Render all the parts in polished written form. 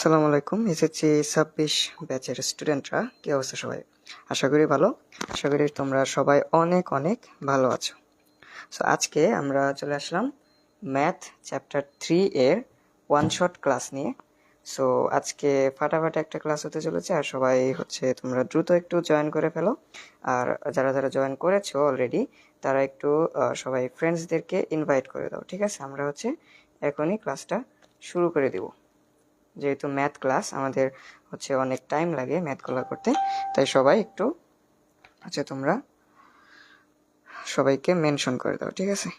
আসসালামু আলাইকুম। এসএসসি 26 ব্যাচের স্টুডেন্টরা কি অবস্থা সবাই? আশা করি ভালো। আশা করি তোমরা সবাই অনেক অনেক ভালো আছো। সো আজকে আমরা চলে আসলাম ম্যাথ চ্যাপ্টার 3 এর ওয়ান শট ক্লাস নিয়ে। সো আজকে ফাটাফাটি একটা ক্লাস হতে চলেছে, আর সবাই তোমরা দ্রুত একটু জয়েন করে ফেলো। আর যারা যারা জয়েন করেছো অলরেডি তারা একটু সবাই ফ্রেন্ডসদেরকে ইনভাইট করে দাও, ঠিক আছে? আমরা এখনই ক্লাসটা শুরু করে দিব। যেহেতু ম্যাথ ক্লাস আমাদের অনেক টাইম লাগে ম্যাথগুলো করতে, তাই সবাই একটু তোমরা সবাইকে মেনশন করে দাও, ঠিক আছে?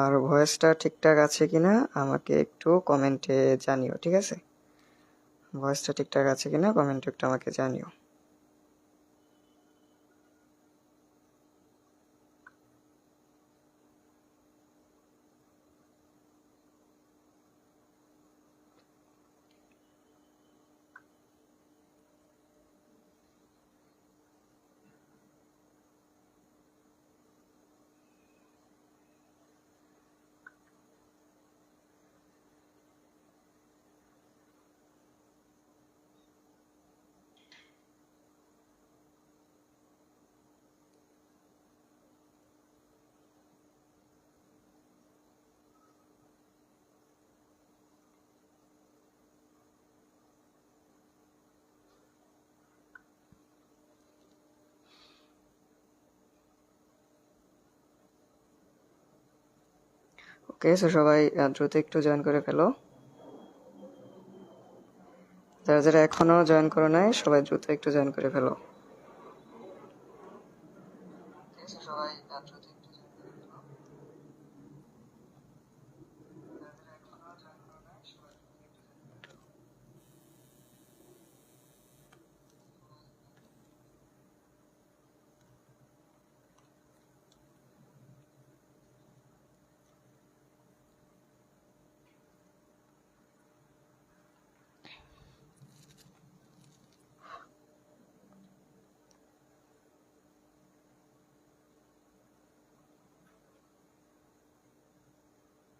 আর ভয়েসটা ঠিকঠাক আছে কিনা আমাকে একটু কমেন্টে জানিও, ঠিক আছে? ভয়েসটা ঠিকঠাক আছে কিনা কমেন্টে একটু আমাকে জানিও। ওকে, সো সবাই দ্রুত একটু জয়েন করে ফেলো। যারা যারা এখনো জয়েন করো নাই সবাই দ্রুত একটু জয়েন করে ফেলো। সবাই দ্রুত একটু জয়েন করে ফেলো।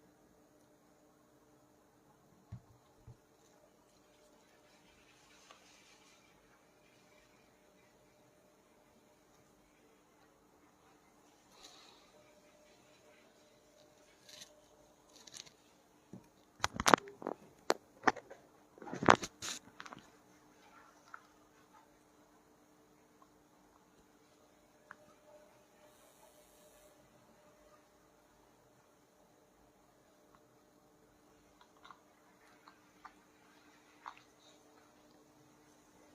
যারা যারা এখনো জয়েন করো নাই সবাই দ্রুত একটু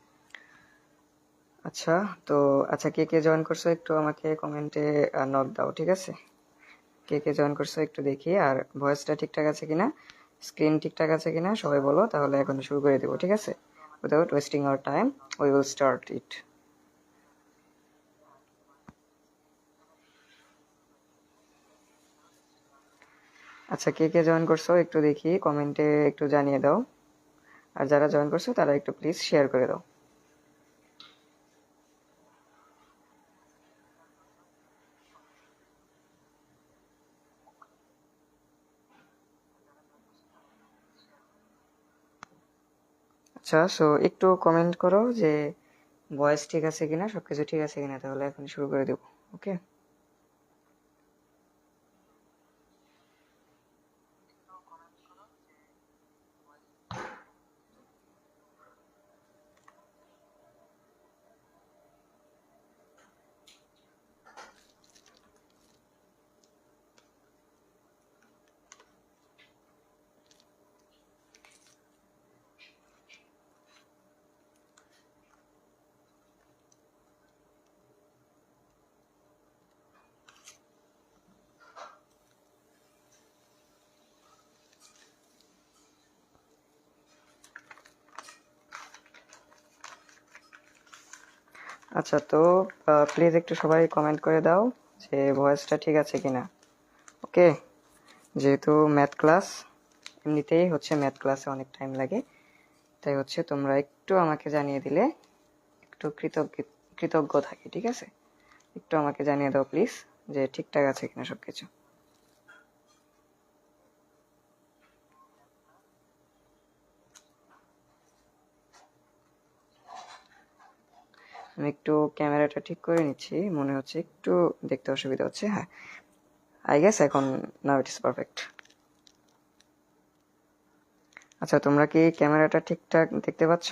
জয়েন করে ফেলো। আচ্ছা, তো কে কে জয়েন করছো একটু আমাকে কমেন্টে নক দাও, ঠিক আছে? কে কে জয়েন করছো একটু দেখি। আর ভয়েসটা ঠিকঠাক আছে কিনা, স্ক্রিন ঠিকঠাক আছে কিনা সবাই বলো, তাহলে এখন শুরু করে দেবো, ঠিক আছে? Without wasting our time we will start it. আচ্ছা, কে কে জয়েন করছো একটু দেখি, কমেন্টে একটু জানিয়ে দাও। আর যারা জয়েন করছো তারা একটু প্লিজ শেয়ার করে দাও। আচ্ছা, সো একটু কমেন্ট করো যে ভয়েস ঠিক আছে কিনা, সবকিছু ঠিক আছে কিনা, তাহলে এখন শুরু করে দেবো। ওকে, আচ্ছা, তো প্লিজ একটু সবাই কমেন্ট করে দাও যে ভয়েসটা ঠিক আছে কিনা। ওকে, যেহেতু ম্যাথ ক্লাস, এমনিতেই হচ্ছে ম্যাথ ক্লাসে অনেক টাইম লাগে, তাই হচ্ছে তোমরা একটু আমাকে জানিয়ে দিলে একটু কৃতজ্ঞ থাকি, ঠিক আছে? একটু আমাকে জানিয়ে দাও প্লিজ যে ঠিকঠাক আছে কিনা সবকিছু। আমি একটু ক্যামেরাটা ঠিক করে নিচ্ছি, মনে হচ্ছে একটু দেখতে অসুবিধা হচ্ছে। হ্যাঁ, আই গেস এখন নাও ইট ইস পারফেক্ট। আচ্ছা, তোমরা কি ক্যামেরাটা ঠিকঠাক দেখতে পাচ্ছ?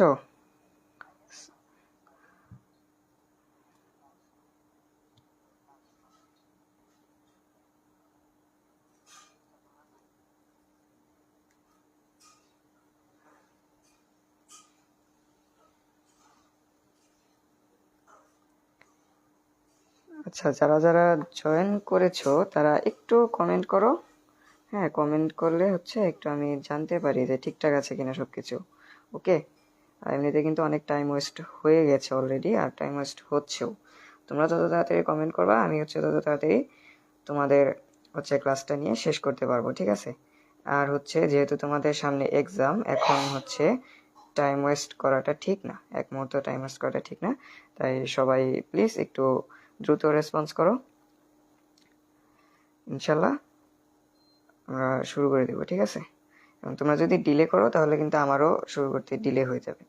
আচ্ছা, যারা যারা জয়েন করেছো তারা একটু কমেন্ট করো। হ্যাঁ, কমেন্ট করলে হচ্ছে একটু আমি জানতে পারি যে ঠিকঠাক আছে কিনা সবকিছু। ওকে, আর এমনিতে কিন্তু অনেক টাইম ওয়েস্ট হয়ে গেছে অলরেডি, আর টাইম ওয়েস্ট হচ্ছেও। তোমরা যত তাড়াতাড়ি কমেন্ট করবা আমি হচ্ছে তত তাড়াতাড়ি তোমাদের হচ্ছে ক্লাসটা নিয়ে শেষ করতে পারবো, ঠিক আছে? আর হচ্ছে যেহেতু তোমাদের সামনে এক্সাম, এখন হচ্ছে টাইম ওয়েস্ট করাটা ঠিক না, এক মুহূর্ত টাইম ওয়েস্ট করাটা ঠিক না। তাই সবাই প্লিজ একটু দ্রুত রেসপন্স করো, ইনশাল্লাহ আমরা শুরু করে দেবো, ঠিক আছে? এবং তোমরা যদি ডিলে করো তাহলে কিন্তু আমারও শুরু করতে ডিলে হয়ে যাবে।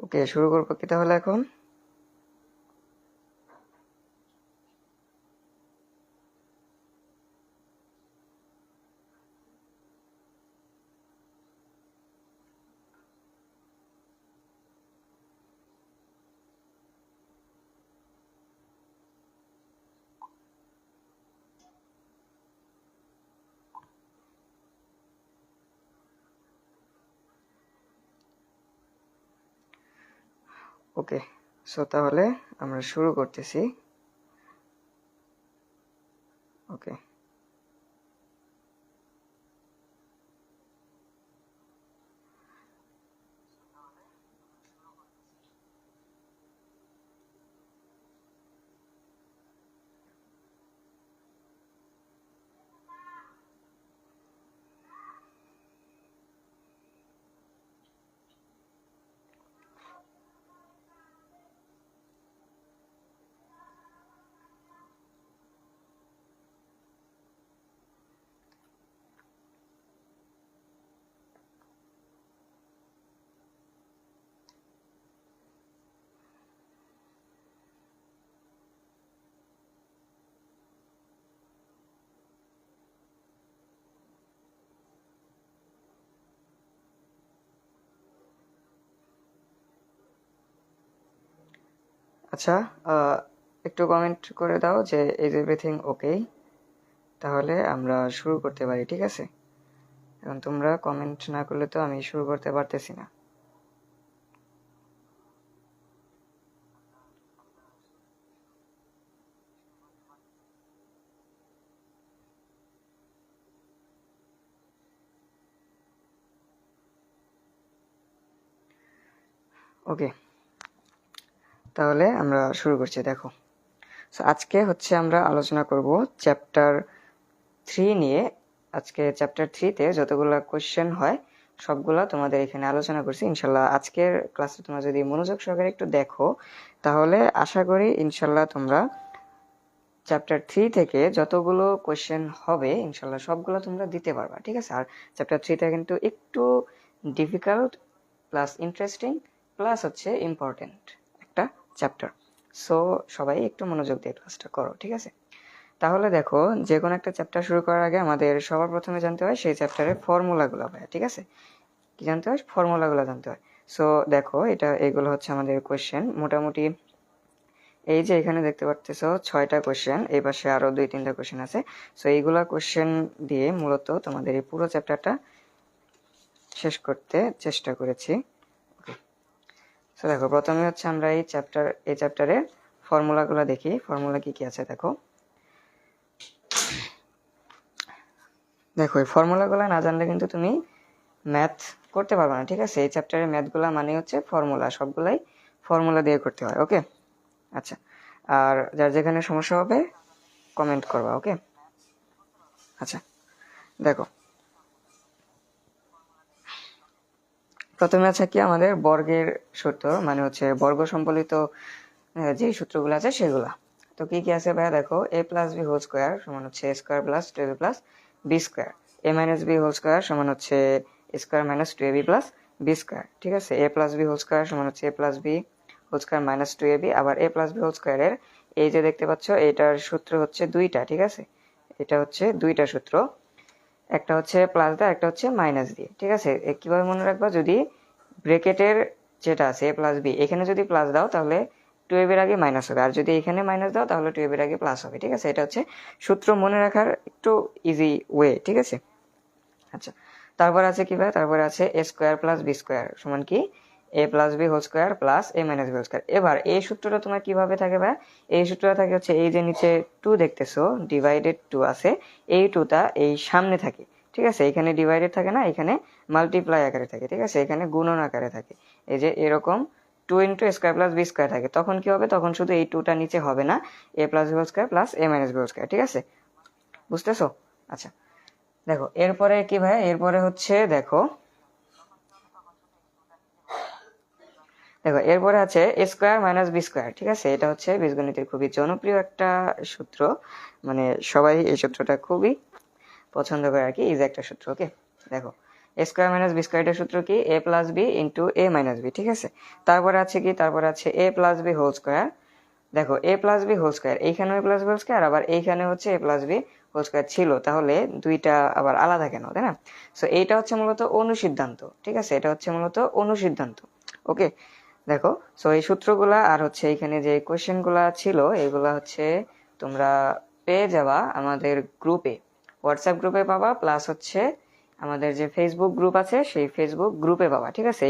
ওকে, শুরু করবো কি তাহলে এখন? ওকে, সো তাহলে আমরা শুরু করতেছি। ওকে, আচ্ছা, একটু কমেন্ট করে দাও যে ইজ এভরিথিং ওকে, তাহলে আমরা শুরু করতে পারি, ঠিক আছে? এখন তোমরা কমেন্ট না করলে তো আমি শুরু করতে পারতেছি না। ওকে, তাহলে আমরা শুরু করছি। দেখো, সো আজকে হচ্ছে আমরা আলোচনা করব চ্যাপ্টার 3 নিয়ে। আজকে চ্যাপ্টার 3-তে যতগুলো কোশ্চেন হয় সবগুলা তোমাদের এখানে আলোচনা করছি ইনশাল্লাহ। আজকের ক্লাসে তোমরা যদি মনোযোগ সহকারে একটু দেখো তাহলে আশা করি ইনশাল্লাহ তোমরা চ্যাপ্টার 3 থেকে যতগুলো কোশ্চেন হবে ইনশাল্লাহ সবগুলো তোমরা দিতে পারবা, ঠিক আছে? আর চ্যাপ্টার 3টা কিন্তু একটু ডিফিকাল্ট প্লাস ইন্টারেস্টিং প্লাস হচ্ছে ইম্পর্টেন্ট একটা চ্যাপ্টার। সো সবাই একটু মনোযোগ দিয়ে ক্লাসটা করো, ঠিক আছে? তাহলে দেখো, যে কোনো একটা চ্যাপ্টার শুরু করার আগে আমাদের সবার প্রথমে জানতে হয় সেই চ্যাপ্টারের ফর্মুলাগুলো ভাইয়া, ঠিক আছে? কি জানতে হয়? ফর্মুলাগুলো জানতে হয়। সো দেখো এগুলো হচ্ছে আমাদের কোয়েশ্চেন। মোটামুটি এই যে এখানে দেখতে পাচ্তেছো 6টা কোয়েশ্চেন, এই পাশে আরো 2-3টা কোয়েশ্চেন আছে। সো এইগুলা কোয়েশ্চেন দিয়ে মূলত তোমাদের এই পুরো চ্যাপ্টারটা শেষ করতে চেষ্টা করেছি। সো দেখো প্রথমে হচ্ছে আমরা এই চ্যাপ্টারের ফর্মুলাগুলো দেখি। ফর্মুলা কি কি আছে দেখো। দেখো এই ফর্মুলাগুলো না জানলে কিন্তু তুমি ম্যাথ করতে পারবে না, ঠিক আছে। এই চ্যাপ্টারের ম্যাথগুলা মানে হচ্ছে ফর্মুলা, সবগুলাই ফর্মুলা দিয়ে করতে হয়। ওকে, আচ্ছা। আর যার যেখানে সমস্যা হবে কমেন্ট করবা। ওকে, আচ্ছা। দেখো প্রথমে আছে কি আমাদের বর্গের সূত্র, মানে হচ্ছে বর্গ সম্বলিত যে সূত্রগুলো আছে সেগুলা। তো কি কি আছে ভাইয়া দেখো, a plus B whole square সমান হচ্ছে a square plus 2ab plus B square, a minus B whole square সমান হচ্ছে a square minus 2ab plus B square, ঠিক আছে। a plus B whole square সমান হচ্ছে a plus B whole square minus 2ab। আবার a plus B whole স্কোয়ারের এই যে দেখতে পাচ্ছ এটার সূত্র হচ্ছে দুইটা, ঠিক আছে। এটা হচ্ছে দুইটা সূত্র, একটা হচ্ছে প্লাস দিয়ে একটা হচ্ছে মাইনাস দিয়ে, ঠিক আছে। কিভাবে মনে রাখবা, যদি ব্রেকেটের যেটা আছে a প্লাস বি, এখানে যদি প্লাস দাও তাহলে 2ab এর আগে মাইনাস হবে, আর যদি এখানে মাইনাস দাও তাহলে 2ab এর আগে প্লাস হবে, ঠিক আছে। এটা হচ্ছে সূত্র মনে রাখার একটু ইজি ওয়ে, ঠিক আছে। আচ্ছা, তারপর আছে কি ভাই, তারপরে আছে a square plus B square সমান কি a plus B whole square plus a minus B whole square. এবার এই সূত্রটা তোমার কিভাবে থাকে ভাই, এই সূত্রটা থাকে হচ্ছে এই যে নিচে 2 দেখতেছো ডিভাইডেড 2 আছে, এই 2টা এই সামনে থাকে, ঠিক আছে। এখানে ডিভাইডেড থাকে না, এখানে মাল্টিপ্লাই আকারে থাকে, ঠিক আছে। এখানে গুণন আকারে থাকে, এই যে এরকম 2 into square plus B square থাকে। তখন কি হবে, তখন শুধু এই 2টা নিচে হবে না, a plus B whole square plus a minus B whole square, ঠিক আছে। বুঝতেছো? আচ্ছা, দেখো এরপরে কি ভাই, এরপরে হচ্ছে দেখো এরপরে আছে এ স্কোয়ার মাইনাস বি স্কোয়ার, ঠিক আছে। এটা হচ্ছে বীজগণিতের খুবই জনপ্রিয় একটা সূত্র, মানে সবাই এই সূত্রটা খুবই পছন্দ করে আর কি, ইজি একটা সূত্র। ওকে, দেখো a square minus B square সূত্র কি a plus B into a minus B, ঠিক আছে। তারপরে আছে কি, তারপরে আছে a plus B whole square. দেখো a plus B whole square, এইখানে এ প্লাস বি হোল স্কোয়ার, আবার এইখানে হচ্ছে a plus B whole square ছিল, তাহলে দুইটা আবার আলাদা কেন, তাই না। সো এইটা হচ্ছে মূলত অনুসিদ্ধান্ত, ঠিক আছে। এটা হচ্ছে মূলত অনুসিদ্ধান্ত। ওকে, দেখো সো এই সূত্রগুলা আর হচ্ছে এখানে যে কোয়েশ্চেন গুলা ছিল এগুলা হচ্ছে তোমরা পেয়ে যাবা আমাদের গ্রুপে, হোয়াটসঅ্যাপ গ্রুপে পাবা, প্লাস হচ্ছে আমাদের যে ফেসবুক গ্রুপ আছে সেই ফেসবুক গ্রুপে পাবা, ঠিক আছে।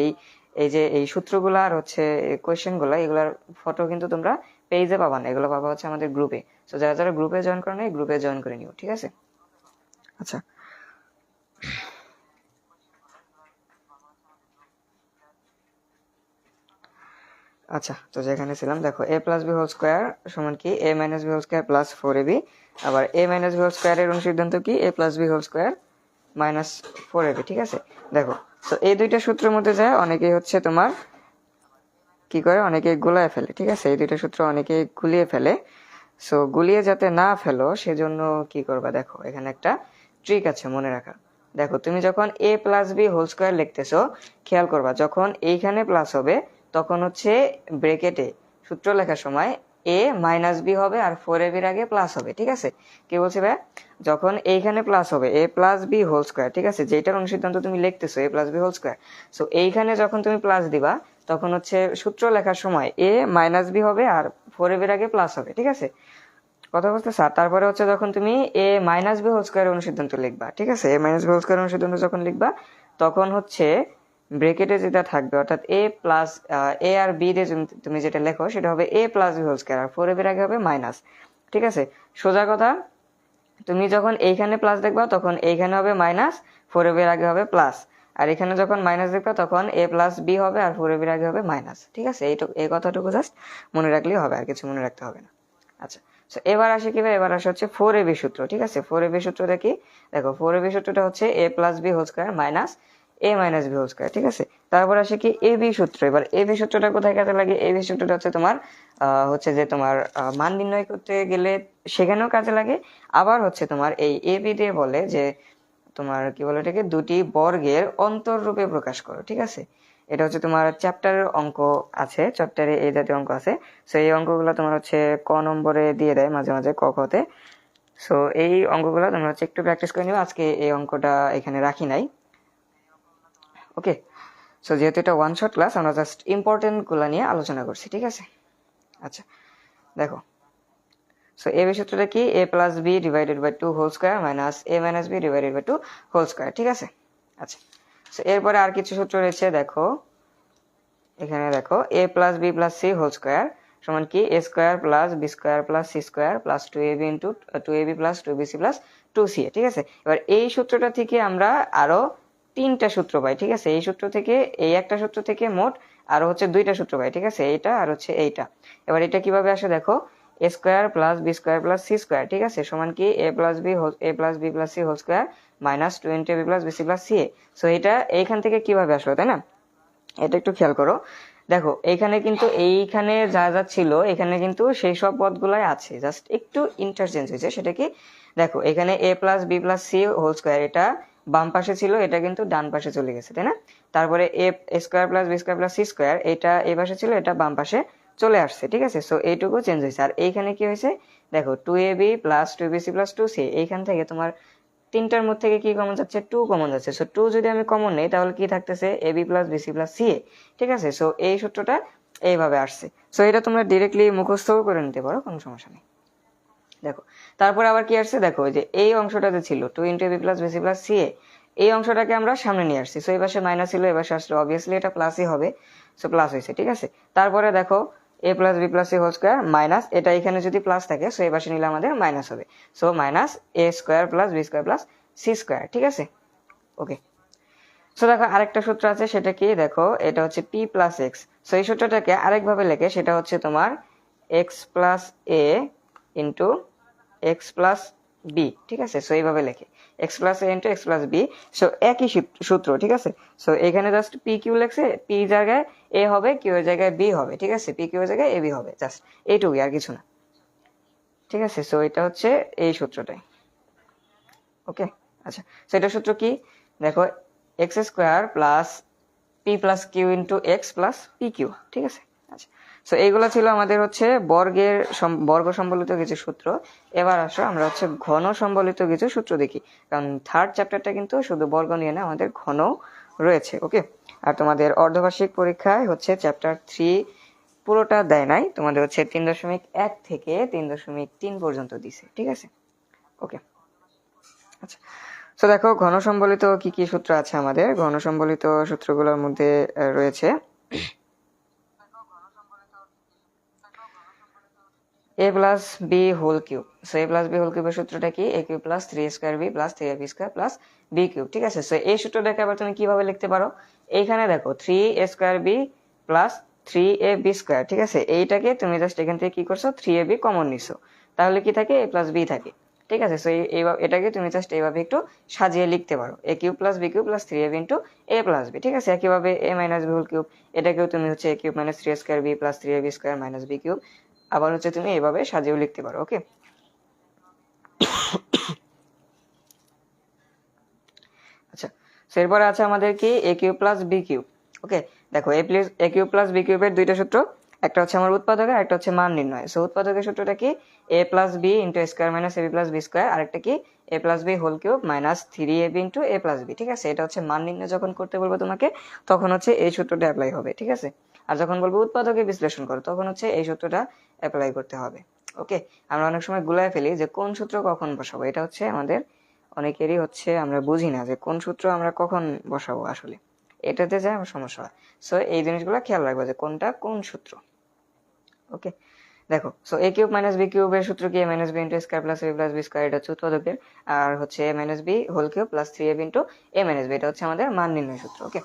এই যে এই সূত্রগুলা আর হচ্ছে কোয়েশ্চেন গুলা, এগুলার ফটো কিন্তু তোমরা পেজে পাবা না, এগুলো পাবা হচ্ছে আমাদের গ্রুপে। তো যারা যারা গ্রুপে জয়েন করে নেই, গ্রুপে জয়েন করে নিও, ঠিক আছে। আচ্ছা, আচ্ছা তো যেখানে ছিলাম, দেখো a plus B whole square সমান কি a minus B whole square plus 4ab। আবার এ মাইনাস বি হোল স্কোয়ারের অনুসিদ্ধান্ত কি a plus B whole square minus 4ab, ঠিক আছে। দেখো তো এই দুইটা সূত্রের মধ্যে যায় অনেকেই হচ্ছে তোমার কি করে, অনেকে গুলায় ফেলে, ঠিক আছে। এই দুইটা সূত্র অনেকে গুলিয়ে ফেলে। সো গুলিয়ে যাতে না ফেলো সেজন্য কি করবা, দেখো এখানে একটা ট্রিক আছে মনে রাখা। দেখো তুমি যখন এ প্লাস বি হোল স্কোয়ার লিখতেছো, খেয়াল করবা যখন এইখানে প্লাস হবে তখন হচ্ছে ব্রেকেটে সূত্র লেখার সময় এ মাইনাস বি হবে আর 4ab এর আগে প্লাস হবে, ঠিক আছে। কি বলছে ভাই, যখন এইখানে প্লাস হবে a plus B whole square, ঠিক আছে, যেটার অনুসিদ্ধান্ত তুমি লিখতেছো a plus B whole square. So এইখানে যখন তুমি প্লাস দিবা তখন হচ্ছে সূত্র লেখার সময় এ মাইনাস বি হবে আর 4ab এর আগে প্লাস হবে, ঠিক আছে। কথা বলতে স্যার, তারপরে হচ্ছে যখন তুমি এ মাইনাস বি হোল স্কোয়ার অনুসিদ্ধান্ত লিখবা, ঠিক আছে, এ মাইনাস বি হোল স্কোয়ার অনুসিদ্ধান্ত যখন লিখবা তখন হচ্ছে ব্রেকেটে যেটা থাকবে অর্থাৎ এ প্লাস এ আর বি দিয়ে তুমি যেটা লেখো সেটা হবে a plus B whole square R 4ab এর আগে হবে মাইনাস, ঠিক আছে। সোজা কথা, তুমি যখন এইখানে প্লাস দেখবা তখন এইখানে হবে মাইনাস, 4ab এর আগে হবে প্লাস, আর এখানে যখন মাইনাস দেখবা তখন এ প্লাস বি হবে আর 4ab এর আগে হবে মাইনাস, ঠিক আছে। এই কথাটুকু জাস্ট মনে রাখলেই হবে, আর কিছু মনে রাখতে হবে না। আচ্ছা, এবার আসে কি ভাই, এবার আসে হচ্ছে 4ab সূত্র, ঠিক আছে। 4ab সূত্র দেখি, দেখো 4ab সূত্রটা হচ্ছে a plus B whole square minus a minus B whole square, ঠিক আছে। তারপর আসে কি এ বি সূত্র। এবার এ বি সূত্রটা কোথায় কাজে লাগে, এ বি সূত্রটা হচ্ছে তোমার হচ্ছে যে তোমার মান নির্ণয় করতে গেলে সেখানেও কাজে লাগে। আবার হচ্ছে তোমার এই এ বি দিয়ে বলে যে তোমার কি বলে এটাকে দুটি বর্গের অন্তররূপে প্রকাশ করো, ঠিক আছে। এটা হচ্ছে তোমার চ্যাপ্টারের অঙ্ক আছে, চ্যাপ্টারে এই জাতীয় অঙ্ক আছে। সো এই অঙ্কগুলো তোমার হচ্ছে ক নম্বরে দিয়ে দেয় মাঝে মাঝে ক খতে। সো এই অঙ্কগুলো তোমরা হচ্ছে একটু প্র্যাকটিস করে নিও, আজকে এই অঙ্কটা এখানে রাখি নাই। ওকে, সো যেহেতু এটা ওয়ান শট ক্লাস, আমরা জাস্ট ইম্পর্টেন্টগুলো নিয়ে আলোচনা করছি, ঠিক আছে। আচ্ছা দেখো, সো এ বি সূত্রটা কি, a plus B divided by 2 whole square minus a minus B divided by 2 whole square, ঠিক আছে। আচ্ছা, সো এরপরে আর কিছু সূত্র রয়েছে, দেখো এখানে দেখো a plus B plus C whole square সমান কি a square plus B square plus C square plus 2ab into 2ab plus 2bc plus 2ca, ঠিক আছে। এবার এই সূত্রটা থেকে আমরা আরো তিনটা সূত্র পাই, ঠিক আছে। এই সূত্র থেকে, এই একটা সূত্র থেকে মোট আরো হচ্ছে দুইটা সূত্র পাই, ঠিক আছে, এইটা আর হচ্ছে এইটা। এবার এটা কিভাবে আসে দেখো, a square plus B square plus C square, ঠিক আছে, সমান কি a plus B plus C whole square minus 20ab plus BC plus CA. So এটা এইখান থেকে কিভাবে আসলো, তাই না? এটা একটু খেয়াল করো, দেখো এইখানে কিন্তু এইখানে যা যা ছিল এখানে কিন্তু সেই সব পদগুলাই আছে, জাস্ট একটু ইন্টারচেঞ্জ হয়েছে। সেটা কি, দেখো এখানে a plus B plus C whole square এটা বাম পাশে ছিল, এটা কিন্তু ডান পাশে চলে গেছে, তাই না? তারপরে a square plus B square plus C square এটা এই পাশে ছিল, এটা বাম পাশে চলে আসছে, ঠিক আছে। সো এইটুকু চেঞ্জ হয়েছে। আর এইখানে কি হয়েছে দেখো, 2ab plus 2bc plus 2c, এইখান থেকে তোমার তিনটার মধ্যে থেকে কি কমন যাচ্ছে, 2 কমন যাচ্ছে। সো 2 যদি আমি কমন নেই তাহলে কি থাকতেছে, ab plus bc plus ca, ঠিক আছে। সো এই সূত্রটা এইভাবে আসছে। সো এটা তোমরা ডিরেক্টলি মুখস্থ করে নিতে পারো, কোনো সমস্যা নেই। দেখো তারপরে আবার কি আসছে, দেখো যে এই অংশটাতে ছিল 2 into ab plus bc plus ca, এই অংশটাকে আমরা সামনে নিয়ে আসছি। সো এই পাশে মাইনাস ছিল, এই পাশে আসলে অবভিয়াসলি এটা প্লাসই হবে। সো প্লাস হয়েছে, ঠিক আছে। তারপরে দেখো a plus B plus C whole square minus, এটা এখানে যদি প্লাস থাকে সো এই পাশে নিলে আমাদের মাইনাস হবে। So minus a square plus B square plus C square, ঠিক আছে। ওকে, সো দেখো আরেকটা সূত্র আছে, সেটা কি দেখো, এটা হচ্ছে p প্লাস এক্স। সো এই সূত্রটাকে আরেকভাবে লেখে, সেটা হচ্ছে তোমার x plus a into x plus B, ঠিক আছে। সো এইভাবে লেখে x plus a into x plus b. So একই সূত্র, ঠিক আছে। সো এখানে জাস্ট পি কিউ লেখছে, পি জায়গায় এ হবে, কিউ এর জায়গায় বি হবে, ঠিক আছে। পি কিউ এর জায়গায় এ বি হবে, জাস্ট এইটুকুই, আর কিছু না, ঠিক আছে। সো এটা হচ্ছে এই সূত্রটাই, ওকে। আচ্ছা, সো এটা সূত্র কি দেখো, X square plus P plus Q into x plus P Q, ঠিক আছে। আচ্ছা, সো এইগুলো ছিল আমাদের হচ্ছে বর্গ সম্বলিত কিছু সূত্র। এবার আসো আমরা হচ্ছে ঘন সম্বলিত কিছু সূত্র দেখি, কারণ থার্ড চ্যাপ্টারটা কিন্তু শুধু বর্গ নিয়ে না, আমাদের ঘন রয়েছে, ওকে। আর তোমাদের অর্ধবার্ষিক পরীক্ষায় হচ্ছে চ্যাপ্টার 3 পুরোটা দেয় নাই, তোমাদের হচ্ছে 3.1 থেকে 3.3 পর্যন্ত দিছে, ঠিক আছে, ওকে। আচ্ছা, তো দেখো ঘন সম্বলিত কি কি সূত্র আছে আমাদের। ঘন সম্বলিত সূত্রগুলোর মধ্যে রয়েছে a plus B whole cube. So a plus B whole কিউবের সূত্রটা কি, a cube plus 3a square B plus 3ab square plus B cube, ঠিক আছে। সো এই সূত্রটাকে আবার তুমি কিভাবে লিখতে পারো, এইখানে দেখো 3a square B plus 3ab square, ঠিক আছে। এইটাকে তুমি জাস্ট এখান থেকে কি করছো, 3ab কমন নিছো, তাহলে কি থাকে, a প্লাস বি থাকে, ঠিক আছে। সো এটাকে তুমি জাস্ট এইভাবে একটু সাজিয়ে লিখতে পারো, a cube plus B cube plus 3ab into a plus B, ঠিক আছে। একইভাবে a minus B whole cube, এটাকেও তুমি হচ্ছে a cube minus 3a square B plus 3ab square minus B cube, আবার হচ্ছে তুমি এইভাবে সাজিয়েও লিখতে পারো, ওকে। আচ্ছা, সো এরপরে আছে আমাদের কি এ কিউব প্লাস বি কিউব, ওকে। দেখো এ কিউব প্লাস বি কিউবের দুইটা সূত্র, একটা হচ্ছে আমার উৎপাদকের, একটা হচ্ছে মান নির্ণয়। সো উৎপাদকের সূত্রটা কি, a plus B into a square minus a b plus B square, আরেকটা কি a plus B whole cube minus 3ab into a plus B, ঠিক আছে। এটা হচ্ছে মান নির্ণয় যখন করতে বলবো তোমাকে, তখন হচ্ছে এই সূত্রটা অ্যাপ্লাই হবে, ঠিক আছে। আর যখন বলবো উৎপাদকে বিশ্লেষণ করো, তখন হচ্ছে এই সূত্রটা অ্যাপ্লাই করতে হবে, ওকে। আমরা অনেক সময় গুলায় ফেলি যে কোন সূত্র কখন বসাবো, এটা হচ্ছে আমাদের অনেকেরই হচ্ছে আমরা বুঝি না যে কোন সূত্র আমরা কখন বসাবো, আসলে এটাতে যায় আমার সমস্যা হয়। সো এই জিনিসগুলো খেয়াল রাখবো যে কোনটা কোন সূত্র, ওকে। দেখো, so a cube minus b কিউবের সূত্র কি, a minus b into square plus a plus B square, এটা হচ্ছে উৎপাদকের। আর হচ্ছে a minus B whole cube plus 3ab into a minus b, এটা হচ্ছে আমাদের মান নির্ণয় সূত্র, ওকে।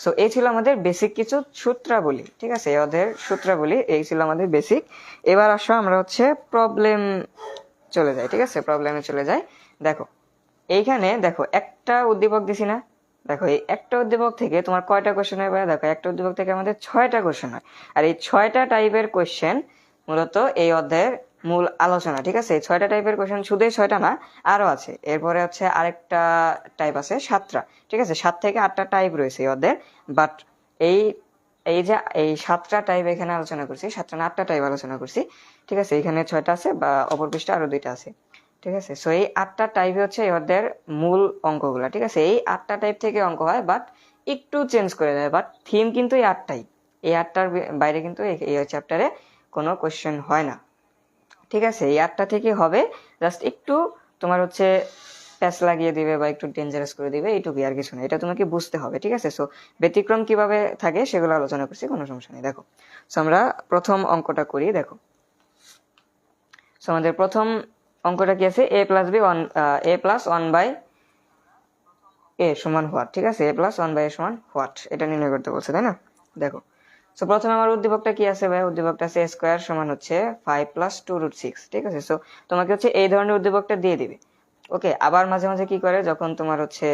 সো এই ছিল আমাদের বেসিক কিছু সূত্রাবলী, ঠিক আছে। এই অধ্যায়ের সূত্রাবলী এই ছিল আমাদের বেসিক। এবার আসো আমরা হচ্ছে প্রবলেম চলে যাই, ঠিক আছে, প্রবলেমে চলে যাই। দেখো এইখানে দেখো একটা উদ্দীপক দিছি না, দেখো এই একটা উদ্দীপক থেকে তোমার কয়টা কোশ্চেন হয়, দেখো একটা উদ্দীপক থেকে আমাদের 6টা কোশ্চেন হয়। আর এই 6টা টাইপের কোশ্চেন মূলত এই অধ্যায়ের মূল আলোচনা, ঠিক আছে। এই 6টা টাইপের কোশ্চেন, শুধুই 6টা না, আরো আছে। এরপরে হচ্ছে আরেকটা টাইপ আছে 7টা, ঠিক আছে। 7 থেকে 8টা টাইপ রয়েছে এই অধ্যায়ের, বাট এই এই যে এই 7টা টাইপ এখানে আলোচনা করছি, 7টা না 8টা টাইপ আলোচনা করছি, ঠিক আছে। এখানে 6টা আছে, বা অপর পৃষ্ঠে আরো 2টা আছে, ঠিক আছে। সো এই 8টা টাইপ হচ্ছে এই অধ্যায়ের মূল অঙ্কগুলা, ঠিক আছে। এই 8টা টাইপ থেকে অঙ্ক হয়, বাট একটু চেঞ্জ করে দেয়, বাট থিম কিন্তু এই 8টাই। এই 8টার বাইরে কিন্তু এই চ্যাপ্টারে কোনো কোয়েশ্চেন হয় না, ঠিক আছে? এই 8টা থেকে হবে, জাস্ট একটু তোমার হচ্ছে প্যাচ লাগিয়ে দিবে বা একটু ডেঞ্জারাস করে দিবে, এইটুকুই, আর কিছু না। এটা তোমাকে বুঝতে হবে, ঠিক আছে? সো ব্যতিক্রম কিভাবে থাকে সেগুলো আলোচনা করছি, কোনো সমস্যা নেই। দেখো, সো আমরা প্রথম অঙ্কটা করি। দেখো, সো আমাদের প্রথম অঙ্কটা কি আছে? a plus B a plus 1/a সমান হোয়াট, ঠিক আছে? a প্লাস 1/a সমান হোয়াট, এটা নির্ণয় করতে বলছে, তাই না? দেখো, সো প্রথমে আমার উদ্দীপকটা কি আছে ভাই? উদ্দীপকটা আছে a স্কোয়ার সমান হচ্ছে 5 প্লাস 2√6, ঠিক আছে? সো তোমাকে হচ্ছে এই ধরনের উদ্দীপকটা দিয়ে দিবে, ওকে? আবার মাঝে মাঝে কি করে, যখন তোমার হচ্ছে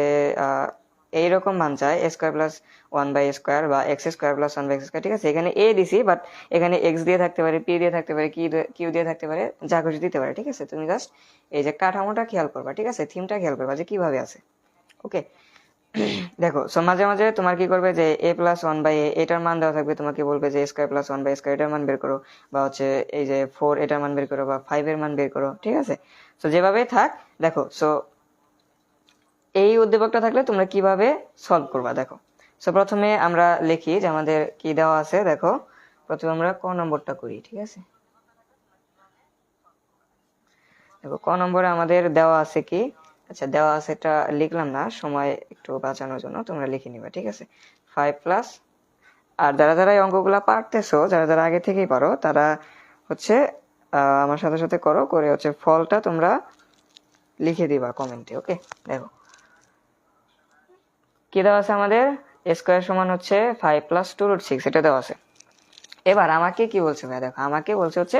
এইরকম মান চায়, a square plus 1/a square বা x square plus 1/x square, ঠিক আছে? এখানে a দিছি, বাট এখানে x দিয়ে থাকতে পারে, p দিয়ে থাকতে পারে, কিউ দিয়ে থাকতে পারে, যা কিছু দিতে পারে, ঠিক আছে? তুমি জাস্ট এই যে কাঠামোটা খেয়াল করবা, ঠিক আছে? থিমটা খেয়াল করবা যে কিভাবে আছে, ওকে? দেখো, সো মাঝে মাঝে তোমার কি করবে যে a প্লাস 1/a এটার মান দেওয়া থাকবে, তোমাকে বলবে যে a square plus 1/a square এটার মান বের করো, বা হচ্ছে এই যে 4 এটার মান বের করো, বা 5 এর মান বের করো, ঠিক আছে? সো যেভাবেই থাক, দেখো, সো এই উদ্দীপকটা থাকলে তোমরা কিভাবে সলভ করবা, দেখো। সো প্রথমে আমরা লিখি যে আমাদের কি দেওয়া আছে। দেখো, প্রথমে আমরা ক নম্বরটা করি, ঠিক আছে? দেখো, ক নম্বরে আমাদের দেওয়া আছে কি, আচ্ছা দেওয়া আছে, এটা লিখলাম না, সময় একটু বাঁচানোর জন্য তোমরা লিখে নিবা, ঠিক আছে? 5 প্লাস, আর যারা যারা এই অঙ্কগুলা পারতেছো, যারা যারা আগে থেকেই পারো, তারা হচ্ছে আমার সাথে সাথে করো, করে হচ্ছে ফলটা তোমরা লিখে দিবা কমেন্টে, ওকে? দেখো, কি দেওয়া আছে আমাদের? a স্কোয়ার সমান হচ্ছে 5 প্লাস 2√6, এটা দেওয়া আছে। এবার আমাকে কি বলছে ভাই? দেখো, আমাকে বলছে হচ্ছে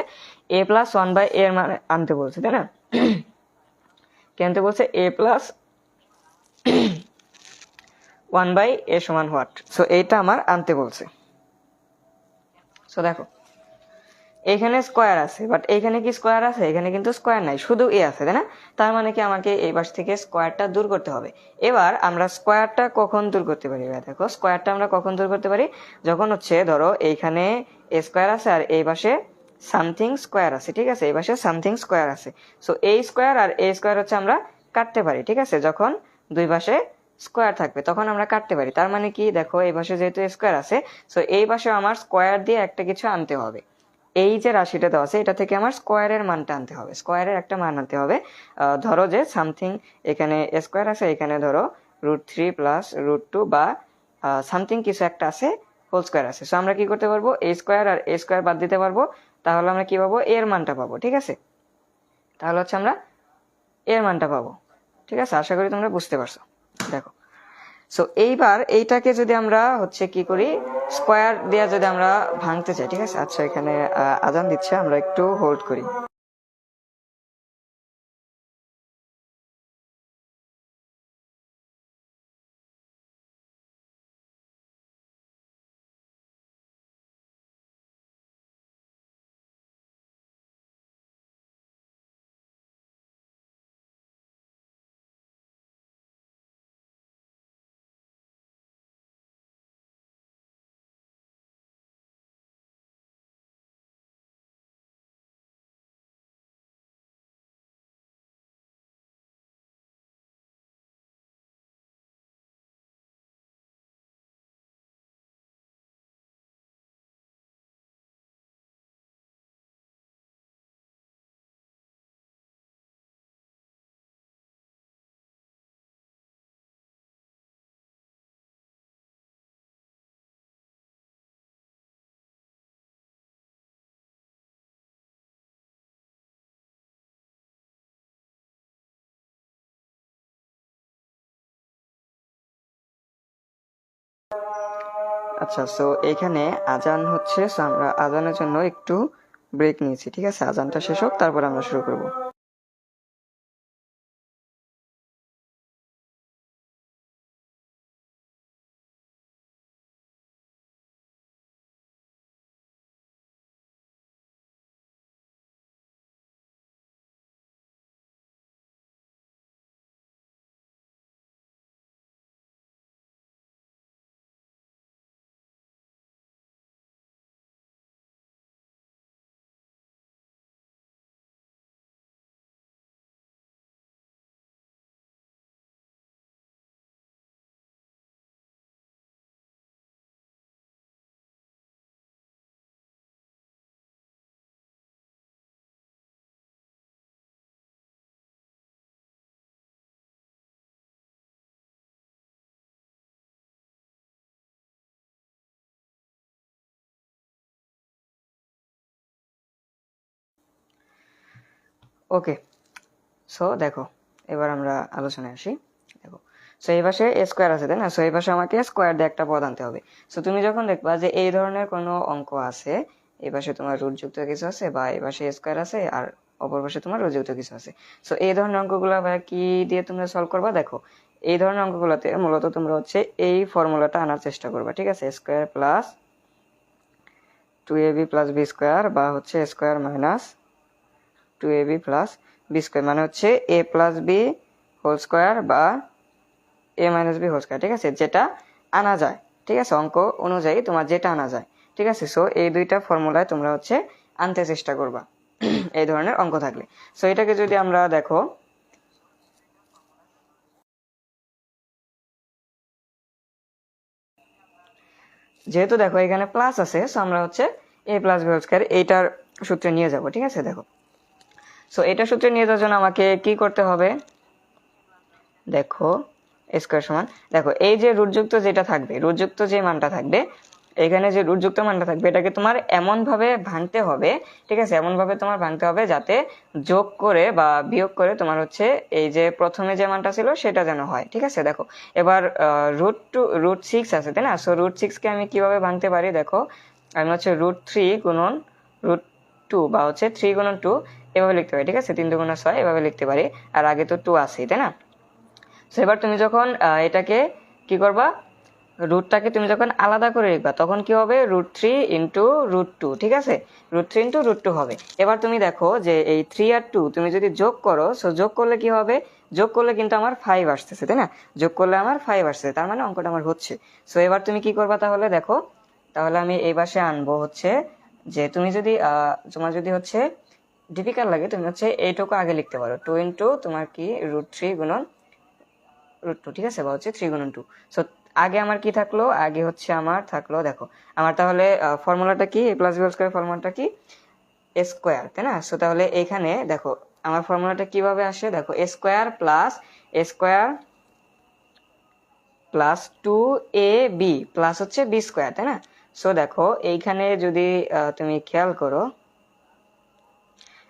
a প্লাস 1/a এর মান আনতে বলছে, তাই না? কেনতে বলছে? a প্লাস 1/a সমান হোয়াট? সো এইটা আমার আনতে বলছে। সো দেখো, এখানে স্কোয়ার আছে, বাট এখানে কি স্কোয়ার আছে? এখানে কিন্তু স্কোয়ার নাই, শুধু এ আছে, তাই না? তার মানে কি আমাকে এই পাশ থেকে স্কোয়ারটা দূর করতে হবে। এবার আমরা স্কোয়ারটা কখন দূর করতে পারি? দেখো, স্কোয়ারটা আমরা কখন দূর করতে পারি? যখন হচ্ছে ধরো এইখানে এ স্কোয়ার আছে আর এই পাশে সামথিং স্কোয়ার আছে, ঠিক আছে? এই পাশে সামথিং স্কোয়ার আছে। সো এই স্কোয়ার আর এই স্কোয়ার হচ্ছে আমরা কাটতে পারি, ঠিক আছে? যখন দুই পাশে স্কোয়ার থাকবে তখন আমরা কাটতে পারি। তার মানে কি, দেখো, এই পাশে যেহেতু স্কোয়ার আছে, সো এই পাশে আমার স্কোয়ার দিয়ে একটা কিছু আনতে হবে। এই যে রাশিটা দেওয়া আছে, এটা থেকে আমার স্কোয়ারের মানটা আনতে হবে, স্কোয়ারের একটা মান আনতে হবে। ধরো যে সামথিং, এখানে স্কোয়ার আছে, এখানে ধরো √3 প্লাস √2 বা সামথিং কিছু একটা আছে, হোল স্কোয়ার আছে। সো আমরা কি করতে পারবো? a স্কোয়ার আর a স্কোয়ার বাদ দিতে পারবো, তাহলে আমরা কি পাবো? এর মানটা পাবো, ঠিক আছে? তাহলে হচ্ছে আমরা এর মানটা পাবো, ঠিক আছে? আশা করি তোমরা বুঝতে পারছো। দেখো, সো এইবার এইটাকে যদি আমরা হচ্ছে কি করি, স্কোয়ার দিয়ে যদি আমরা ভাঙতে চাই, ঠিক আছে? আচ্ছা, এখানে আজান দিচ্ছে, আমরা একটু হোল্ড করি। আচ্ছা, সো এখানে আজান হচ্ছে, সো আমরা আজানের জন্য একটু ব্রেক নিয়েছি, ঠিক আছে? আজানটা শেষ হোক, তারপর আমরা শুরু করব। ওকে, সো দেখো এবার আমরা আলোচনায় আসি। দেখো, সো এই পাশে এ স্কোয়ার আছে, তাই না? সো এই পাশে আমাকে স্কোয়ার দিয়ে একটা পদ আনতে হবে। সো তুমি যখন দেখবা যে এই ধরনের কোনো অঙ্ক আছে, এই পাশে তোমার রুট যুক্ত কিছু আছে বা এই পাশে স্কোয়ার আছে আর অপর পাশে তোমার রুট যুক্ত কিছু আছে, সো এই ধরনের অঙ্কগুলো কি দিয়ে তোমরা সলভ করবা? দেখো, এই ধরনের অঙ্কগুলোতে মূলত তোমরা হচ্ছে এই ফর্মুলাটা আনার চেষ্টা করবা, ঠিক আছে? Square plus 2ab plus B square বা হচ্ছে square minus 2ab plus B square, মানে হচ্ছে a plus B whole square বা a minus B whole square, ঠিক আছে? যেটা আনা যায়, ঠিক আছে? অঙ্ক অনুযায়ী তোমার যেটা আনা যায়, ঠিক আছে? সো এই দুইটা ফর্মুলায় তোমরা হচ্ছে আনতে চেষ্টা করবা এই ধরনের অঙ্ক থাকলে। সো এটাকে যদি আমরা দেখো, যেহেতু দেখো এখানে প্লাস আছে, সো আমরা হচ্ছে a plus B whole square এইটার সূত্রে নিয়ে যাব, ঠিক আছে? দেখো, সো এটা সূত্রে নিয়ে যাওয়ার জন্য আমাকে কি করতে হবে? দেখো, স্কোয়ার সমান, দেখো এই যে রুটযুক্ত যেটা থাকবে, রুটযুক্ত যে মানটা থাকবে, এখানে যে রুটযুক্ত মানটা থাকবে এটাকে তোমার এমন ভাবে ভাঙতে হবে, ঠিক আছে? এমন ভাবে তোমার ভাঙতে হবে যাতে যোগ করে বা বিয়োগ করে তোমার হচ্ছে এই যে প্রথমে যে মানটা ছিল সেটা যেন হয়, ঠিক আছে? দেখো, এবার √6 আছে, তাই না? সো √6 কে আমি কিভাবে ভাঙতে পারি? দেখো, আমি হচ্ছে √3 গুণন √2 বা হচ্ছে 3 গুণন 2 এভাবে লিখতে পারি, ঠিক আছে? 3 2 6 এভাবে লিখতে পারি, আর আগে তো 2 আছেই, তাই না? সো এবার তুমি যখন এটাকে কি করবা, রুটটাকে তুমি যখন আলাদা করে লিখবা তখন কি হবে? √3 ইন্টু √2, ঠিক আছে? √3 ইন্টু √2 হবে। এবার তুমি দেখো যে এই 3 আর 2 তুমি যদি যোগ করো, সো যোগ করলে কি হবে? যোগ করলে কিন্তু আমার 5 আসতেছে, তাই না? যোগ করলে আমার 5 আসতেছে, তার মানে অঙ্কটা আমার হচ্ছে। সো এবার তুমি কি করবা তাহলে? দেখো, তাহলে আমি এই পাশে আনবো হচ্ছে যে তুমি যদি তোমার যদি হচ্ছে ডিফিকাল্ট লাগে তুমি হচ্ছে এইটুকু আগে লিখতে পারো, 2 ইন্টু তোমার কি √3 গুণন √2, ঠিক আছে? বা হচ্ছে 3 গুণন 2। সো আগে আমার কি থাকলো? আগে হচ্ছে আমার থাকলো, দেখো আমার তাহলে ফর্মুলাটা কি, a plus B whole square ফর্মুলাটা কি? এ স্কোয়ার, তাই না? সো তাহলে এখানে দেখো আমার ফর্মুলাটা কিভাবে আসে? দেখো, a square plus 2ab plus হচ্ছে বি স্কোয়ার, তাই না? সো দেখো এইখানে যদি তুমি খেয়াল করো,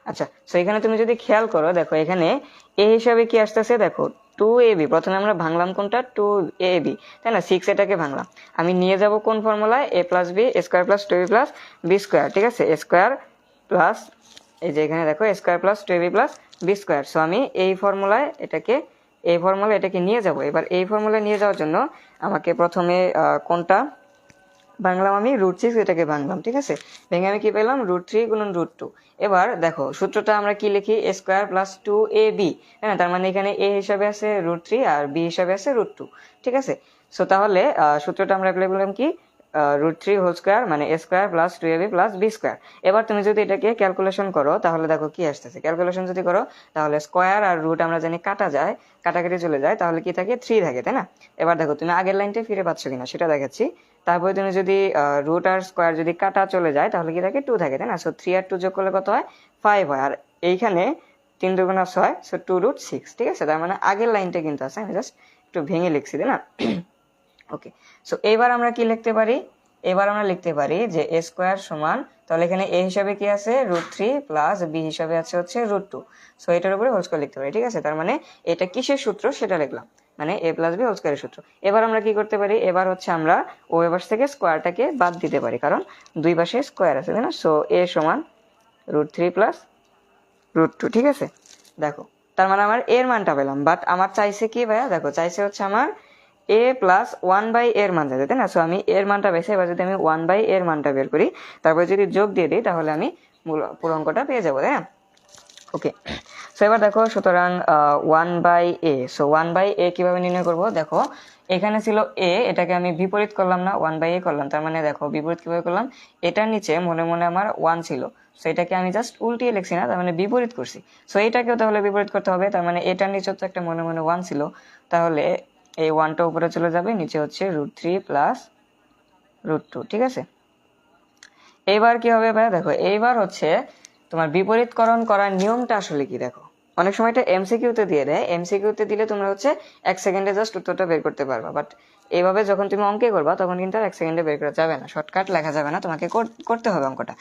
আচ্ছা, সো এখানে তুমি যদি খেয়াল করো, দেখো এখানে এ হিসাবে কি আসতেছে? দেখো 2ab, প্রথমে আমরা ভাঙলাম কোনটা? 2ab, তাই না? 6 এটাকে ভাঙলাম, আমি নিয়ে যাব কোন ফর্মুলায়? a plus B square plus 2ab plus B square, ঠিক আছে? স্কোয়ার প্লাস এই যে এখানে দেখো square plus 2ab plus B square. So আমি এই ফর্মুলায় এটাকে নিয়ে যাব। এবার এই ফর্মুলায় নিয়ে যাওয়ার জন্য আমাকে প্রথমে কোনটা ভাঙলাম? আমি √6 এটাকে ভাঙলাম, ঠিক আছে? ভেঙে আমি কি পেলাম? √3 গুণন √2। এবার দেখো সূত্রটা আমরা কি লিখি? a স্কোয়ার প্লাস 2ab, হ্যাঁ, তার মানে এখানে a হিসাবে আছে √3 আর b হিসাবে আছে √2, ঠিক আছে? সো তাহলে সূত্রটা আমরা অ্যাপ্লাই করলাম কি? √3 হোল স্কোয়ার মানে a square plus 2ab plus b square. এবার তুমি যদি এটাকে ক্যালকুলেশন করো তাহলে দেখো কি আসতেছে। ক্যালকুলেশন যদি করো তাহলে স্কোয়ার আর রুট আমরা জানি কাটা যায়, কাটাকাটি চলে যায়, তাহলে কি থাকে? 3 থাকে, তাই না? এবার দেখো তুমি আগের লাইনটা ফিরে পাচ্ছ কিনা সেটা দেখাচ্ছি। তারপরে তুমি যদি রুট আর স্কোয়ার যদি কাটা চলে যায় তাহলে কি থাকে? 2 থাকে, তাই না? সো 3 আর 2 যোগ করলে কত হয়? 5 হয়। আর এইখানে 3 2 6, সো 2√6, ঠিক আছে? তার মানে আগের লাইনটা কিন্তু আছে, আমি জাস্ট একটু ভেঙে লিখছি, তাই না? ওকে, সো এবার আমরা কি লিখতে পারি? এবার আমরা লিখতে পারি যে a স্কোয়ার সমান, তাহলে এখানে a হিসাবে কি আছে? √3 প্লাস b হিসাবে আছে হচ্ছে √2। সো এটার উপরে হোল স্কোয়ার লিখতে পারি, ঠিক আছে? তার মানে এটা কিসের সূত্র সেটা লিখলাম, মানে a প্লাস বি হোল স্কোয়ারের সূত্র। এবার আমরা কি করতে পারি? এবার হচ্ছে আমরা ওই পাশ থেকে স্কোয়ারটাকে বাদ দিতে পারি, কারণ দুই পাশে স্কোয়ার আছে, তাই না? সো a সমান √3 প্লাস √2, ঠিক আছে? দেখো, তার মানে আমার এর মানটা পেলাম, বাট আমার চাইছে কি ভাইয়া? দেখো চাইছে হচ্ছে আমার a প্লাস 1/a এর মান যাবে, তাই না? সো আমি এর মানটা বেছে, এবার যদি আমি 1/a এর মানটা বের করি, তারপরে যদি যোগ দিয়ে দিই তাহলে আমি পুরো অঙ্কটা পেয়ে যাবো, তাই না? ওকে, সো এবার দেখো, সুতরাং 1/a, সো 1/a কিভাবে নির্ণয় করব? দেখো এখানে ছিল a, এটাকে আমি বিপরীত করলাম না, 1/a করলাম, তার মানে দেখো বিপরীত কিভাবে করলাম? এটার নিচে মনে মনে আমার 1 ছিল, সো এটাকে আমি জাস্ট উল্টিয়ে লিখছি না, তার মানে বিপরীত করছি। সো এটাকেও তাহলে বিপরীত করতে হবে, তার মানে এটার নিচে তো একটা মনে মনে 1 ছিল, তাহলে এই 1টা উপরে চলে যাবে, নিচে হচ্ছে √3 প্লাস √2, ঠিক আছে? এইবার কি হবে ভাইয়া? দেখো এইবার হচ্ছে তোমার বিপরীতকরণ করার নিয়মটা আসলে কি? দেখো অনেক সময় এটা এমসিকিউতে দিয়ে দেয়, এমসিকিউতে দিলে তোমরা হচ্ছে 1 সেকেন্ডে জাস্ট উত্তরটা বের করতে পারবা, বাট এইভাবে যখন তুমি অঙ্কে করবা তখন কিন্তু আর 1 সেকেন্ডে বের করা যাবে না, শর্টকাট লেখা যাবে না, তোমাকে করতে হবে অঙ্কটা।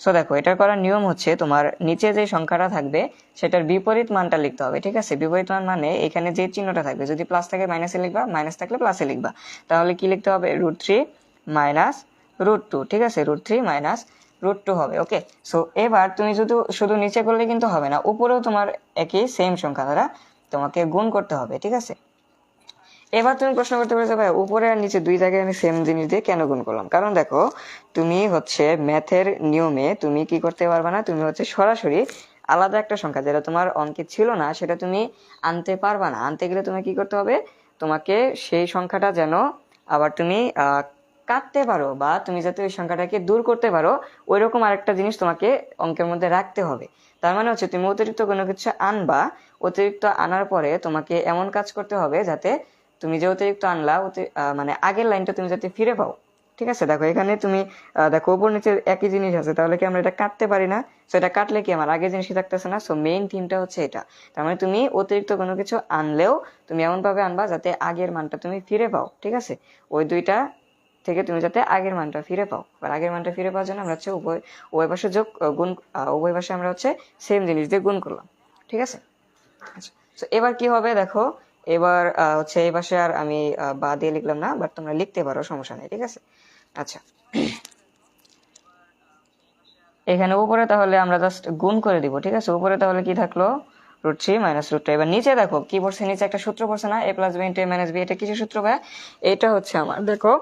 সো দেখো এটার করার নিয়ম হচ্ছে তোমার নিচে যে সংখ্যাটা থাকবে সেটার বিপরীত মানটা লিখতে হবে, ঠিক আছে। বিপরীত মান মানে এখানে যে চিহ্নটা থাকবে, যদি প্লাস থাকে মাইনাসে লিখবা, মাইনাস থাকলে প্লাসে লিখবা। তাহলে কি লিখতে হবে, √3 মাইনাস √2, ঠিক আছে, √3 মাইনাস √2 হবে। ওকে, সো এবার তুমি শুধু নিচে করলে কিন্তু হবে না, উপরেও তোমার একই সেম সংখ্যা দ্বারা তোমাকে গুণ করতে হবে, ঠিক আছে। এবার তুমি প্রশ্ন করতে পারছো ভাই উপরে আর নিচে দুই জায়গায় আমি সেম জিনিস দিয়ে কেন গুণ করলাম? কারণ দেখো তুমি হচ্ছে ম্যাথের নিয়মে তুমি কি করতে পারবে না, তুমি হচ্ছে সরাসরি আলাদা একটা সংখ্যা যেটা তোমার অঙ্কে ছিল না সেটা তুমি আনতে পারবা না। আনতে গেলে তুমি কি করতে হবে, তোমাকে সেই সংখ্যাটা যেন আবার তুমি কাটতে পারো বা তুমি যাতে ওই সংখ্যাটাকে দূর করতে পারো, ওই রকম আরেকটা জিনিস তোমাকে অঙ্কের মধ্যে রাখতে হবে। তার মানে হচ্ছে তুমি অতিরিক্ত কোনো কিছু আনবা, অতিরিক্ত আনার পরে তোমাকে এমন কাজ করতে হবে যাতে তুমি যে অতিরিক্ত আনলা মানে আগের লাইনটা তুমি যাতে ফিরে পাও, ঠিক আছে। দেখো এখানে তুমি দেখো উপর নিচে একই জিনিস আছে, তাহলে কি আমরা এটা কাটতে পারি না? সো এটা কাটলে কি আমার আগের জিনিসই থাকতেছে না। সো মেইন থিমটা হচ্ছে এটা। তার মানে তুমি অতিরিক্ত কোনো কিছু আনলেও তুমি এমন ভাবে আনবা যাতে আগের মানটা তুমি ফিরে পাও, ঠিক আছে। ওই দুইটা থেকে তুমি যাতে আগের মানটা ফিরে পাও। আর আগের মানটা ফিরে পাওয়ার জন্য আমরা হচ্ছে উভয় পাশে গুণ, উভয় পাশে আমরা হচ্ছে সেম জিনিস দিয়ে গুণ করলাম, ঠিক আছে। আচ্ছা, তো এবার কি হবে দেখো, এবার হচ্ছে এই পাশে আর আমি বা দিয়ে লিখলাম না, বাট তোমরা লিখতে পারো, সমস্যা নেই, ঠিক আছে। আচ্ছা, এখানে উপরে তাহলে আমরা জাস্ট গুণ করে দিব, ঠিক আছে। উপরে তাহলে কি থাকলো, √3 মাইনাস √2। এবার নিচে দেখো কি পড়ছে, নিচে একটা সূত্র পড়ছে না, a plus b into a minus b। এটা কিছু সূত্র ভাই, এটা হচ্ছে আমার, দেখো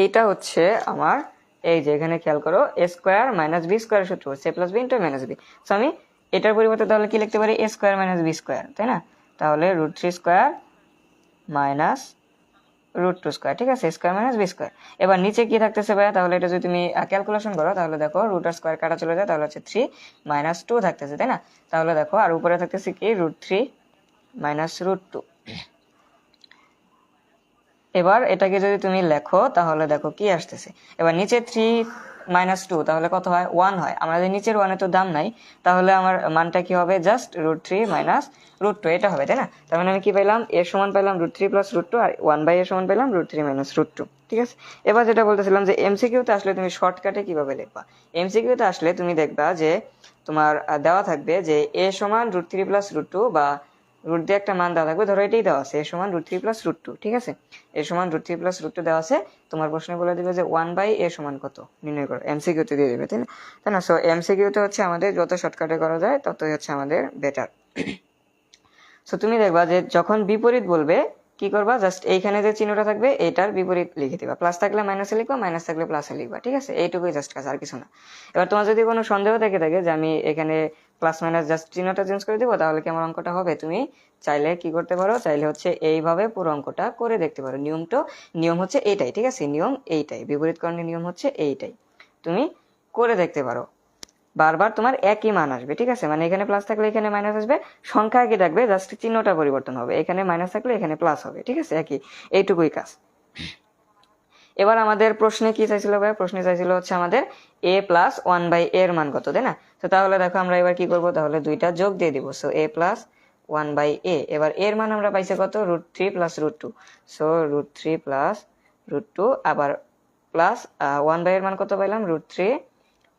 এইটা হচ্ছে আমার, এই যে এখানে খেয়াল করো, a square minus b square সূত্র হচ্ছে a plus b into a minus b। So আমি এটার পরিবর্তে তাহলে কি লিখতে পারি, a square minus b square, তাই না? তাহলে √3 স্কোয়ার মাইনাস √2 স্কোয়ার, ঠিক আছে, স্কোয়ার মাইনাস বি স্কোয়ার। এবার নিচে কি থাকতেছে ভাইয়া, তাহলে এটা যদি তুমি ক্যালকুলেশন করো তাহলে দেখো √ আর স্কোয়ার কাটা চলে যায়, তাহলে হচ্ছে 3 মাইনাস 2 থাকতেছে, তাই না? তাহলে দেখো আর উপরে থাকতেছে কি, √3 মাইনাস √2। এবার এটাকে যদি তুমি লেখো তাহলে দেখো কি আসতেছে, এবার নিচে 3 মাইনাস 2 তাহলে কত হয়, 1 হয়। আমাদের নিচের 1 এ তো দাম নাই, তাহলে আমার মানটা কি হবে, জাস্ট √3 মাইনাস √2 এটা হবে, তাই না? তার মানে আমি কি পাইলাম, a সমান পাইলাম √3 প্লাস √2 আর 1/a সমান পাইলাম √3 মাইনাস √2, ঠিক আছে। এবার যেটা বলতেছিলাম যে এমসিকিউতে আসলে তুমি শর্টকাটে কিভাবে লিখবা। এমসিকিউতে আসলে তুমি দেখবা যে তোমার দেওয়া থাকবে যে a সমান √3 প্লাস √2 বা রুট দিয়ে একটা মান দেওয়া থাকবে, ধরো এটাই দেওয়া আছে, a সমান √3 প্লাস √2, ঠিক আছে। a সমান √3 প্লাস √2 দেওয়া আছে, তোমার প্রশ্নে বলে দিবে যে 1/a সমান কত নির্ণয় করো, এমসিকিউ তে দিয়ে দিবে, তাই না? তাই না? সো এমসিকিউ তে হচ্ছে আমাদের যত শর্টকাটে করা যায় ততই হচ্ছে আমাদের বেটার। সো তুমি দেখবা যে যখন বিপরীত বলবে কি করবা, জাস্ট এইখানে যে চিহ্নটা থাকবে এটার বিপরীত লিখে দিবা, প্লাস থাকলে মাইনাসে লিখবা, মাইনাস থাকলে প্লাসে লিখবা, ঠিক আছে। এইটুকুই জাস্ট কাজ, আর কিছু না। এবার তোমার যদি কোনো সন্দেহ থেকে থাকে যে আমি এখানে প্লাস মাইনাস জাস্ট চিহ্নটা চেঞ্জ করে দিব তাহলে কি আমার অঙ্কটা হবে, তুমি চাইলে কি করতে পারো, চাইলে হচ্ছে এইভাবে পুরো অঙ্কটা করে দেখতে পারো। নিয়ম হচ্ছে এইটাই, ঠিক আছে, নিয়ম এইটাই, বিপরীতকরণের নিয়ম হচ্ছে এইটাই, তুমি করে দেখতে পারো। বারবার তোমার একই মান আসবে, ঠিক আছে। মানে এখানে প্লাস থাকলে এখানে মাইনাস আসবে, সংখ্যা একই থাকবে, জাস্ট চিহ্নটা পরিবর্তন হবে, এখানে মাইনাস থাকলে এখানে প্লাস হবে, ঠিক আছে, একই, এইটুকুই কাজ। এবার আমাদের প্রশ্নে কি চাইছিল ভাই, প্রশ্নে চাইছিল হচ্ছে আমাদের a প্লাস 1/a এর মান কত, তাই না? তো তাহলে দেখো আমরা এবার কি করব, তাহলে দুইটা যোগ দিয়ে দিব, সো a প্লাস 1/a। এবার এর মান আমরা পাইছি কত, √3 প্লাস √2, সো √3 প্লাস √2, আবার প্লাস 1/a এর মান কত পাইলাম, √3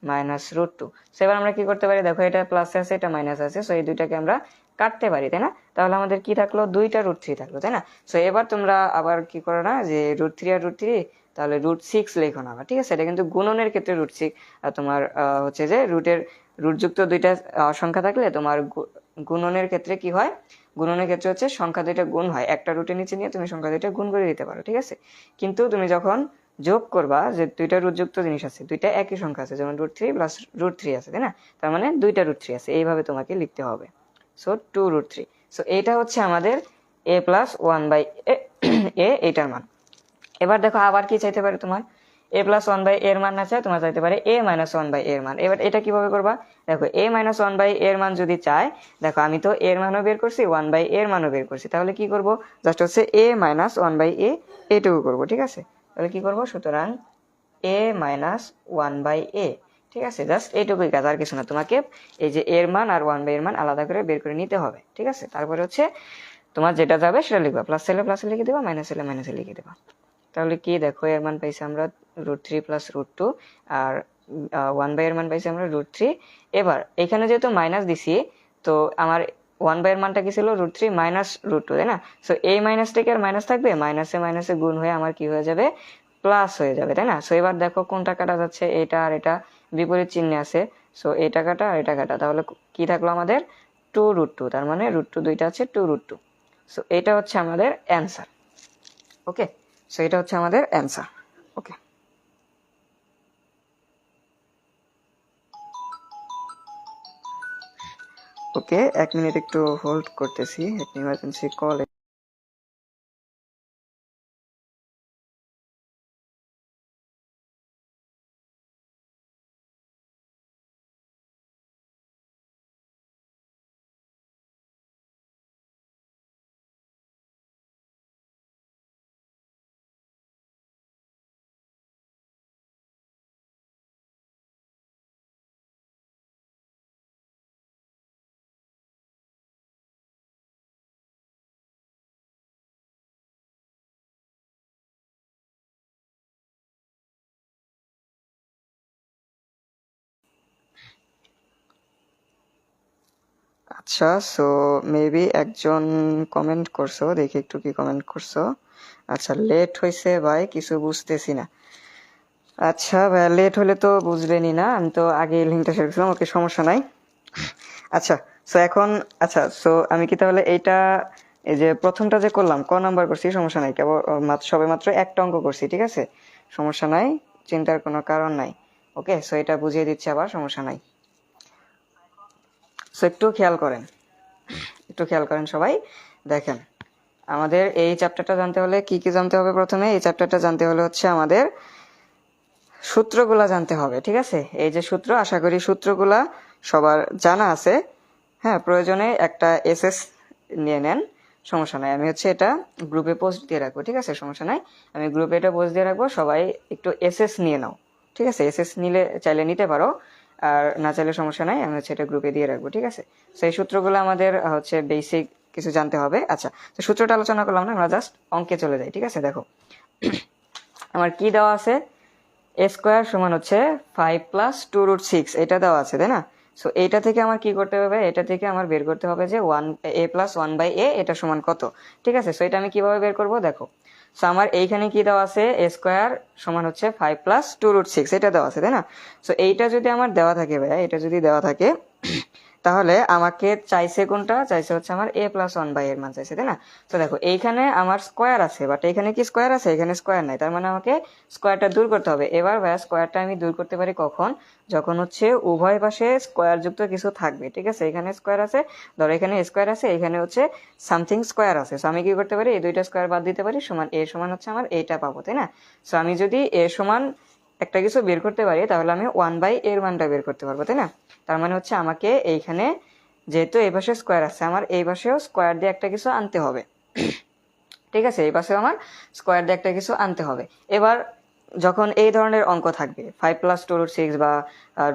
মাইনাস √2। সো এবার আমরা কি করতে পারি, দেখো এটা প্লাস আছে এটা মাইনাস আছে, সো এই দুইটাকে আমরা কাটতে পারি, তাই না? তাহলে আমাদের কি থাকলো, দুইটা √3 থাকলো, তাই না? সো এবার তোমরা আবার কি করো না, যে √3 আর √3 তাহলে √6 লেখো না আবার, ঠিক আছে। এটা কিন্তু গুণনের ক্ষেত্রে √6, তোমার হচ্ছে যে রুটযুক্ত দুইটা সংখ্যা থাকলে তোমার গুণনের ক্ষেত্রে কি হয়, গুণনের ক্ষেত্রে হচ্ছে সংখ্যা দুইটা গুণ হয়, একটা রুটের নিচে নিয়ে তুমি সংখ্যা দুইটা গুণ করে দিতে পারো, ঠিক আছে। কিন্তু তুমি যখন যোগ করবা, যে দুইটা রুটযুক্ত জিনিস আছে, দুইটা একই সংখ্যা আছে, যেমন √3 প্লাস √3 আছে, তাই না? তার মানে দুইটা √3 আছে, এইভাবে তোমাকে লিখতে হবে। সো 2√3। সো এইটা হচ্ছে আমাদের a প্লাস 1/a এইটার মান। এবার দেখো আবার কি চাইতে পারে তোমার, a প্লাস 1/a এর মান না চাই, তোমার চাইতে পারে a মাইনাস 1/a এর মান। এবার এটা কিভাবে করবা, দেখো a মাইনাস 1/a এর মান যদি চাই, দেখো আমি তো এর মানও বের করছি, 1/a এর মানও বের করছি, তাহলে কি করব, জাস্ট হচ্ছে a মাইনাস 1/a এইটুকু করবো, ঠিক আছে। তাহলে কি করব, সুতরাং a মাইনাস 1/a, ঠিক আছে, জাস্ট এইটুকুই কাজ, আর কিছু না। তোমাকে এই যে এর মান আর 1/a এর মান আলাদা করে বের করে নিতে হবে, ঠিক আছে। তারপরে হচ্ছে তোমার যেটা যাবে সেটা লিখবা, প্লাস হলে প্লাসে লিখে দেবা, মাইনাস হলে মাইনাসে লিখে দেবা। তাহলে কি দেখো এর মান পাইছি আমরা √3 প্লাস √2, আর 1/এর মান পাইছি আমরা √3। এবার এখানে যেহেতু মাইনাস দিছি, তো আমার 1/এর মানটা কি ছিল √3 মাইনাস √2, তাই না? সো এই মাইনাস থেকে আর মাইনাস থাকবে, মাইনাসে মাইনাসে গুণ হয়ে আমার কি হয়ে যাবে, প্লাস হয়ে যাবে, তাই না? সো এবার দেখো কোনটা কাটা যাচ্ছে, এটা আর এটা বিপরীত চিহ্নে আছে। সো এটা কাটা আর এটা কাটা, তাহলে কি থাকলো আমাদের 2√2, তার মানে √2 দুইটা আছে 2√2। সো এটা হচ্ছে আমাদের অ্যান্সার। ওকে, সো এটা হচ্ছে আমাদের অ্যান্সার। ওকে, ওকে 1 মিনিট একটু হোল্ড করতেছি, একটা ইমার্জেন্সি কল। আচ্ছা, সো মেবি একজন কমেন্ট করছো, দেখি একটু কি কমেন্ট করছো। আচ্ছা, লেট হয়েছে ভাই, কিছু বুঝতেছি না। আচ্ছা ভাই, লেট হলে তো বুঝবেনই না, আমি তো আগে লিঙ্কটা শেয়ার করছিলাম। ওকে, সমস্যা নাই। আচ্ছা, সো এখন আচ্ছা, সো আমি কি তাহলে এইটা, এই যে প্রথমটা যে করলাম ক নাম্বার করছি, সমস্যা নাই, কেবল সবে মাত্র একটা অঙ্ক করছি, ঠিক আছে, সমস্যা নাই, চিন্তার কোনো কারণ নাই। ওকে, সো এটা বুঝিয়ে দিচ্ছি আবার, সমস্যা নাই। সো একটু খেয়াল করেন, একটু খেয়াল করেন সবাই, দেখেন আমাদের এই চ্যাপ্টারটা জানতে হলে কি কি জানতে হবে। প্রথমে এই চ্যাপ্টারটা জানতে হলে হচ্ছে আমাদের সূত্রগুলা জানতে হবে, ঠিক আছে? এই যে সূত্র, আশা করি সূত্রগুলা সবার জানা আছে। হ্যাঁ, প্রয়োজনে একটা এসএস নিয়ে নেন, সমস্যা নাই। আমি হচ্ছে এটা গ্রুপে পোস্ট দিয়ে রাখবো, ঠিক আছে, সমস্যা নাই। আমি গ্রুপে এটা পোস্ট দিয়ে রাখবো, সবাই একটু এসএস নিয়ে নাও, ঠিক আছে? এসএস নিলে চাইলে নিতে পারো, আর না চাইলে সমস্যা নাই, আমি হচ্ছে এটা গ্রুপে দিয়ে রাখবো, ঠিক আছে? সেই সূত্রগুলো আমাদের হচ্ছে বেসিক কিছু জানতে হবে। আচ্ছা, তো সূত্রটা আলোচনা করলাম না, আমরা জাস্ট অঙ্কে চলে যাই, ঠিক আছে? দেখো আমার কি দেওয়া আছে, এ স্কোয়ার সমান হচ্ছে 5 প্লাস 2√6, এটা দেওয়া আছে, তাই না? সো এইটা থেকে আমার কি করতে হবে, এটা থেকে আমার বের করতে হবে যে 1a প্লাস 1/a এটা সমান কত, ঠিক আছে? সো এটা আমি কিভাবে বের করব, দেখো। সো আমার এইখানে কি দেওয়া আছে, এ স্কোয়ার সমান হচ্ছে 5 প্লাস 2√6, এটা দেওয়া আছে, তাই না? সো এইটা যদি আমার দেওয়া থাকে ভাইয়া, এটা যদি দেওয়া থাকে, তাহলে আমাকে চাইছে কোনটা, চাইছে হচ্ছে আমার a প্লাস 1/a এর মান চাইছে, তাই না? তো দেখো এইখানে আমার স্কোয়ার আছে, বাট এখানে কি স্কোয়ার আছে, এখানে স্কোয়ার নাই, তার মানে আমাকে স্কোয়ারটা দূর করতে হবে। এবার ভাইয়া স্কোয়ারটা আমি দূর করতে পারি কখন, যখন হচ্ছে উভয় পাশে স্কোয়ার যুক্ত কিছু থাকবে, ঠিক আছে? এখানে স্কোয়ার আছে, ধরো এখানে স্কোয়ার আছে, এখানে হচ্ছে সামথিং স্কোয়ার আছে। সো আমি কি করতে পারি, এই দুইটা স্কোয়ার বাদ দিতে পারি, সমান a সমান হচ্ছে আমার এইটা পাবো, তাই না? সো আমি যদি a সমান একটা কিছু বের করতে পারি, তাহলে আমি 1/a এর মানটা বের করতে পারবো, তাই না? তার মানে হচ্ছে আমাকে এইখানে, যেহেতু এই পাশে স্কোয়ার আছে, আমার এই পাশেও স্কোয়ার দিয়ে একটা কিছু আনতে হবে, ঠিক আছে? এই পাশেও আমার স্কোয়ার দিয়ে একটা কিছু আনতে হবে। এবার যখন এই ধরনের অঙ্ক থাকবে, 5 প্লাস 2√6 বা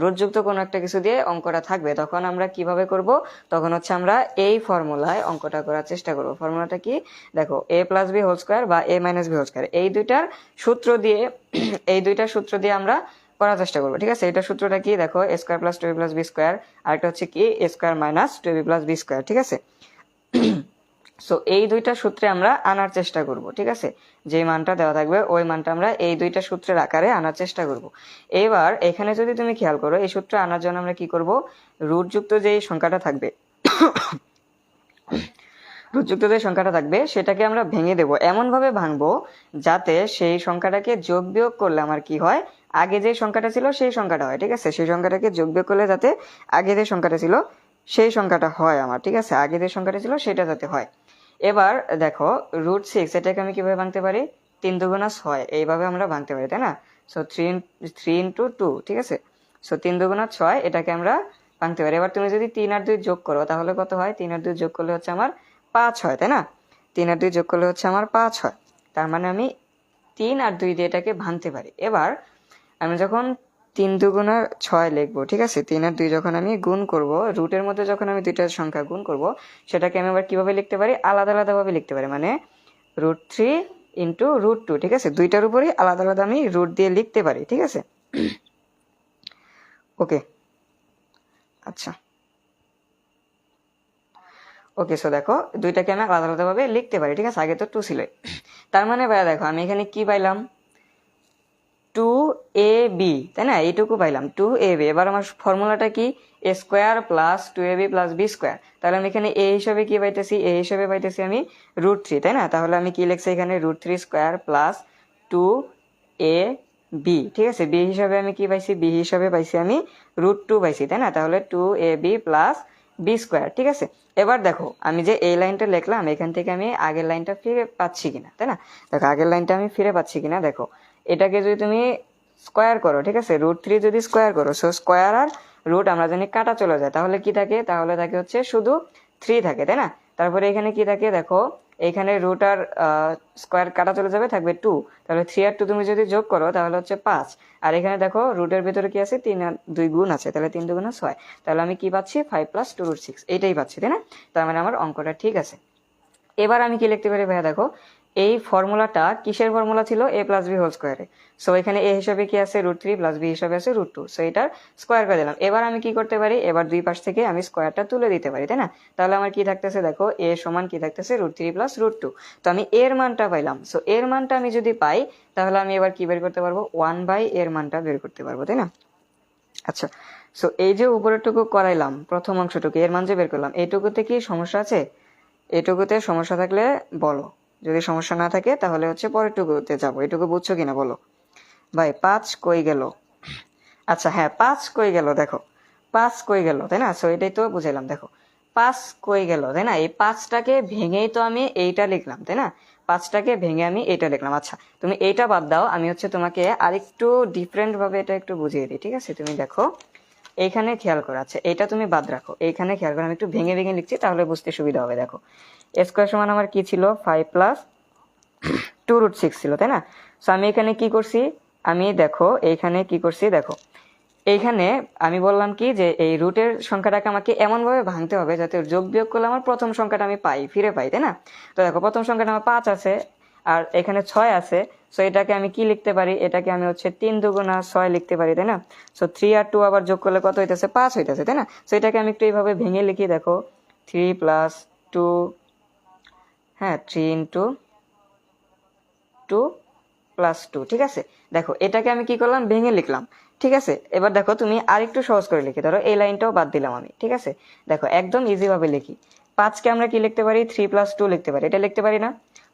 রুটযুক্ত কোনো একটা কিছু দিয়ে অঙ্কটা থাকবে, তখন আমরা কিভাবে করব, তখন হচ্ছে আমরা এই ফর্মুলায় অঙ্কটা করার চেষ্টা করব। ফর্মুলাটা কি, দেখো, a plus B whole square বা a minus B whole square, এই দুইটার সূত্র দিয়ে এই দুইটার সূত্র দিয়ে আমরা করার চেষ্টা করবো, ঠিক আছে? এটা সূত্রটা কি, দেখো, a square plus 2ab plus B square, আর একটা হচ্ছে কি a square minus 2ab plus B square, ঠিক আছে? সো এই দুইটা সূত্রে আমরা আনার চেষ্টা করব, ঠিক আছে? যে মানটা দেওয়া থাকবে ওই মানটা আমরা এই দুইটা সূত্রের আকারে আনার চেষ্টা করব। এবার এখানে যদি তুমি খেয়াল করো, এই সূত্র আনার জন্য আমরা কি করব, রুটযুক্ত যে সংখ্যাটা থাকবে রুটযুক্ত যে সংখ্যাটা থাকবে সেটাকে আমরা ভেঙে দেব, এমন ভাবে ভাঙবো যাতে সেই সংখ্যাটাকে যোগ বিয়োগ করলে আমার কি হয়, আগে যে সংখ্যাটা ছিল সেই সংখ্যাটা হয়, ঠিক আছে? সেই সংখ্যাটাকে যোগ বিয়োগ করলে যাতে আগে যে সংখ্যাটা ছিল সেই সংখ্যাটা হয় আমার, ঠিক আছে? আগে যে সংখ্যাটা ছিল সেটা যাতে হয়। এবার দেখো, √6 এটাকে আমি কিভাবে ভাঙতে পারি, 3 দুগুণা 6, এইভাবে আমরা ভাঙতে পারি, তাই না? সো 3 ইন্টু 2, ঠিক আছে? সো 3 দুগুণা 6, এটাকে আমরা ভাঙতে পারি। এবার তুমি যদি 3 আর 2 যোগ করো, তাহলে কত হয়, 3 আর 2 যোগ করলে হচ্ছে আমার 5 হয়, তাই না? 3 আর 2 যোগ করলে হচ্ছে আমার 5 হয়। তার মানে আমি 3 আর 2 দিয়ে এটাকে ভাঙতে পারি। এবার আমি যখন 3 দুগুণা 6 লিখবো, ঠিক আছে, 3 আর 2 যখন আমি গুণ করব, রুটের মধ্যে যখন আমি দুইটা সংখ্যা গুণ করব, সেটাকে আমি আবার কিভাবে লিখতে পারি, আলাদা আলাদা ভাবে লিখতে পারি, মানে √3 ইন্টু √2, ঠিক আছে? দুইটার উপরই আলাদা আলাদা আমি রুট দিয়ে লিখতে পারি, ঠিক আছে? ওকে আচ্ছা ওকে। সো দেখো দুইটাকে আমি আলাদা আলাদাভাবে লিখতে পারি, ঠিক আছে, আগে তো 2 ছিল। তার মানে ভাইয়া দেখো আমি এখানে কি পাইলাম, 2ab, তাই না, এইটুকু পাইলাম 2ab। এবার আমার ফর্মুলাটা কি, a square plus 2ab plus b square. তাহলে আমি এখানে a হিসাবে কি পাইতেছি, a হিসাবে পাইতেছি আমি √3, তাই না। তাহলে আমি কি লিখছি এখানে, √3 স্কোয়ার প্লাস 2ab, ঠিক আছে। b হিসাবে আমি কি পাইছি, b হিসাবে পাইছি আমি √2 পাইছি, তাই না। তাহলে 2ab প্লাস b স্কোয়ার, ঠিক আছে। এবার দেখো আমি যে এই লাইনটা লিখলাম এখান থেকে আমি আগের লাইনটা ফিরে পাচ্ছি কিনা, তাই না। দেখো আগের লাইনটা আমি ফিরে পাচ্ছি কিনা, দেখো এটাকে যদি তুমি স্কোয়ার করো, ঠিক আছে, √3 যদি স্কোয়ার করো, সো স্কোয়ার আর রুট আমরা জানি কাটা চলে যায়, তাহলে কি থাকে, তাহলে থাকে হচ্ছে শুধু 3 থাকে, তাই না। তারপরে এখানে কি থাকে, দেখো এখানে রুট আর স্কোয়ার কাটা চলে যাবে, থাকবে 2। তাহলে 3 আর 2 তুমি যদি যোগ করো তাহলে হচ্ছে 5। আর এখানে দেখো রুটের ভিতরে কি আছে, 3 আর 2 গুণ আছে, তাহলে 3 2 গুণ 6। তাহলে আমি কি পাচ্ছি, 5 + 2√6, এইটাই পাচ্ছি, তাই না। তার মানে আমার অঙ্কটা ঠিক আছে। এবার আমি কি লিখতে পারি ভাইয়া, দেখো এই ফর্মুলাটা কিসের ফর্মুলা ছিল, a + b হোল স্কোয়ারে। সো এখানে a হিসাবে কি আছে, √3 + b হিসাবে আছে √2। সো এটার স্কোয়ার করে দিলাম। এবার আমি কি করতে পারি, এবার দুই পাশ থেকে আমি স্কোয়ারটা তুলে দিতে পারি, তাই না। তাহলে আমার কি থাকতেছে, দেখো a সমান কি থাকতেছে, √3 + √2। তো আমি এর মানটা পাইলাম। সো এর মানটা আমি যদি পাই তাহলে আমি এবার কি বের করতে পারবো, 1/, এর মানটা বের করতে পারবো, তাই না। আচ্ছা, সো এই যে উপরেরটুকু করাইলাম, প্রথম অংশটুকু এর মান যে বের করলাম, এইটুকুতে কি সমস্যা আছে, এটুকুতে সমস্যা থাকলে বলো, যদি সমস্যা না থাকে তাহলে হচ্ছে পরেরটুকুতে যাবো। এটুকু বুঝছো কিনা বলো ভাই। 5 কই গেল, আচ্ছা হ্যাঁ 5 কই গেল, দেখো 5 কই গেল, তাই না। সো এটাই তো বুঝাইলাম, দেখো 5 কই গেল, তাই না। এই 5টাকে ভেঙেই তো আমি এইটা লিখলাম, তাই না। 5টাকে ভেঙে আমি এইটা লিখলাম। আচ্ছা তুমি এইটা বাদ দাও, আমি হচ্ছে তোমাকে আরেকটু ডিফারেন্ট ভাবে এটা একটু বুঝিয়ে দিই, ঠিক আছে। তুমি দেখো এইখানে খেয়াল করো, আচ্ছা এটা তুমি বাদ রাখো, এইখানে খেয়াল করো, আমি একটু ভেঙে ভেঙে লিখছি তাহলে বুঝতে সুবিধা হবে। দেখো a স্কোয়ার সমান আমার কি ছিল, 5 + 2√6 ছিল, তাই না। সো আমি এখানে কি করছি, আমি দেখো এইখানে কি করছি, দেখো এইখানে আমি বললাম কি যে এই রুটের সংখ্যাটাকে আমাকে এমন ভাবে ভাঙতে হবে যাতে যোগ বিয়োগ করলে আমার প্রথম সংখ্যাটা আমি ফিরে পাই, তাই না। তো দেখো প্রথম সংখ্যাটা আমার 5 আছে আর এখানে 6 আছে। সো এটাকে আমি কি লিখতে পারি, এটাকে আমি হচ্ছে 3 × 2 = 6 লিখতে পারি, তাই না। সো 3 আর 2 আবার যোগ করলে কত হইতেছে, 5 হইতেছে, তাই না। সো এটাকে আমি একটু এইভাবে ভেঙে লিখি, দেখো 3 + 2, হ্যাঁ 3 × 2 + 2, ঠিক আছে। দেখো এটাকে আমি কি করলাম, ভেঙে লিখলাম, ঠিক আছে। এবার দেখো তুমি আরেকটু সহজ করে লিখি, ধরো এই লাইনটাও বাদ দিলাম আমি, ঠিক আছে। দেখো একদম ইজি ভাবে লিখি, 5কে আমরা কি লিখতে পারি, 3 + 2 লিখতে পারি, এটা লিখতে পারি না।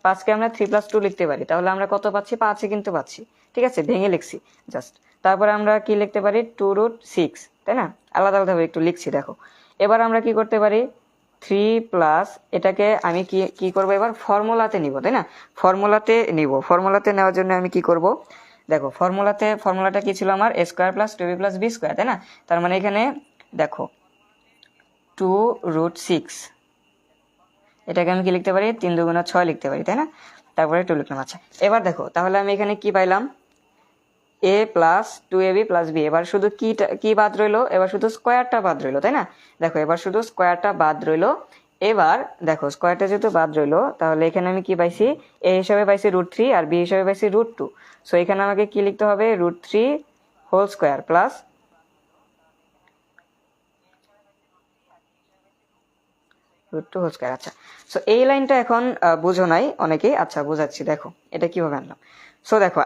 5কে আমরা 3 + 2 লিখতে পারি, তাহলে আমরা কত পাচ্ছি, 5ই কিন্তু পাচ্ছি, ঠিক আছে, ভেঙে লিখছি জাস্ট। তারপরে আমরা কি লিখতে পারি, 2√6, তাই না। আলাদা আলাদা ভাবে একটু লিখছি, দেখো এবার আমরা কি করতে পারি, 3 + এটাকে আমি কি কি করবো, এবার ফর্মুলাতে নিব, তাই না। ফর্মুলাতে নিব, ফর্মুলাতে নেওয়ার জন্য আমি কি করব, দেখো ফর্মুলাটা কি ছিল আমার, a square + 2ab + b square, তাই না। তার মানে এখানে দেখো 2√6, এটাকে আমি কি লিখতে পারি, 3 2 × 6 লিখতে পারি, তাই না। তারপরে 2 লিখলাম। আচ্ছা এবার দেখো তাহলে আমি এখানে কি পাইলাম, a + 2ab + b। এবার শুধু কি বাদ রইলো, এবার শুধু স্কোয়ারটা বাদ রইলো, তাই না। দেখো এবার শুধু স্কোয়ারটা বাদ রইলো। এবার দেখো স্কোয়ারটা যেহেতু বাদ রইলো তাহলে এখানে আমি কি পাইছি, a হিসাবে পাইছি √3 আর b হিসাবে পাইছি √2। সো এখানে আমাকে কি লিখতে হবে, √3 whole square plus √2 whole square. আচ্ছা সো এই লাইনটা এখন বুঝো নাই অনেকেই, আচ্ছা বুঝাচ্ছি, দেখো এটা কিভাবে আনলাম। সো দেখো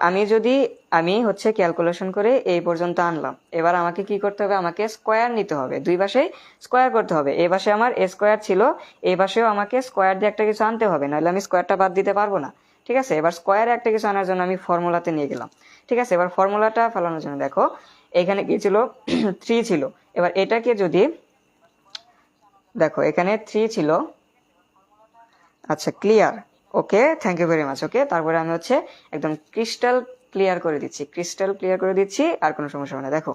আমি হচ্ছে ক্যালকুলেশন করে এই পর্যন্ত আনলাম। এবার আমাকে কি করতে হবে, আমাকে স্কোয়ার নিতে হবে, দুই পাশেই স্কোয়ার করতে হবে। এই পাশে আমার a স্কোয়ার ছিল, এই পাশেও আমাকে স্কোয়ার দিয়ে একটা কিছু আনতে হবে, নাহলে আমি স্কোয়ারটা বাদ দিতে পারবো না, ঠিক আছে। এবার স্কোয়ারে একটা কিছু আনার জন্য আমি ফর্মুলাতে নিয়ে গেলাম, ঠিক আছে। এবার ফর্মুলাটা ফেলানোর জন্য দেখো এখানে কি ছিল, 3 ছিল। এবার এটাকে যদি দেখো এখানে 3 ছিল, আচ্ছা clear, okay thank you very much, okay. তারপরে আমি হচ্ছে একদম ক্রিস্টাল ক্লিয়ার করে দিচ্ছি, আর কোনো সমস্যা হবে না। দেখো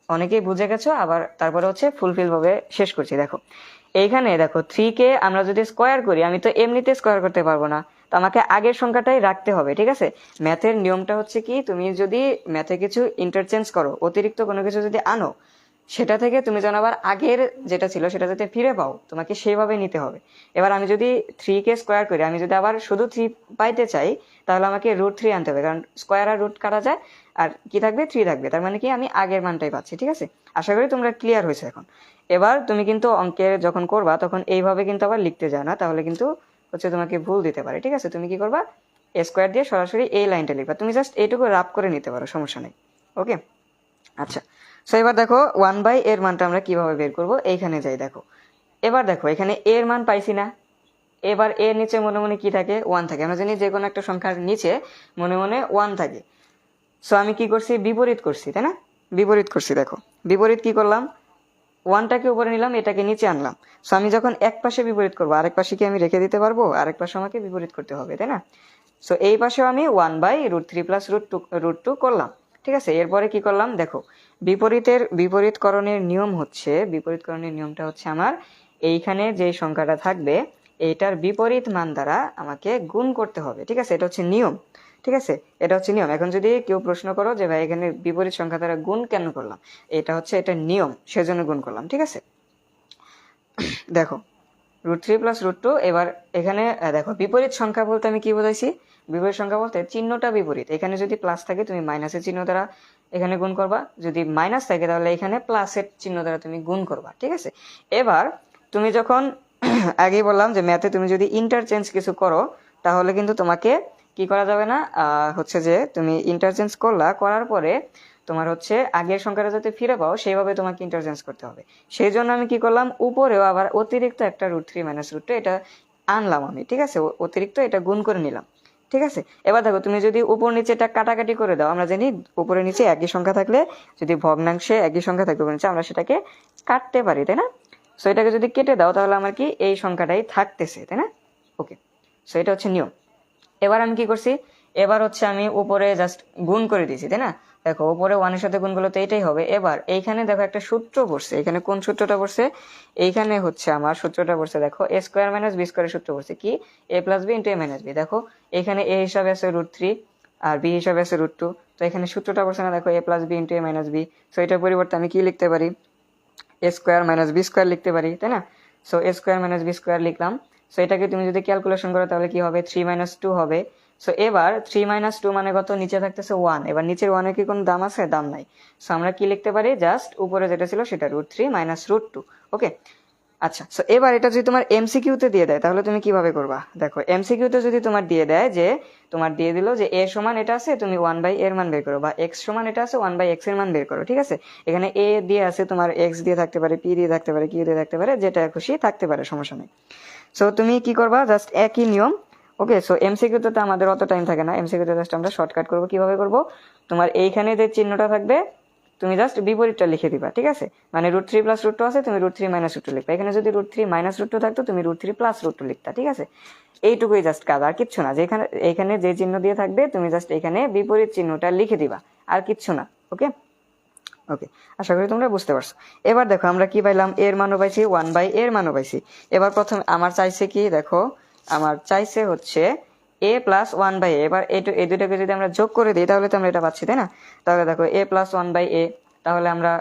অনেকেই বুঝে গেছো, আবার তারপরে হচ্ছে ফুলফিল ভাবে শেষ করছি। দেখো এইখানে দেখো 3কে আমরা যদি স্কোয়ার করি, আমি তো এমনিতে স্কোয়ার করতে পারবো না, তো আমাকে আগের সংখ্যাটাই রাখতে হবে, ঠিক আছে। ম্যাথের নিয়মটা হচ্ছে কি, তুমি যদি ম্যাথে কিছু ইন্টারচেঞ্জ করো, অতিরিক্ত কোনো কিছু যদি আনো, সেটা থেকে তুমি যেন আবার আগের যেটা ছিল সেটা যাতে ফিরে পাও, তোমাকে সেইভাবে নিতে হবে। এবার আমি যদি 3 কে স্কোয়ার করি, আমি যদি আবার শুধু 3 পাইতে চাই, তাহলে আমাকে √3 আনতে হবে, কারণ স্কোয়ার আর রুট কাটা যায়, আর কি থাকবে 3 থাকবে, তার মানে কি আমি আগের মানটাই পাচ্ছি। ঠিক আছে, আশা করি তোমরা ক্লিয়ার হয়েছে এখন। এবার তুমি কিন্তু অঙ্কের যখন করবা তখন এইভাবে কিন্তু আবার লিখতে যাও না, তাহলে কিন্তু হচ্ছে তোমাকে ভুল দিতে পারে। ঠিক আছে, তুমি কি করবা, এ স্কোয়ার দিয়ে সরাসরি এই লাইনটা লিখবা, তুমি জাস্ট এইটুকু রাফ করে নিতে পারো, সমস্যা নেই। ওকে, আচ্ছা। সো এবার দেখো 1/a এর মানটা আমরা কিভাবে বের করব, এইখানে যাই। দেখো এবার দেখো এখানে a এর মান পাইছি না, এবার এর নিচে মনে মনে কি থাকে, 1 থাকে। আমরা জানি যে কোনো একটা সংখ্যার নিচে মনে মনে 1 থাকে। সো আমি কি করছি, বিপরীত করছি, তাই না, বিপরীত করছি। দেখো বিপরীত কি করলাম, 1টাকে উপরে নিলাম, এটাকে নিচে আনলাম। সো আমি যখন এক পাশে বিপরীত করবো, আরেক পাশে কি আমি রেখে দিতে পারবো, আরেক পাশে আমাকে বিপরীত করতে হবে, তাই না। সো এই পাশেও আমি 1/√3 + √2 করলাম। ঠিক আছে, এরপরে কি করলাম, দেখো বিপরীতকরণের নিয়ম হচ্ছে, বিপরীতকরণের নিয়মটা হচ্ছে আমার এইখানে যে সংখ্যাটা থাকবে এইটার বিপরীত মান দ্বারা আমাকে গুণ করতে হবে। ঠিক আছে, এটা হচ্ছে নিয়ম। ঠিক আছে, এটা হচ্ছে নিয়ম। এখন যদি কেউ প্রশ্ন করো যে ভাই এখানে বিপরীত সংখ্যা দ্বারা গুণ কেন করলাম, এটা হচ্ছে এটা নিয়ম, সেজন্য গুণ করলাম। ঠিক আছে, দেখো √3 + √2। এবার এখানে দেখো বিপরীত সংখ্যা বলতে আমি কি বোঝাইছি, বিপরীত সংখ্যা বলতে চিহ্নটা বিপরীত। এখানে যদি প্লাস থাকে তুমি মাইনাসের চিহ্ন দ্বারা এখানে গুণ করবা, যদি মাইনাস থাকে তাহলে এখানে প্লাসের চিহ্ন দ্বারা তুমি গুণ করবা। ঠিক আছে, এবার তুমি যখন আগেই বললাম যে ম্যাথে তুমি যদি ইন্টারচেঞ্জ কিছু করো তাহলে কিন্তু তোমাকে কি করা যাবে না, হচ্ছে যে তুমি ইন্টারচেঞ্জ করার পরে তোমার হচ্ছে আগের সংখ্যাটা যাতে ফিরে পাও সেইভাবে তোমাকে ইন্টারচেঞ্জ করতে হবে। সেই জন্য আমি কি করলাম, উপরেও আবার অতিরিক্ত একটা √3 - √2 এটা আনলাম আমি। ঠিক আছে, অতিরিক্ত এটা গুণ করে নিলাম। ঠিক আছে, এবার দেখো তুমি যদি উপর নিচে এটা কাটাকাটি করে দাও, আমরা জানি উপরে নিচে একই সংখ্যা থাকলে, যদি ভগ্নাংশে একই সংখ্যা থাকবে নিচে, আমরা সেটাকে কাটতে পারি, তাই না। সো এটাকে যদি কেটে দাও তাহলে আমার কি এই সংখ্যাটাই থাকতেছে, তাই না। ওকে, সো এটা হচ্ছে নিয়ম। এবার আমি কি করছি, এবার হচ্ছে আমি উপরে জাস্ট গুণ করে দিয়েছি, তাই না। দেখো উপরে 1 এর সাথে গুণ করলে তো এটাই হবে। এবার এইখানে দেখো একটা সূত্র পড়ছে, এখানে কোন সূত্রটা পড়ছে, এইখানে হচ্ছে আমার সূত্রটা পড়ছে, দেখো a² - b² এর সূত্র পড়ছে কি, a + b * a - b। দেখো এখানে a হিসাবে আছে √3 আর b হিসাবে আছে √2, তো এখানে সূত্রটা পড়ছে না, দেখো a + b * a - b। So এটার পরিবর্তে আমি কি লিখতে পারি, a² - b² লিখতে পারি, তাই না। সো a² - b² লিখলাম। সো এটাকে তুমি যদি ক্যালকুলেশন করো তাহলে কি হবে, 3 - 2 হবে। সো এবার 3 - 2 মানে কত, নিচে থাকতেছে 1। এবার নিচের 1 এর কি কোনো দাম আছে, দাম নাই। সো আমরা কি লিখতে পারি, জাস্ট উপরে যেটা ছিল সেটা √3 - √2। ওকে, আচ্ছা। সো এবার এটা যদি তোমার এমসিকিউতে দিয়ে দেয় তাহলে তুমি কিভাবে করবা, দেখো এমসিকিউতে যদি তোমার দিয়ে দেয় যে তোমার দিয়ে দিল যে a সমান এটা আছে, তুমি 1/a এর মান বের করো, বা x সমান এটা আছে 1/x এর মান বের করো। ঠিক আছে, এখানে a দিয়ে আছে, তোমার x দিয়ে থাকতে পারে, p দিয়ে থাকতে পারে, q দিয়ে থাকতে পারে, যেটা খুশি থাকতে পারে, সমস্যা নেই। সো তুমি কি করবা, জাস্ট একই নিয়ম। ওকে, সো এমসিকিউতে তো আমাদের অত টাইম থাকে না, এমসিকিউতে জাস্ট আমরা শর্টকাট করবো। কিভাবে করব, তোমার এইখানে যে চিহ্নটা থাকবে তুমি জাস্ট বিপরীতটা লিখে দিবা। ঠিক আছে, মানে √3 + √2 আছে, তুমি √3 - √2 লিখবা। এখানে যদি √3 - √2 থাকতো তুমি √3 + √2 লিখতা। ঠিক আছে, এইটুকুই জাস্ট কাজ, আর কিচ্ছু না। যেখানে এইখানে যে চিহ্ন দিয়ে থাকবে তুমি জাস্ট এখানে বিপরীত চিহ্নটা লিখে দিবা, আর কিচ্ছু না। ওকে, ওকে, আশা করি তোমরা বুঝতে পারছো। এবার দেখো আমরা কি পাইলাম, এর মানও পাইছি, 1/a এর মানও পাইছি। এবার প্রথম আমার চাইছে কি, দেখো আমার চাইছে হচ্ছে a + 1/a। এবার এই দুটাকে যদি আমরা যোগ করে দিই তাহলে তো আমরা এটা পাচ্ছি, তাই না। তাহলে দেখো a + 1/a, তাহলে আমরা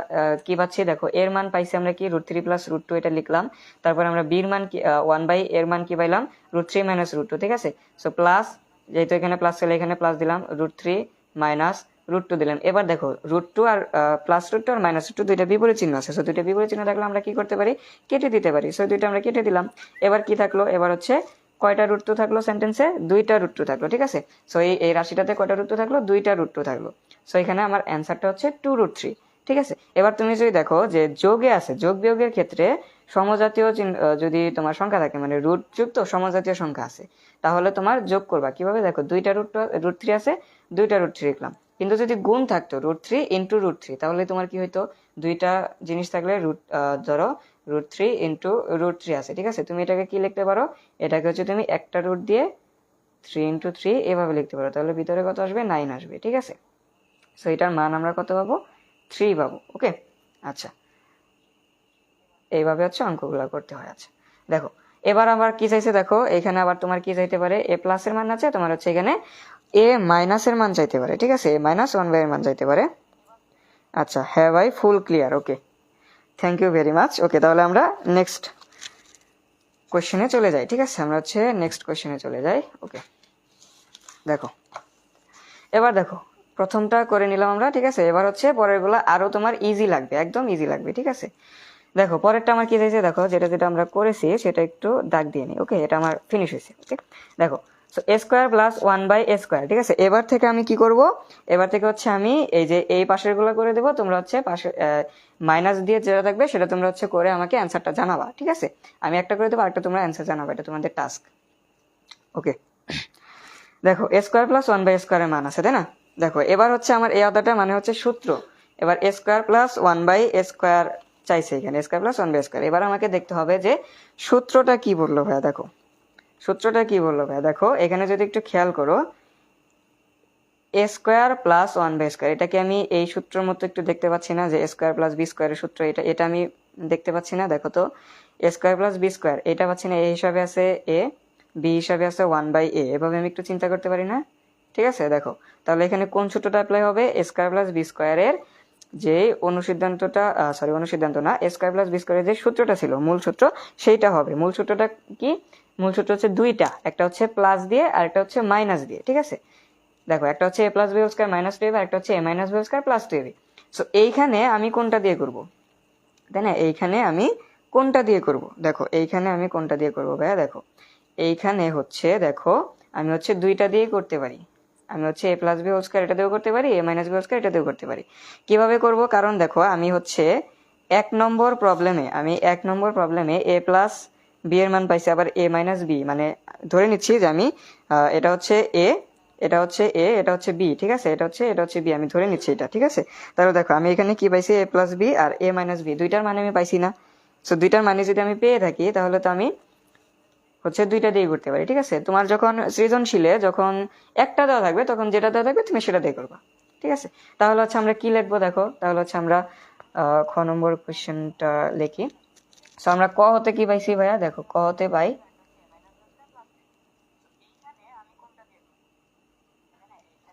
কি পাচ্ছি, দেখো এর মান পাইছি আমরা কি √3 + √2, এটা লিখলাম। তারপর আমরা b এর মান কি, 1/a এর মান কি পাইলাম, √3 - √2। ঠিক আছে, সো প্লাস, যেহেতু এখানে প্লাস ছিল এখানে প্লাস দিলাম, √3 - √2 দিলাম। এবার দেখো √2 আর +√2 আর -√2 দুইটা বিপরীত চিহ্ন আছে। সো দুইটা বিপরীত চিহ্ন থাকলে আমরা কি করতে পারি, কেটে দিতে পারি। সো দুইটা আমরা কেটে দিলাম। এবার কি থাকলো, এবার হচ্ছে কয়টা √2 থাকলো সেন্টেন্সে, 2টা √2 থাকলো। ঠিক আছে, সো এই রাশিটাতে কয়টা √2 থাকলো, 2টা √2 থাকলো। সো এখানে আমার অ্যান্সারটা হচ্ছে 2√3। ঠিক আছে, এবার তুমি যদি দেখো যে যোগে আছে, যোগ বিয়োগের ক্ষেত্রে সমজাতীয় যদি তোমার সংখ্যা থাকে, মানে রুট যুক্ত সমজাতীয় সংখ্যা আছে, তাহলে তোমার যোগ করবা কিভাবে, দেখো 2টা √3 আছে, 2টা √3 লিখলাম। কিন্তু যদি গুণ থাকতো √3 × √3 তাহলে তোমার কি হইতো, দুইটা জিনিস থাকলে ধরো √3 × √3 আছে। ঠিক আছে, তুমি এটাকে কি লিখতে পারো, এটাকে হচ্ছে তুমি একটা রুট দিয়ে 3 × 3 এভাবে লিখতে পারো, তাহলে ভিতরে কত আসবে, 9 আসবে। ঠিক আছে, সো এটার মান আমরা কত পাবো, 3 পাবো। ওকে, আচ্ছা, এইভাবে হচ্ছে অঙ্কগুলো করতে হয়। আচ্ছা দেখো এবার আবার কি চাইছে, দেখো এখানে আবার তোমার কি চাইতে পারে, a+ এর মান আছে, তোমার হচ্ছে এখানে a- এর মান চাইতে পারে। ঠিক আছে, a - 1/a এর মান চাইতে পারে। আচ্ছা, হ্যাঁ ভাই, full clear. Okay, thank you very much. Okay, তাহলে আমরা নেক্সট কোয়েশ্চেনে চলে যাই। ঠিক আছে, আমরা হচ্ছে নেক্সট কোয়েশ্চেনে চলে যাই। ওকে, দেখো এবার দেখো প্রথমটা করে নিলাম আমরা। ঠিক আছে, এবার হচ্ছে পরেরগুলো আরো তোমার ইজি লাগবে, একদম ইজি লাগবে। ঠিক আছে, দেখো পরেরটা আমার কি হয়েছে, দেখো যেটা যেটা আমরা করেছি সেটা একটু দাগ দিয়ে নিই। ওকে, এটা আমার ফিনিশ হয়েছে। ওকে, দেখো so a square plus 1/a square. ঠিক আছে, এবার থেকে আমি কি করব, এবার থেকে হচ্ছে আমি এই যে এই পাশের গুলো করে দেবো, তোমরা হচ্ছে পাশে মাইনাস দিয়ে যেটা থাকবে সেটা তোমরা হচ্ছে করে আমাকে অ্যান্সারটা জানাবা। ঠিক আছে, আমি একটা করে দেবো, আরেকটা তোমরা অ্যান্সার জানাবা, এটা তোমাদের টাস্ক। ওকে, দেখো এ স্কোয়ার প্লাস 1/a স্কোয়ারের মান আছে, তাই না? দেখো এবার হচ্ছে আমার এই আদাটা মানে হচ্ছে সূত্র। এবার এ স্কোয়ার প্লাস 1/a স্কোয়ার চাইছে এখানে, স্কোয়ার প্লাস 1/a স্কোয়ার। এবার আমাকে দেখতে হবে যে সূত্রটা কি বললো ভাইয়া। দেখো সূত্রটা কি বললো ভাইয়া, দেখো এখানে যদি একটু খেয়াল করো, এ স্কোয়ার প্লাস 1/a স্কোয়ার, এটাকে আমি এই সূত্রের মতো একটু দেখতে পাচ্ছি না, যে এ স্কোয়ার প্লাস বি স্কোয়ারের সূত্র, এটা এটা আমি দেখতে পাচ্ছি না। দেখো তো এ স্কোয়ার প্লাস বি স্কোয়ার এটা পাচ্ছি না, এ হিসাবে আছে এ, বি হিসাবে আছে 1/a, এভাবে আমি একটু চিন্তা করতে পারি না? ঠিক আছে, দেখো তাহলে এখানে কোন সূত্রটা অ্যাপ্লাই হবে, এ স্কোয়ার প্লাস বি স্কোয়ারের যে অনুসিদ্ধান্তটা, সরি অনুসিদ্ধান্ত না, এ স্কোয়ার প্লাস বি স্কোয়ারের যে সূত্রটা ছিল মূল সূত্র, সেইটা হবে। মূল সূত্রটা কি, মূল সূত্র হচ্ছে দুইটা, একটা হচ্ছে প্লাস দিয়ে আর একটা হচ্ছে মাইনাস দিয়ে। ঠিক আছে, দেখো একটা হচ্ছে a plus B whole square minus 2ab আর একটা হচ্ছে a minus B whole square plus 2ab। So এইখানে আমি কোনটা দিয়ে করব, তাই না? এইখানে আমি কোনটা দিয়ে করব, দেখো এইখানে আমি কোনটা দিয়ে করব ভাইয়া, দেখো এইখানে হচ্ছে দেখো আমি হচ্ছে দুইটা দিয়ে করতে পারি। আমি হচ্ছে a plus B whole square এটা দিয়েও করতে পারি, এ মাইনাস বি হোল স্কয়ার এটা দিয়েও করতে পারি। কিভাবে করব, কারণ দেখো আমি হচ্ছে এক নম্বর প্রবলেমে এ প্লাস বি এর মান পাইছি, আবার এ মাইনাস বি, মানে ধরে নিচ্ছি যে আমি এটা হচ্ছে এ, এটা হচ্ছে এ, এটা হচ্ছে বি। ঠিক আছে, এটা হচ্ছে বি, আমি ধরে নিচ্ছি এটা। ঠিক আছে, তাহলে দেখো আমি এখানে কি পাইছি, এ প্লাস বি আর এ মাইনাস বি, দুইটার মানে আমি পাইছি না? সো দুইটার মানে যদি আমি পেয়ে থাকি তাহলে তো আমি হচ্ছে দুইটা দিয়ে করতে পারি। ঠিক আছে, তোমার যখন সৃজনশীলে যখন একটা দেওয়া থাকবে তখন যেটা দেওয়া থাকবে তুমি সেটা দিয়ে করবা। ঠিক আছে, তাহলে হচ্ছে আমরা কি লিখবো, দেখো তাহলে হচ্ছে আমরা খ নম্বর কোশ্চেনটা লিখি। সো আমরা ক হতে কি পাইছি ভাইয়া, দেখো ক হতে পাই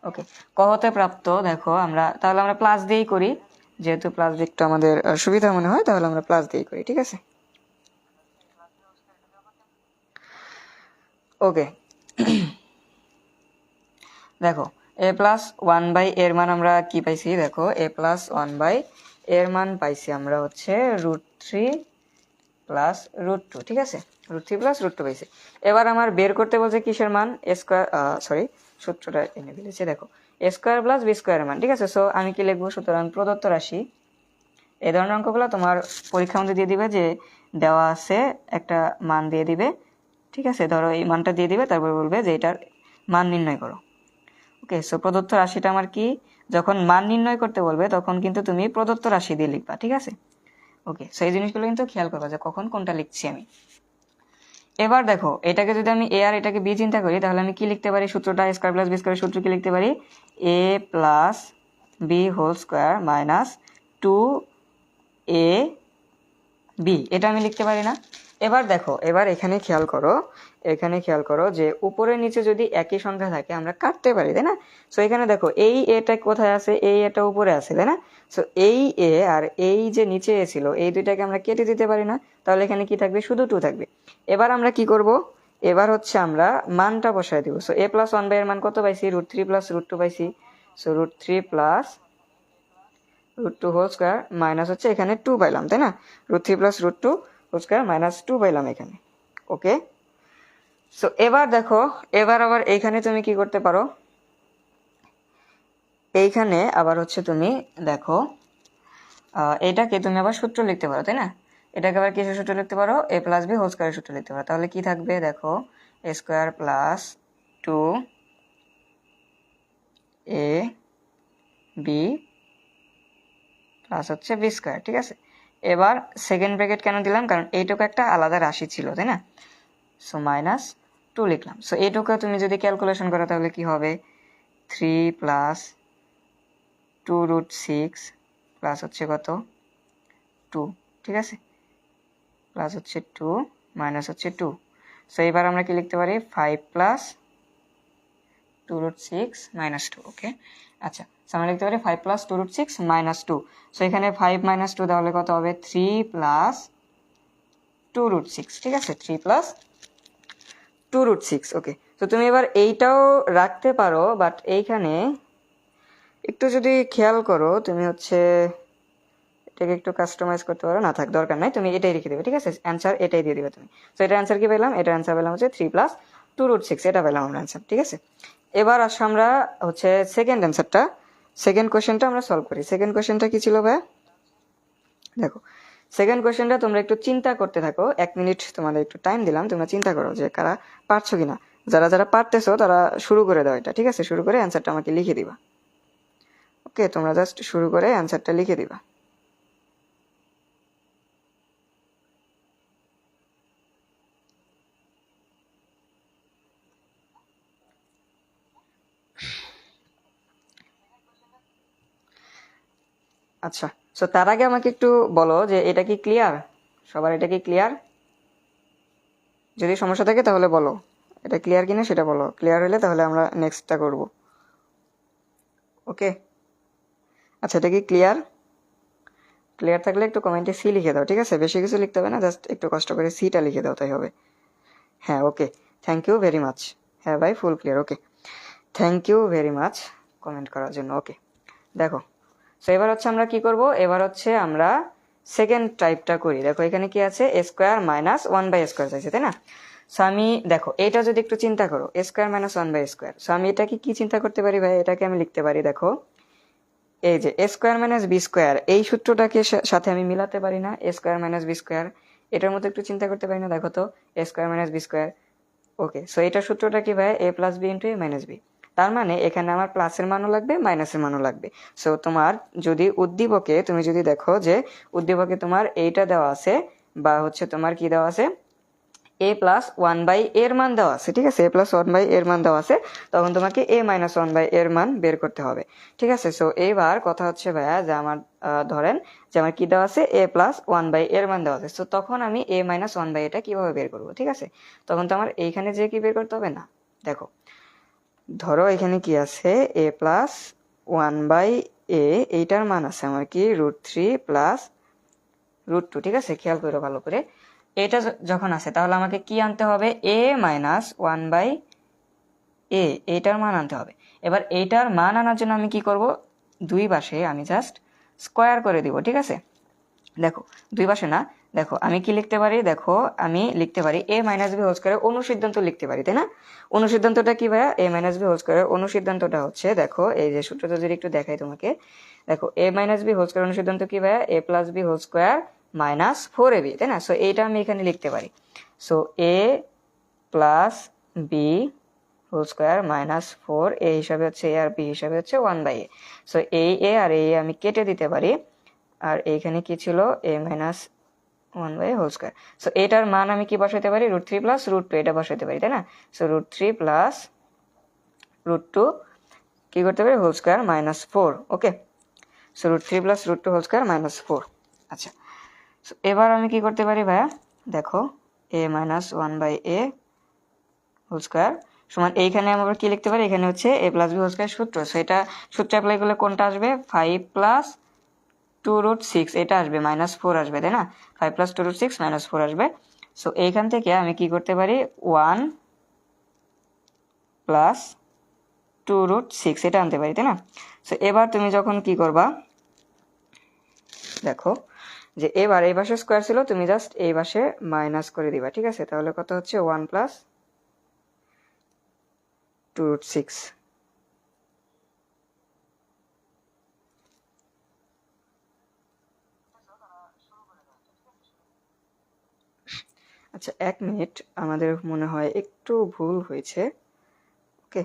ওকে, ক হতে প্রাপ্ত, দেখো আমরা তাহলে আমরা প্লাস দিয়েই করি, যেহেতু প্লাস দিয়ে একটু আমাদের সুবিধা মনে হয়, তাহলে আমরা প্লাস দিয়েই করি। ঠিক আছে, ওকে দেখো এ প্লাস 1/a এর মান আমরা কি পাইছি, দেখো এ প্লাস 1/a এর মান পাইছি আমরা হচ্ছে √3 প্লাস √2। ঠিক আছে, √3 প্লাস √2 পাইছি। এবার আমার বের করতে বলছে কিসের মান, এ স্কোয়ার, সরি সূত্রটা এনে ফেলেছি, দেখো এ স্কোয়ার প্লাস বি স্কোয়ারের মান। ঠিক আছে, সো আমি কি লিখবো, সুতরাং প্রদত্ত রাশি, এই ধরনের অঙ্কগুলো তোমার পরীক্ষার মধ্যে দিয়ে দিবে যে দেওয়া আছে একটা মান দিয়ে দিবে। ঠিক আছে, ধরো এই মানটা দিয়ে দিবে, তারপর বলবে যে এটার মান নির্ণয় করো। ওকে, সো প্রদত্ত রাশিটা আমার কি, যখন মান নির্ণয় করতে বলবে তখন কিন্তু তুমি প্রদত্ত রাশি দিয়ে লিখবা। ঠিক আছে, ওকে, সো এই জিনিসগুলো কিন্তু খেয়াল করবা যে কখন কোনটা লিখছি আমি। এবার দেখো এটাকে যদি আমি এ আর এটাকে বি চিন্তা করি, তাহলে আমি কি লিখতে পারি, সূত্রটা স্কোয়ার প্লাস বি স্কোয়ারের সূত্র কি লিখতে পারি, a plus B whole square minus 2a b, এটা আমি লিখতে পারি না? এবার দেখো এবার এখানে খেয়াল করো যে উপরে নিচে যদি একই সংখ্যা থাকে আমরা কাটতে পারি, তাই না? সো এখানে দেখো এই এটা কোথায় আছে, এই এটা উপরে আছে, তাই না? সো এই এ আর এই যে নিচে এ ছিল, এই দুইটাকে আমরা কেটে দিতে পারি না? তাহলে এখানে কি থাকবে, শুধু 2 থাকবে। এবার আমরা কি করব, এবার হচ্ছে আমরা মানটা বসায় দিব। সো এ প্লাস 1/a এর মান কত পাইছি, √3 প্লাস √2 পাইছি। So √3 plus √2 whole square minus হচ্ছে এখানে 2 পাইলাম, তাই না? √3 প্লাস √2 হোল স্কোয়ার মাইনাস 2 পাইলাম এখানে। ওকে, সো এবার দেখো এবার আবার এইখানে তুমি কি করতে পারো, এইখানে আবার হচ্ছে তুমি দেখো এটাকে তুমি আবার সূত্র লিখতে পারো, তাই না? এটাকে আবার কিসের সূত্র লিখতে পারো, এ প্লাস বি হোল স্কোয়ারের সূত্র লিখতে পারো। তাহলে কি থাকবে, দেখো a square plus 2a b plus হচ্ছে বি স্কোয়ার। ঠিক আছে, এবার সেকেন্ড ব্র্যাকেট কেন দিলাম, কারণ এইটুকু একটা আলাদা রাশি ছিল, তাই না? সো মাইনাস 2 লিখলাম। সো এইটুকু তুমি যদি ক্যালকুলেশন করো তাহলে কি হবে, 3 প্লাস 2√6 প্লাস হচ্ছে কত 2। ঠিক আছে, প্লাস হচ্ছে 2 মাইনাস হচ্ছে 2। সো এবার আমরা কি লিখতে পারি, 5 প্লাস 2√6 - 2। ওকে, আচ্ছা, আমরা লিখতে পারি 5 + 2√6 - 2। সো এখানে 5 - 2 তাহলে কত হবে? 3 + 2√6। ঠিক আছে, 3 + 2√6। ওকে, তো তুমি এবার এইটাও রাখতে পারো, বাট এইখানে একটু যদি খেয়াল করো, তুমি হচ্ছে এটাকে একটু কাস্টমাইজ করতে পারো। না থাক, দরকার নাই, তুমি এটাই রেখে দেবে। ঠিক আছে, অ্যান্সার এটাই দিয়ে দিবে তুমি। তো এটার অ্যান্সার কি পেলাম? এটার অ্যান্সার পেলাম হচ্ছে 3 + 2√6। এটা পেলাম আমরা অ্যান্সার। ঠিক আছে, এবার আসো আমরা হচ্ছে সেকেন্ড অ্যান্সারটা, সেকেন্ড কোশ্চেনটা আমরা সলভ করি। সেকেন্ড কোশ্চেনটা কি ছিল ভাই? দেখো, সেকেন্ড কোশ্চেনটা তোমরা একটু চিন্তা করতে থাকো। 1 মিনিট তোমাদের একটু টাইম দিলাম, তোমরা চিন্তা করো যে কারা পারছো কিনা। যারা যারা পারতেছো তারা শুরু করে দাও এটা। ঠিক আছে, শুরু করে অ্যান্সারটা আমাকে লিখে দিবা। ওকে, তোমরা জাস্ট শুরু করে অ্যান্সারটা লিখে দিবা। আচ্ছা, সো তার আগে আমাকে একটু বলো যে এটা কি ক্লিয়ার? সবার এটা কি ক্লিয়ার? যদি সমস্যা থাকে তাহলে বলো, এটা ক্লিয়ার কিনা সেটা বলো। ক্লিয়ার হলে তাহলে আমরা নেক্সটটা করব। ওকে, আচ্ছা, এটা কি ক্লিয়ার? ক্লিয়ার থাকলে একটু কমেন্টে সি লিখে দাও। ঠিক আছে, বেশি কিছু লিখতে হবে না, জাস্ট একটু কষ্ট করে সিটা লিখে দাও, তাই হবে। হ্যাঁ, okay, thank you very much. হ্যাঁ ভাই, full clear. Okay, thank you very much comment করার জন্য। ওকে, দেখো, সো এবার হচ্ছে আমরা কি করব? এবার হচ্ছে আমরা সেকেন্ড টাইপটা করি। দেখো এখানে কি আছে? a² - 1/a² চাইছে, তাই না? সো আমি দেখো এটা যদি একটু চিন্তা করো, a² - 1/a²। সো আমি এটাকে কি চিন্তা করতে পারি ভাই? এটাকে আমি লিখতে পারি, দেখো এই যে a² - b², এই সূত্রটাকে সাথে আমি মিলাতে পারি না? a² - b², এটার মতো একটু চিন্তা করতে পারি না? দেখো তো, a² - b²। ওকে, সো এটার সূত্রটা কি ভাই? a + b × a - b। তার মানে এখানে আমার প্লাসের মানও লাগবে, মাইনাসের মানও লাগবে। সো তোমার যদি উদ্দীপকে তুমি যদি দেখো যে উদ্দীপকে তোমার এইটা দেওয়া আছে, বা হচ্ছে তোমার কি দেওয়া আছে, a + 1/a এর মান দেওয়া আছে। ঠিক আছে, a + 1/a এর মান দেওয়া আছে, তখন তোমাকে a - 1/a এর মান বের করতে হবে। ঠিক আছে, সো এইবার কথা হচ্ছে ভাইয়া যে আমার ধরেন যে আমার কি দেওয়া আছে, a + 1/a এর মান দেওয়া আছে। সো তখন আমি a - 1/a টা কিভাবে বের করবো? ঠিক আছে, তখন তো আমার এইখানে যে কি বের করতে হবে না? দেখো, ধরো এখানে কি আছে, a + 1/a, এইটার মান আছে আমার কি √3 + √2। ঠিক আছে, খেয়াল করো ভালো করে। এটা যখন আছে তাহলে আমাকে কি আনতে হবে? a - 1/a, এইটার মান আনতে হবে। এবার এইটার মান আনার জন্য আমি কি করব? দুই পাশে আমি জাস্ট স্কোয়ার করে দিব। ঠিক আছে, দেখো দুই পাশে না, দেখো আমি কি লিখতে পারি? দেখো আমি লিখতে পারি a - b² অনুসিদ্ধান্ত লিখতে পারি, তাই না? অনুসিদ্ধান্তটা কি ভাইয়া? a - b² অনুসিদ্ধান্তটা হচ্ছে, দেখো এই যে সূত্রটা যদি একটু দেখাই তোমাকে, দেখো a - b² অনুসিদ্ধান্ত কি ভাইয়া? a + b² - 4ab, তাই না? সো এইটা আমি এখানে লিখতে পারি। সো a + b² - 4, a হিসাবে হচ্ছে a, আর b হিসাবে হচ্ছে 1/a। সো এই a আর a আমি কেটে দিতে পারি, আর এইখানে কি ছিল? a - 1/a²। সো এটার মান আমি কি বসাইতে পারি? √3 + √2, এটা বসাইতে পারি, তাই না? সো √3 + √2 কি করতে পারি? হোল² - 4। ওকে, সো √3 + √2 - 4। আচ্ছা, সো এবার আমি কি করতে পারি ভাইয়া? দেখো a - 1/a² সমান এইখানে আমরা কি লিখতে পারি? এখানে হচ্ছে a + b² সূত্র। সো এটা সূত্র অ্যাপ্লাই করলে কোনটা আসবে? 5 + 2√6, এটা আসবে, -4 আসবে, তাই না? 5 + 2√6 -4 আসবে। সো এইখান থেকে আমি কি করতে পারি? 1 + 2√6 এটা আনতে পারি, তাই না? সো এবার তুমি যখন কি করবা, দেখো যে এবার এই পাশে স্কোয়ার ছিল, তুমি জাস্ট এই পাশে মাইনাস করে দিবা। ঠিক আছে, তাহলে কত হচ্ছে? 1 + 2√6। আচ্ছা, 1 মিনিট, আমাদের মনে হয় একটু ভুল হয়েছে। ওকে,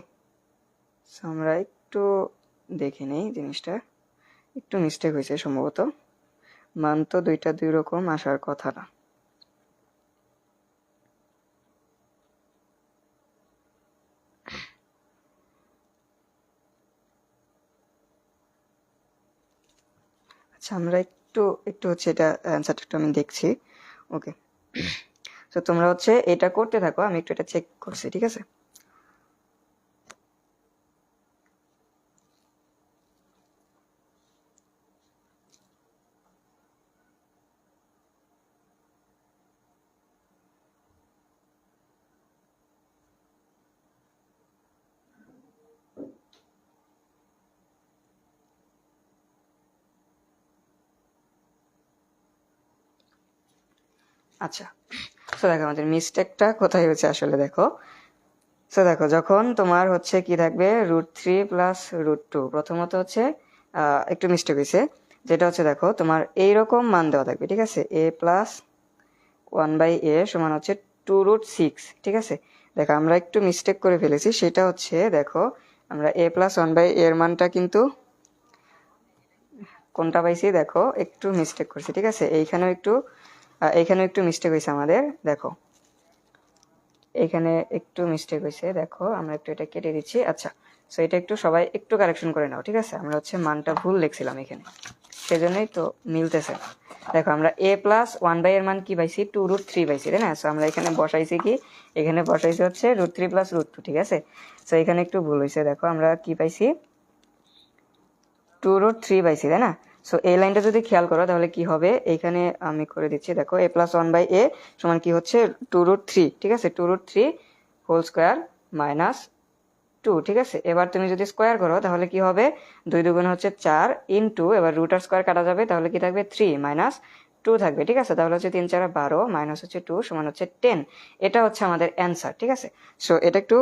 সো আমরা একটু দেখে নেই জিনিসটা, একটু মিস্টেক হয়েছে সম্ভবত। মান তো দুইটা দুই রকম আসার কথা না। আচ্ছা, আমরা একটু একটু হচ্ছে এটা অ্যান্সারটা একটু আমি দেখছি। ওকে, তো তোমরা হচ্ছে এটা করতে থাকো, আমি একটু এটা চেক করছি। ঠিক আছে, আচ্ছা, সো দেখো আমাদের মিস্টেকটা কোথায় হয়েছে আসলে দেখো। সো দেখো যখন তোমার হচ্ছে কি থাকবে √3 প্লাস √2, প্রথমত হচ্ছে একটু মিস্টেক হয়েছে, যেটা হচ্ছে দেখো তোমার এইরকম মান দেওয়া থাকবে, ঠিক আছে, a প্লাস 1/a সমান হচ্ছে 2√6, ঠিক আছে। দেখো আমরা একটু মিস্টেক করে ফেলেছি, সেটা হচ্ছে দেখো আমরা a প্লাস 1/a এর মানটা কিন্তু কোনটা পাইছি, দেখো একটু মিস্টেক করছি, ঠিক আছে। এইখানেও একটু মিস্টেক হয়েছে আমাদের, দেখো এখানে একটু মিস্টেক হয়েছে, দেখো আমরা একটু এটা কেটে দিচ্ছি। আচ্ছা, সো এটা একটু সবাই একটু কারেকশন করে নাও, ঠিক আছে। আমরা হচ্ছে মানটা ভুল লিখছিলাম এখানে, সেজন্যই তো মিলতেছে না। দেখো আমরা a প্লাস 1/a এর মান কি পাইছি, 2√3 পাইছি, তাই না। সো আমরা এখানে বসাইছি কি, এখানে বসাইছি হচ্ছে √3 প্লাস √2, ঠিক আছে। সো এখানে একটু ভুল হয়েছে, দেখো আমরা কি পাইছি 2√3 পাইছি, তাই না। সো এই লাইনটা যদি খেয়াল করো তাহলে কি হবে, এইখানে আমি করে দিচ্ছি, দেখো a প্লাস 1/a সমান কি হচ্ছে 2√3, ঠিক আছে, 2√3 হোল স্কোয়ার মাইনাস 2, ঠিক আছে। এবার তুমি যদি স্কোয়ার করো তাহলে কি হবে, 2 2 হচ্ছে 4 ইন্টু, এবার রুট আর স্কোয়ার কাটা যাবে, তাহলে কি থাকবে 3 মাইনাস 2 থাকবে, ঠিক আছে। তাহলে হচ্ছে 3 4 12 মাইনাস হচ্ছে 2 সমান হচ্ছে 10। এটা হচ্ছে আমাদের অ্যান্সার, ঠিক আছে। সো এটা একটু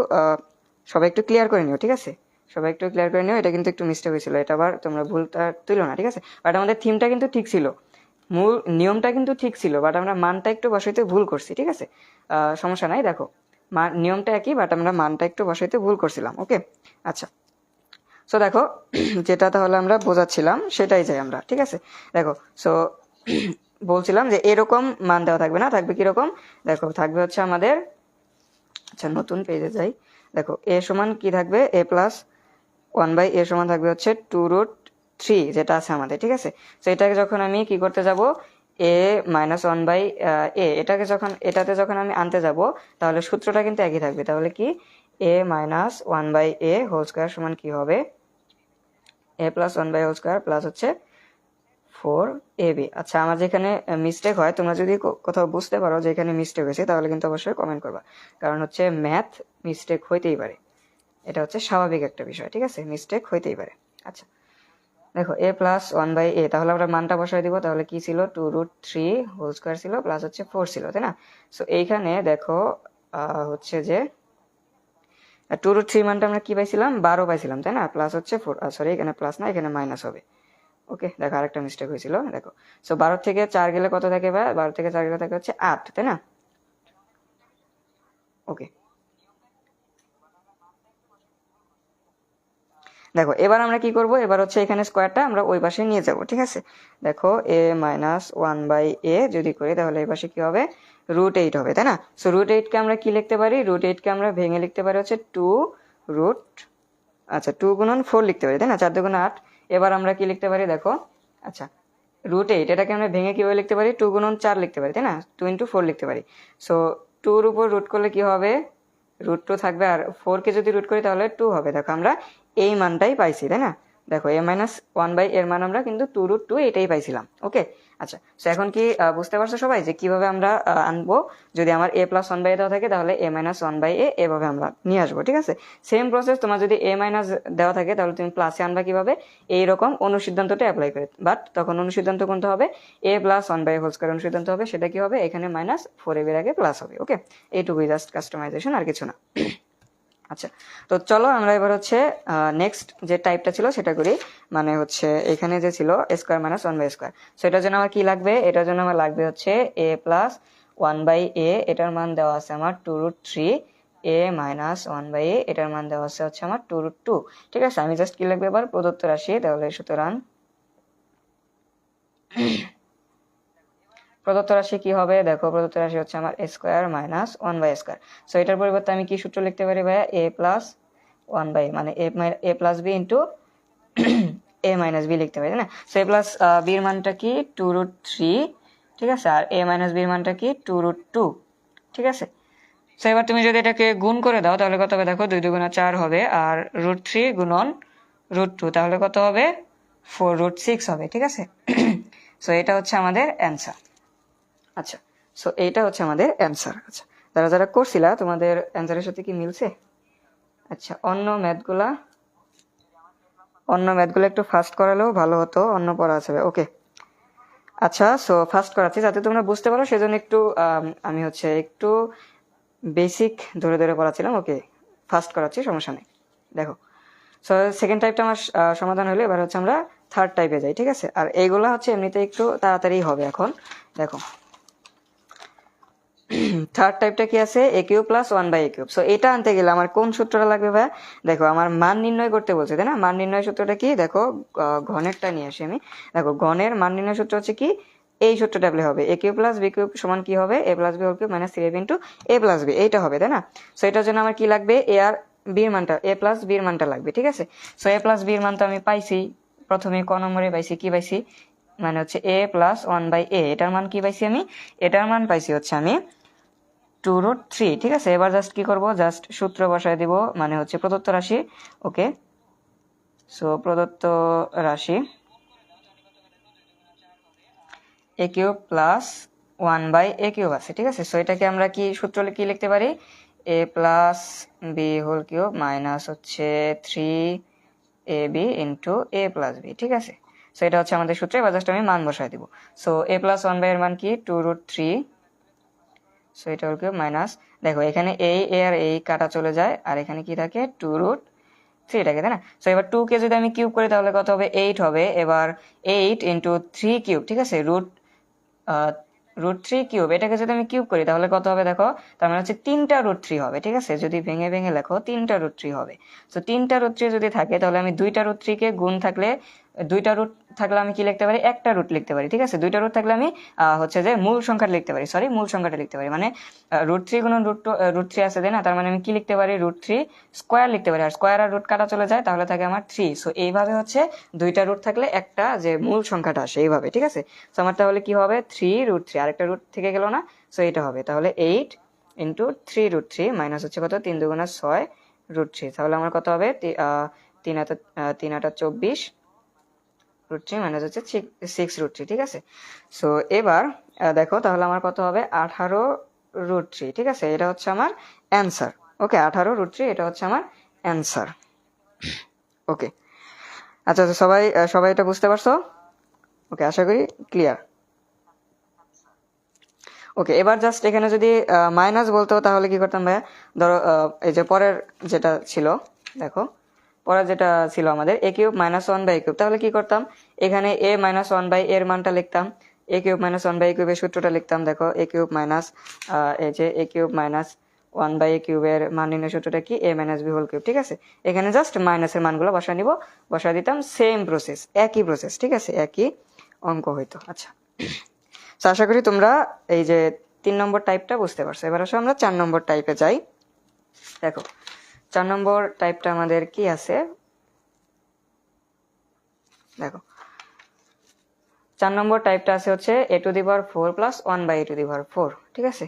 সবাই একটু ক্লিয়ার করে নিও, ঠিক আছে, সবাই একটু ক্লিয়ার করে নিও। এটা কিন্তু একটু মিস্টেক হয়েছিল, এটা আবার তোমরা ভুলটা তুলো না, ঠিক আছে। বাট আমাদের থিমটা কিন্তু ঠিক ছিল, মূল নিয়মটা কিন্তু ঠিক ছিল, বাট আমরা মানটা একটু বসাইতে ভুল করছি, ঠিক আছে। সমস্যা নাই, দেখো নিয়মটা একই, বাট আমরা মানটা একটু বসাইতে ভুল করছিলাম। ওকে, আচ্ছা। সো দেখো যেটা তাহলে আমরা বোঝাচ্ছিলাম সেটাই যাই আমরা, ঠিক আছে। দেখো সো বলছিলাম যে এরকম মান দেওয়া থাকবে না, থাকবে কিরকম, দেখো থাকবে হচ্ছে আমাদের, আচ্ছা নতুন পেজে যাই, দেখো a সমান কি থাকবে, a প্লাস 1/a সমান থাকবে হচ্ছে 2√3, যেটা আছে আমাদের, ঠিক আছে। তো এটাকে যখন আমি কি করতে যাব, a মাইনাস 1/a এটাতে যখন আমি আনতে যাব, তাহলে সূত্রটা কিন্তু একই থাকবে। তাহলে কি a minus 1/a whole square সমান কি হবে, a plus 1/a whole square plus হচ্ছে 4ab। আচ্ছা, আমার যেখানে মিস্টেক হয়, তোমরা যদি কোথাও বুঝতে পারো যে এখানে মিস্টেক হয়েছে, তাহলে কিন্তু অবশ্যই কমেন্ট করবা, কারণ হচ্ছে ম্যাথ মিস্টেক হইতেই পারে, এটা হচ্ছে স্বাভাবিক একটা বিষয়, ঠিক আছে, মিস্টেক হইতেই পারে। আচ্ছা, দেখো a প্লাস 1/a, তাহলে আমরা মানটা বসাই দিব, তাহলে কি ছিল 2√3 হোল স্কোয়ার ছিল প্লাস হচ্ছে 4 ছিল, তাই না। সো এইখানে দেখো হচ্ছে যে 2√3 মানটা আমরা কি পাইছিলাম, 12 পাইছিলাম, তাই না, প্লাস হচ্ছে 4, সরি এখানে প্লাস না, এখানে মাইনাস হবে। ওকে, দেখো আরেকটা মিস্টেক হয়েছিল, দেখো সো 12 থেকে 4 গেলে কত থাকে, বা 12 থেকে 4 গেলে থাকে হচ্ছে 8, তাই না। ওকে, দেখো এবার আমরা কি করব, এবার হচ্ছে এখানে স্কোয়ারটা আমরা ওই পাশে নিয়ে যাব, ঠিক আছে। দেখো a মাইনাস 1/a যদি করি তাহলে এই পাশে কি হবে, √8 হবে, তাই না। সো √8 কে আমরা কি লিখতে পারি, √8 কে আমরা ভেঙে লিখতে পারি হচ্ছে 2 রুট, আচ্ছা 2 গুণন 4 লিখতে পারি, তাই না, 4 2 8। এবার আমরা কি লিখতে পারি, দেখো আচ্ছা √8 এটাকে আমরা ভেঙে কিভাবে লিখতে পারি, 2 গুণন 4 লিখতে পারি, তাই না, 2 ইন্টু 4 লিখতে পারি। সো 2 উপর রুট করলে কি হবে, √2 থাকবে, আর 4 কে যদি রুট করি তাহলে 2 হবে। দেখো আমরা এই মানটাই পাইছি, তাই না। দেখো a মাইনাস 1/a এর মান আমরা কিন্তু 2√2 এটাই পাইছিলাম। ওকে, আচ্ছা। সো এখন কি বুঝতে পারছো সবাই যে কিভাবে আমরা আনবো, যদি আমার a প্লাস 1/a দেওয়া থাকে তাহলে a মাইনাস 1/a এভাবে আমরা নিয়ে আসবো, ঠিক আছে। সেম প্রসেস, তোমার যদি a মাইনাস দেওয়া থাকে তাহলে তুমি প্লাসে আনবা কিভাবে, এইরকম অনুসিদ্ধান্তটা অ্যাপ্লাই করে, বাট তখন অনুসিদ্ধান্ত কোনটা হবে, a plus 1/a whole square অনুসিদ্ধান্ত হবে, সেটা কি হবে, এখানে মাইনাস 4ab এর আগে প্লাস হবে। ওকে, এইটুকুই, জাস্ট কাস্টমাইজেশন, আর কিছু না। আচ্ছা, তো চলো আমরা এবার হচ্ছে নেক্সট যে টাইপটা ছিল সেটা করি, মানে হচ্ছে এখানে যে ছিল স্কোয়ার মাইনাস 1/a, সো এটার জন্য আমার কি লাগবে, এটার জন্য আমার লাগবে হচ্ছে a প্লাস 1/a, এটার মান দেওয়া আছে আমার 2√3, a মাইনাস 1/a এটার মান দেওয়া আছে হচ্ছে আমার 2√2, ঠিক আছে। আমি জাস্ট কি লিখবো এবার, প্রদত্ত রাশি, তাহলে সুতরাং প্রদত্ত রাশি কি হবে, দেখো প্রদত্ত রাশি হচ্ছে আমার স্কোয়ার মাইনাস 1/a। সো এটার পরিবর্তে আমি কি সূত্র লিখতে পারি ভাইয়া, a প্লাস 1/a মানে a plus B into a minus B লিখতে পারি, তাই না। সো a প্লাস বির মানটা কি 2√3, ঠিক আছে, আর a মাইনাস বির মানটা কি 2√2, ঠিক আছে। সো এবার তুমি যদি এটাকে গুণ করে দাও তাহলে কত হবে, দেখো 2 2 4 হবে, আর √3 গুণন √2 তাহলে কত হবে, 4√6 হবে, ঠিক আছে। সো এটা হচ্ছে আমাদের অ্যান্সার। আচ্ছা, সো এইটা হচ্ছে আমাদের অ্যান্সার। আচ্ছা, যারা যারা করছিলা তোমাদের অ্যান্সারের সাথে কি মিলছে। আচ্ছা, অন্য ম্যাথগুলা একটু ফাস্ট করালেও ভালো হতো, অন্য পড়া আছে। ওকে, আচ্ছা, সো ফার্স্ট করাচ্ছি যাতে তোমরা বুঝতে পারো, সেজন্য একটু আমি হচ্ছে একটু বেসিক ধরে ধরে পড়াচ্ছিলাম। ওকে, ফার্স্ট করাচ্ছি, সমস্যা নেই। দেখো, সো সেকেন্ড টাইপটা আমার সমাধান হলো। এবার হচ্ছে আমরা থার্ড টাইপে যাই, ঠিক আছে? আর এইগুলা হচ্ছে এমনিতে একটু তাড়াতাড়ি হবে এখন। দেখো, থার্ড টাইপটা কি আছে, a cube plus one by a cube. So এটা আনতে গেলে আমার কোন সূত্রটা লাগবে ভাই? দেখো, আমার মান নির্ণয় করতে বলছে, তাই না? মান নির্ণয় সূত্রটা কি? দেখো, ঘনেরটা নিয়ে আসি আমি। দেখো, ঘনের মান নির্ণয় সূত্র হচ্ছে কি, এই সূত্রটা পেলে হবে a cube plus B cube সমান কি হবে, a plus B whole cube minus 3ab into a plus b. এইটা হবে, তাই না? সো এটার জন্য আমার কি লাগবে, এ আর বির মানটা, এ প্লাস বির মানটা লাগবে, ঠিক আছে? সো এ প্লাস বির মান তো আমি পাইছি, প্রথমে ক নম্বরে পাইছি, কি পাইছি, মানে হচ্ছে এ প্লাস ওয়ান বাই এ। এটার মান কি পাইছি আমি? এটার মান পাইছি হচ্ছে আমি 2√3, ঠিক আছে? এবার জাস্ট কি করব, জাস্ট সূত্র বসায় দিব, মানে হচ্ছে প্রদত্ত রাশি। ওকে, সো প্রদত্ত রাশি a cube plus one by a cube আছে, ঠিক আছে? সো এটাকে আমরা কি সূত্র কি লিখতে পারি, a plus B whole cube minus হচ্ছে 3ab into a plus B, ঠিক আছে? সো এটা হচ্ছে আমাদের সূত্র। এবার জাস্ট আমি মান বসায় দিব। So A plus one by এর মান কি, 2√3। সো এটা হল কিউব মাইনাস, দেখো এখানে এই এ আর এই কাটা চলে যায়, আর এখানে কি থাকে, 2√3 থাকে, তাই না? সো এবার 2 কে যদি আমি কিউব করি তাহলে কত হবে, 8 হবে। এবার 8 ইন্টু 3 কিউব, ঠিক আছে, √3 কিউব, এটাকে যদি আমি কিউব করি তাহলে কত হবে, দেখো, তার মানে হচ্ছে 3টা √3 হবে, ঠিক আছে? যদি ভেঙে ভেঙে লেখো 3টা √3 হবে। সো 3টা √3 যদি থাকে তাহলে আমি 2টা √3 কে গুণ থাকলে, 2টা রুট থাকলে আমি কি লিখতে পারি, একটা রুট লিখতে পারি, ঠিক আছে? 2টা রুট থাকলে আমি হচ্ছে যে মূল সংখ্যাটা লিখতে পারি, সরি, মূল সংখ্যাটা লিখতে পারি, মানে √3 গুণ √3 আছে, তাই না? তার মানে আমি কি লিখতে পারি, √3 স্কোয়ার লিখতে পারি, আর স্কোয়ার আর রুট কাটা চলে যায়, তাহলে থাকে আমার 3। সো এইভাবে হচ্ছে 2টা রুট থাকলে একটা যে মূল সংখ্যাটা আসে, এইভাবে, ঠিক আছে? সো আমার তাহলে কি হবে, 3√3, আরেকটা রুট থেকে গেল না? সো এটা হবে তাহলে 8 ইন্টু 3√3 মাইনাস হচ্ছে কত, 3 দুগুণা 6√3। তাহলে আমার কত হবে, 3 আটা 24 √3 মাইনাস হচ্ছে 6√3, ঠিক আছে? সো এবার দেখো, তাহলে আমার কত হবে, 18√3, ঠিক আছে? এটা হচ্ছে আমার অ্যান্সার। ওকে, 18√3 এটা হচ্ছে আমার অ্যান্সার। ওকে, আচ্ছা, তো সবাই সবাই এটা বুঝতে পারছো? ওকে, আশা করি ক্লিয়ার। ওকে, এবার জাস্ট এখানে যদি মাইনাস বলতো তাহলে কি করতাম ভাইয়া? ধরো এই যে পরের যেটা ছিল, দেখো, পরের যেটা ছিল আমাদের a cube minus one by cube, তাহলে কি করতাম, এখানে এ মাইনাস ওয়ান বাই এর মানটা লিখতাম, এ কিউব মাইনাস ওয়ান বাই কিউবের সূত্রটা লিখতাম। দেখো, এ কিউব মাইনাস এই যে a cube minus one by a কিউবের মান নির্ণয় সূত্রটা কি, a minus B whole cube, ঠিক আছে? এখানে জাস্ট মাইনাসের মানগুলো বসা নিব, বসা দিতাম, সেম প্রসেস, একই প্রসেস, ঠিক আছে? একই অঙ্ক হইতো। আচ্ছা, তো আশা করি তোমরা এই যে 3 নম্বর টাইপটা বুঝতে পারছো। এবার আসো আমরা 4 নম্বর টাইপে যাই। দেখো, 4 নম্বর টাইপটা আমাদের কি আছে, দেখো, 4 নম্বর টাইপটা আছে হচ্ছে a to the power 4 plus 1 by a to the power 4, ঠিক আছে?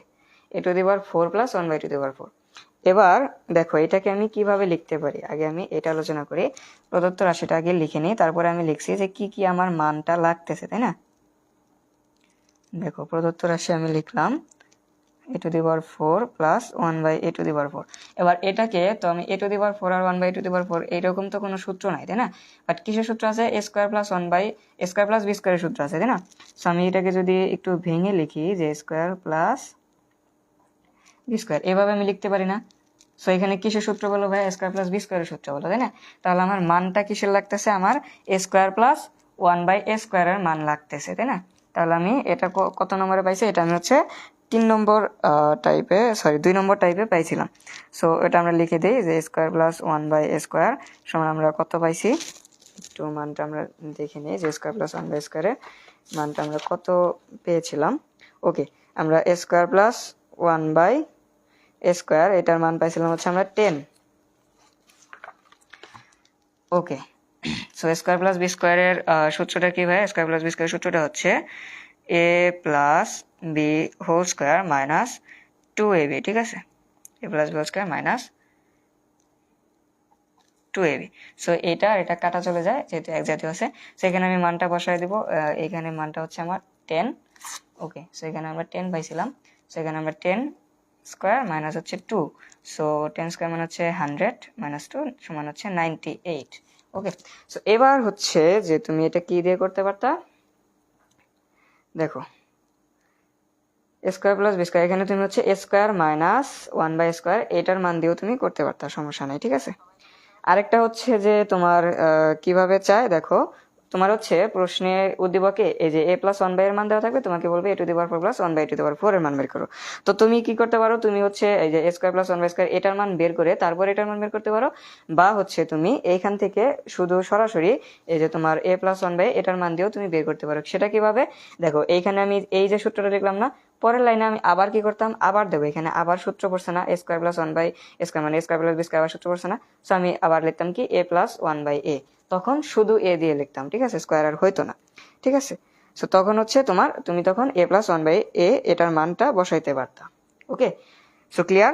a to the power 4 plus 1 by a to the power 4। এবার দেখো, এটাকে আমি কিভাবে লিখতে পারি, আগে আমি এটা আলোচনা করি। প্রদত্ত রাশিটা আগে লিখে নিই, তারপরে আমি লিখছি যে কি কি আমার মানটা লাগতেছে, তাই না? দেখো, প্রদত্ত রাশি আমি লিখলাম a to the power 4 plus 1 by a to the power 4। এবার এটাকে তো আমি a টু দি পাওয়ার 4 আর 1 by a to the power 4 এইরকম তো কোনো সূত্র নাই, তাই না? বাট কিসের সূত্র আছে, a square plus 1 by a square plus b স্কোয়ারের সূত্র আছে, তাই না? সো আমি এটাকে যদি একটু ভেঙে লিখি, যে স্কোয়ার প্লাস b স্কোয়ার, এভাবে আমি লিখতে পারি না? সো এখানে কিসের সূত্র বলো ভাই, a স্কোয়ার প্লাস b স্কোয়ারের সূত্র বলো, তাই না? তাহলে আমার মানটা কিসের লাগতেছে, আমার a square plus 1 by a স্কোয়ারের মান লাগতেছে, তাই না? তাহলে আমি এটা কত নম্বরে পাইছি, এটা আমি হচ্ছে 3 নম্বর টাইপে, সরি 2 নম্বর টাইপে পাইছিলাম। সো এটা আমরা লিখে দিই যে square plus 1 by a square সমান আমরা কত পাইছি, একটু মানটা আমরা দেখে নিই, যে স্কোয়ার প্লাস 1 বাই স্কোয়ারের মানটা আমরা কত পেয়েছিলাম। ওকে, আমরা a square plus 1 by a square এটার মান পাইছিলাম হচ্ছে আমরা 10। Okay, so square plus B স্কোয়ারের সূত্রটা কি ভাই, স্কোয়ার প্লাস বি স্কোয়ারের সূত্রটা হচ্ছে a plus B whole square minus 2ab, ঠিক আছে? A plus B whole square minus 2ab। So এটা কাটা চলে যায়, যেহেতু এক জাতীয় আছে। সেখানে আমি মানটা বসায় দিব, এখানে মানটা হচ্ছে আমার 10। ওকে, সো এখানে আমরা 10 পাইছিলাম। সো এখানে আমরা 10 স্কোয়ার মাইনাস হচ্ছে 2, সো 10 স্কোয়ার মানে হচ্ছে 100 মাইনাস 2 সমান হচ্ছে 98। ওকে, সো এবার হচ্ছে যে তুমি এটা কি দিয়ে করতে পারতা, দেখো স্কোয়ার প্লাস বি স্কোয়ার, এখানে তুমি হচ্ছে এ স্কোয়ার মাইনাস 1/স্কোয়ার এটার মান দিয়েও তুমি করতে পারতা, সমস্যা নেই, ঠিক আছে। আরেকটা হচ্ছে যে তোমার কিভাবে চায় দেখো, তোমার হচ্ছে প্রশ্নের উদ্দীপকে এই যে a+1/এর মান দেওয়া থাকবে, তোমাকে বলবে a⁴ প্লাস 1/2⁴ এর মান বের করো। তো তুমি কি করতে পারো, তুমি হচ্ছে এই যে a² প্লাস 1/স্কোয়ার এটার মান বের করে তারপর এটার মান বের করতে পারো, বা হচ্ছে তুমি এইখান থেকে শুধু সরাসরি এই যে তোমার a+1/, এটার মান দিয়েও তুমি বের করতে পারো। সেটা কিভাবে দেখো, এইখানে আমি এই যে সূত্রটা লিখলাম না, পরের লাইনে আমি আবার কি করতাম, আবার দেবো, এখানে আবার সূত্র পড়ছে না, a² প্লাস 1/স্কোয়ার মানে a² প্লাস b² আবার সূত্র পড়ছে না, সো আমি আবার লিখতাম কি a+1/a, তখন শুধু এ দিয়ে লিখতাম, ঠিক আছে, স্কোয়ার আর হইতো না, ঠিক আছে। সো তখন হচ্ছে তুমি তখন a+1/a এটার মানটা বসাইতে পারতা। ওকে, সো ক্লিয়ার?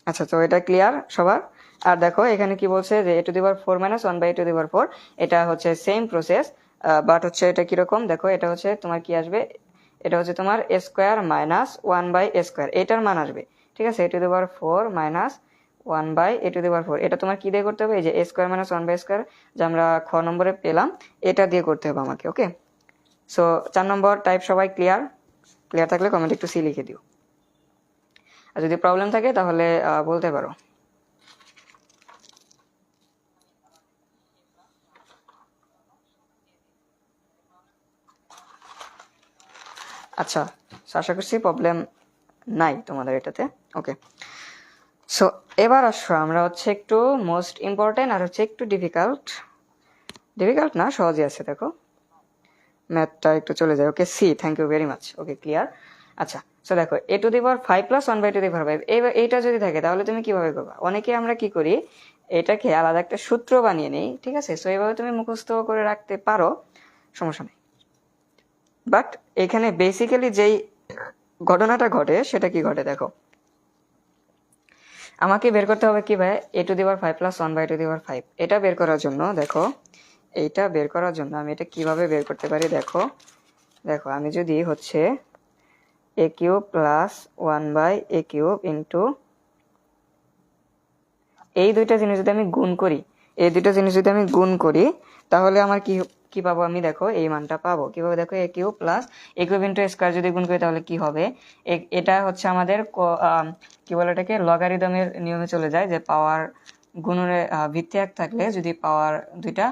আচ্ছা, তো এটা ক্লিয়ার সবার? আর দেখো এখানে কি বলছে যে a⁴ মাইনাস 1/a⁴, এটা হচ্ছে সেম প্রসেস, বাট হচ্ছে এটা কিরকম দেখো, এটা হচ্ছে তোমার কি আসবে, এটা হচ্ছে তোমার a² মাইনাস 1/a², এটার মান আসবে, ঠিক আছে, a⁴ মাইনাস 1/a⁴, এটা তোমার কি দিয়ে করতে হবে, এই যে a² মাইনাস 1/স্কোয়ার যে আমরা খ নম্বরে পেলাম, এটা দিয়ে করতে হবে আমাকে। ওকে, সো 4 নম্বর টাইপ সবাই ক্লিয়ার? ক্লিয়ার থাকলে কমেন্ট একটু সি লিখে দিও, আর যদি প্রবলেম থাকে তাহলে বলতে পারো। আচ্ছা, আশা করছি প্রবলেম নাই তোমাদের এটাতে। ওকে, সো এবার আসো আমরা হচ্ছে একটু মোস্ট ইম্পর্টেন্ট আর হচ্ছে একটু ডিফিকাল্ট না, সহজই আছে, দেখো ম্যাথটা একটু চলে যায়। Okay, C, thank you very much. Okay, clear? আচ্ছা, সো দেখো a⁵ প্লাস 1/5, এইটা যদি থাকে তাহলে তুমি কিভাবে করবা, অনেকে আমরা কি করি, এটাকে আলাদা একটা সূত্র বানিয়ে নেই, ঠিক আছে, সো এইভাবে তুমি মুখস্থ করে রাখতে পারো, সমস্যা নেই। বাট এখানে বেসিক্যালি যেই ঘটনাটা ঘটে সেটা কি ঘটে দেখো, আমাকে বের করতে হবে কি ভাই, a⁵ প্লাস 1/5, এটা বের করার জন্য দেখো, এইটা বের করার জন্য আমি এটা কিভাবে বের করতে পারি দেখো, আমি যদি হচ্ছে a³ প্লাস 1/a³ ইন্টু এই দুইটা জিনিস যদি আমি গুণ করি, তাহলে আমার কি পাবো আমি দেখো, এই মানটা পাবো কিভাবে দেখো, a³ plus a³ into square যদি গুণ করি তাহলে কি হবে, এটা হচ্ছে আমাদের কি বলে এটাকে, লগারিদমের নিয়মে চলে যায়, যে পাওয়ার গুণনের ভিত্তি 1 থাকলে যদি পাওয়ার দুইটা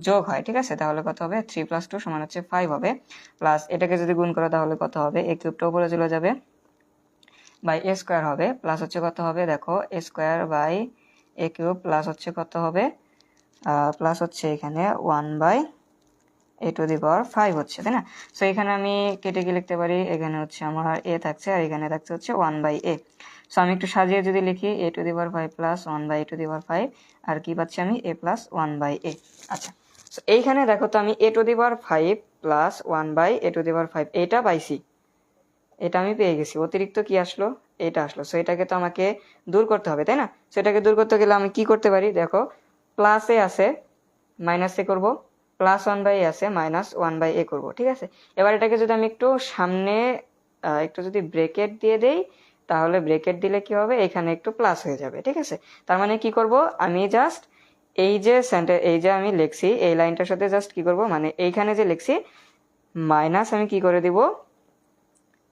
যোগ হয়, ঠিক আছে, তাহলে কত হবে, 3 + 2 সমান হচ্ছে 5 হবে, প্লাস এটাকে যদি গুণ করো তাহলে কত হবে, a³ উপরে চলে যাবে, বাই a² হবে, প্লাস হচ্ছে কত হবে দেখো, a² বাই a³ প্লাস হচ্ছে কত হবে, প্লাস হচ্ছে এখানে 1/a⁵ হচ্ছে, তাই না। সো এখানে আমি কেটে কি লিখতে পারি, এখানে হচ্ছে আমার a থাকছে আর এখানে থাকছে হচ্ছে 1/a। সো আমি একটু সাজিয়ে যদি লিখি a⁵ প্লাস 1/a⁵, আর কি পাচ্ছি আমি, a প্লাস 1/a। আচ্ছা, সো এইখানে দেখো তো আমি a⁵ প্লাস 1/a⁵ এটা পাইছি, এটা আমি পেয়ে গেছি, অতিরিক্ত কি আসলো, এটা আসলো, সো এটাকে তো আমাকে দূর করতে হবে, তাই না। সো এটাকে দূর করতে গেলে আমি কি করতে পারি দেখো, প্লাসে আছে মাইনাসে করব, প্লাস 1/a আছে মাইনাস 1/a করব, ঠিক আছে। এবার এটাকে যদি আমি একটু সামনে একটু যদি ব্রেকেট দিয়ে দেই, তাহলে ব্রেকেট দিলে কি হবে, এখানে একটু প্লাস হয়ে যাবে, ঠিক আছে। তার মানে কি করব, আমি জাস্ট এই যে আমি লিখছি এই লাইনটার সাথে জাস্ট কি করব, মানে এইখানে যে লিখছি মাইনাস আমি কি করে দিব,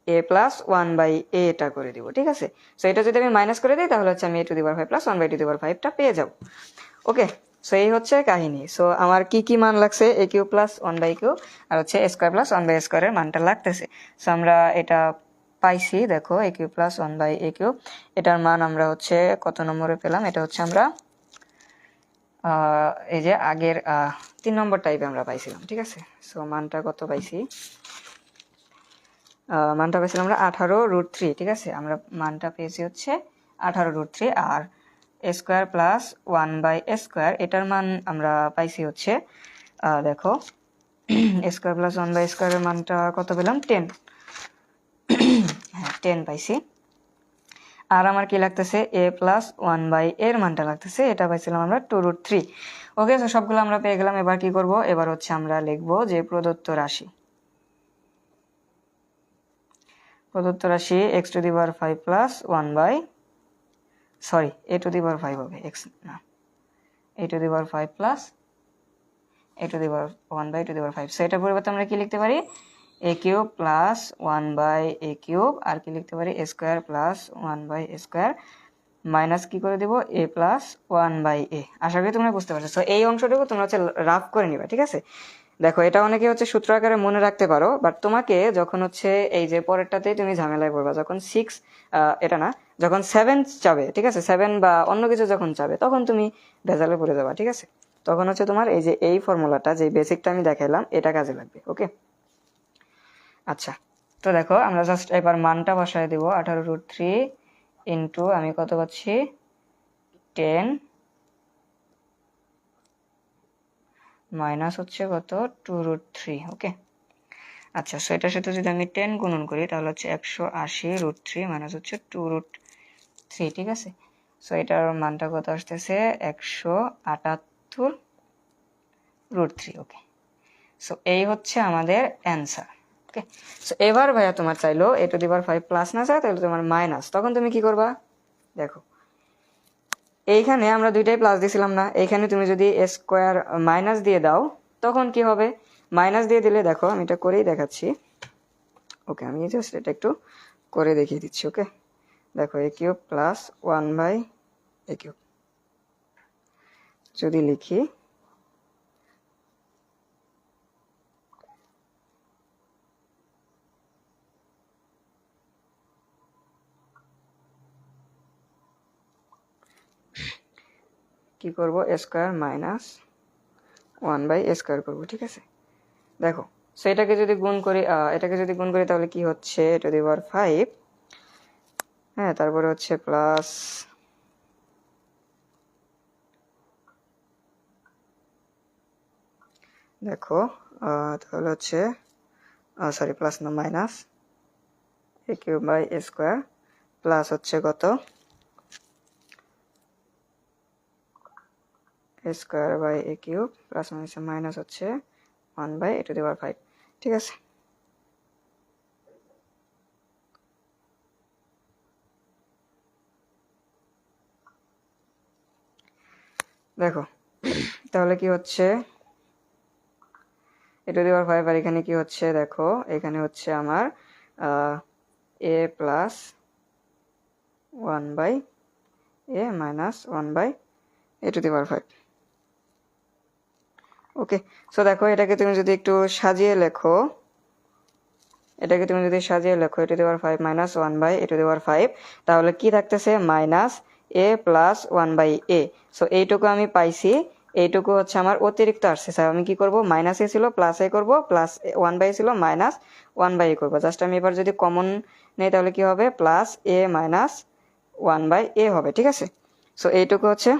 a প্লাস 1/a এটা করে দিব, ঠিক আছে। সো এটা যদি আমি মাইনাস করে দিই তাহলে হচ্ছে আমি a⁵ প্লাস 1/a⁵ পেয়ে যাব। ওকে, সো এই হচ্ছে কাহিনী। সো আমার কি মান লাগছে, a³ প্লাস 1/3 আর হচ্ছে a² প্লাস 1/2 এর মানটা লাগতেছে। সো আমরা এটা পাইছি, দেখো a³ প্লাস 1/a³, এটার মান আমরা হচ্ছে কত নম্বরে পেলাম, এটা হচ্ছে আমরা এই যে আগের 3 নম্বর টাইপে আমরা পাইছিলাম, ঠিক আছে। সো মানটা কত পাইছি, মানটা পেয়েছিলাম আমরা 18√3, ঠিক আছে, আমরা মানটা পেয়েছি হচ্ছে 18√3, আর a² প্লাস 1/a², এটার মান আমরা পাইছি হচ্ছে দেখো a² প্লাস 1/a² এর মানটা কত পেলাম, 10, হ্যাঁ 10 পাইছি। আর আমার কি লাগতেছে, a প্লাস 1/a এর মানটা লাগতেছে, এটা পাইছিলাম আমরা 2√3। ওকে, তো সবগুলো আমরা পেয়ে গেলাম। এবার কি করব, এবার হচ্ছে আমরা লিখবো যে প্রদত্ত রাশি x⁵ প্লাস 1/, a⁵ হবে, x না, a⁵ plus a⁵ 1/a⁵। So এটার পরিবর্তে আমরা কি লিখতে পারি, এ কিউব প্লাস 1/a³ আর কি লিখতে পারি a square plus 1/a² minus কি করে দিব a প্লাস 1/a। আশা করি তোমরা বুঝতে পারছো। এই অংশটুকু তোমরা হচ্ছে রাফ করে নিবা, ঠিক আছে। দেখো এটা অনেকে হচ্ছে সূত্র আকারে মনে রাখতে পারো, বাট তোমাকে যখন হচ্ছে এই যে পরেরটাতে তুমি ঝামেলায় পড়বা, যখন 6 এটা না, যখন 7 চাবে, ঠিক আছে, 7 বা অন্য কিছু যখন চাবে তখন তুমি ভেজালে পড়ে যাবা, ঠিক আছে। তখন হচ্ছে তোমার এই যে এই ফর্মুলাটা, যে বেসিকটা আমি দেখাইলাম, এটা কাজে লাগবে। ওকে, আচ্ছা। তো দেখো আমরা জাস্ট এবার মানটা বসায় দিব, 18√3 ইন্টু আমি কত পাচ্ছি 10 মাইনাস হচ্ছে কত 2√3। ওকে, আচ্ছা। সো এটার সাথে যদি আমি 10 গুণন করি তাহলে হচ্ছে 180√3 মাইনাস হচ্ছে 2√3, ঠিক আছে। সো এটার মানটা কত আসতেছে 178√3। ওকে, সো এই হচ্ছে আমাদের অ্যান্সার। ওকে, সো এবার ভাইয়া তোমার চাইলো a⁵ প্লাস না চায়, তাহলে তোমার মাইনাস, তখন তুমি কি করবা? দেখো এইখানে আমরা দুইটাই প্লাস দিয়েছিলাম না, এইখানে তুমি যদি a স্কোয়ার মাইনাস দিয়ে দাও তখন কি হবে? মাইনাস দিয়ে দিলে, দেখো আমি এটা করেই দেখাচ্ছি। ওকে, আমি জাস্ট এটা একটু করে দেখিয়ে দিচ্ছি। ওকে, দেখো a³ প্লাস 1/a³ যদি লিখি, কি করব? a স্কোয়ার মাইনাস 1/a² করবো, ঠিক আছে। দেখো সো এটাকে যদি গুণ করি, তাহলে কি হচ্ছে a⁵, হ্যাঁ, তারপরে হচ্ছে প্লাস, দেখো তাহলে হচ্ছে সরি প্লাস না মাইনাস a³/a² প্লাস হচ্ছে কত a²/a³ প্লাস মাইনাস হচ্ছে 1/a⁵, ঠিক আছে। দেখো তাহলে কি হচ্ছে a⁵, আর এখানে কি হচ্ছে? দেখো এখানে হচ্ছে আমার a plus 1/a minus 1/a⁵। Okay, so দেখো এটাকে তুমি যদি একটু সাজিয়ে লেখো, a⁵ মাইনাস 1/a⁵, তাহলে কি থাকতেছে? Minus a plus 1/a। So এইটুকু আমি পাইছি, এইটুকু হচ্ছে আমার অতিরিক্ত আসছে। স্যার আমি কি করব? মাইনাস এ ছিল প্লাস এ করব, প্লাস 1/a ছিল মাইনাস 1/a করবো। জাস্ট আমি এবার যদি কমন নেই তাহলে কি হবে? প্লাস a মাইনাস 1/a হবে, ঠিক আছে। সো এইটুকু হচ্ছে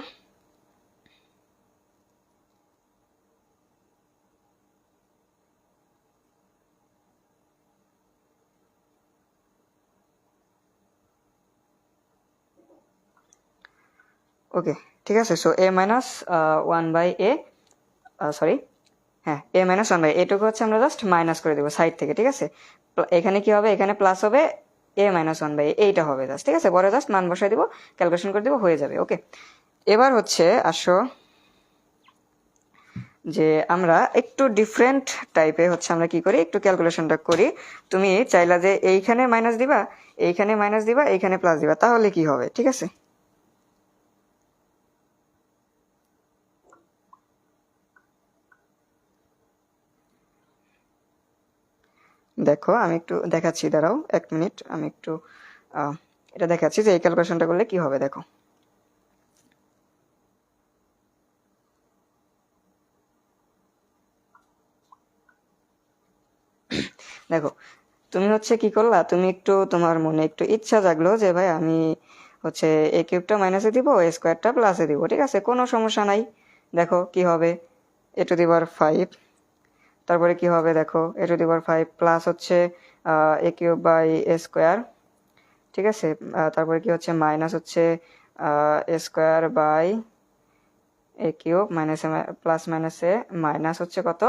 ওকে, ঠিক আছে। So a minus 1/a, sorry, হ্যাঁ, a মাইনাস 1/a, এটুকু হচ্ছে আমরা জাস্ট মাইনাস করে দেবো সাইড থেকে, ঠিক আছে। এখানে কি হবে? এখানে প্লাস হবে, a মাইনাস 1/a এইটা হবে জাস্ট, ঠিক আছে। পরে জাস্ট মান বসাই দিব, ক্যালকুলেশন করে দিব, হয়ে যাবে। ওকে, এবার হচ্ছে আসো যে আমরা একটু ডিফারেন্ট টাইপে হচ্ছে আমরা কি করি, একটু ক্যালকুলেশনটা করি। তুমি চাইলা যে এইখানে মাইনাস দিবা, এইখানে মাইনাস দিবা, এইখানে প্লাস দিবা, তাহলে কি হবে? ঠিক আছে, দেখো আমি একটু দেখাচ্ছি, দাঁড়াও 1 মিনিট, আমি একটু এটা দেখাচ্ছি যে এই ক্যালকুলেশনটা করলে কি হবে। দেখো দেখো তুমি হচ্ছে কি করলা, তুমি একটু তোমার মনে একটু ইচ্ছা জাগলো যে ভাই আমি হচ্ছে a³ মাইনাসে দিব, a² প্লাসে দিব, ঠিক আছে, কোনো সমস্যা নাই। দেখো কি হবে, a⁵, তারপরে কি হবে? দেখো a⁵ প্লাস হচ্ছে a³/a², ঠিক আছে। তারপরে কি হচ্ছে? মাইনাস হচ্ছে a²/a³ মাইনাসে প্লাস মাইনাসে মাইনাস হচ্ছে কত?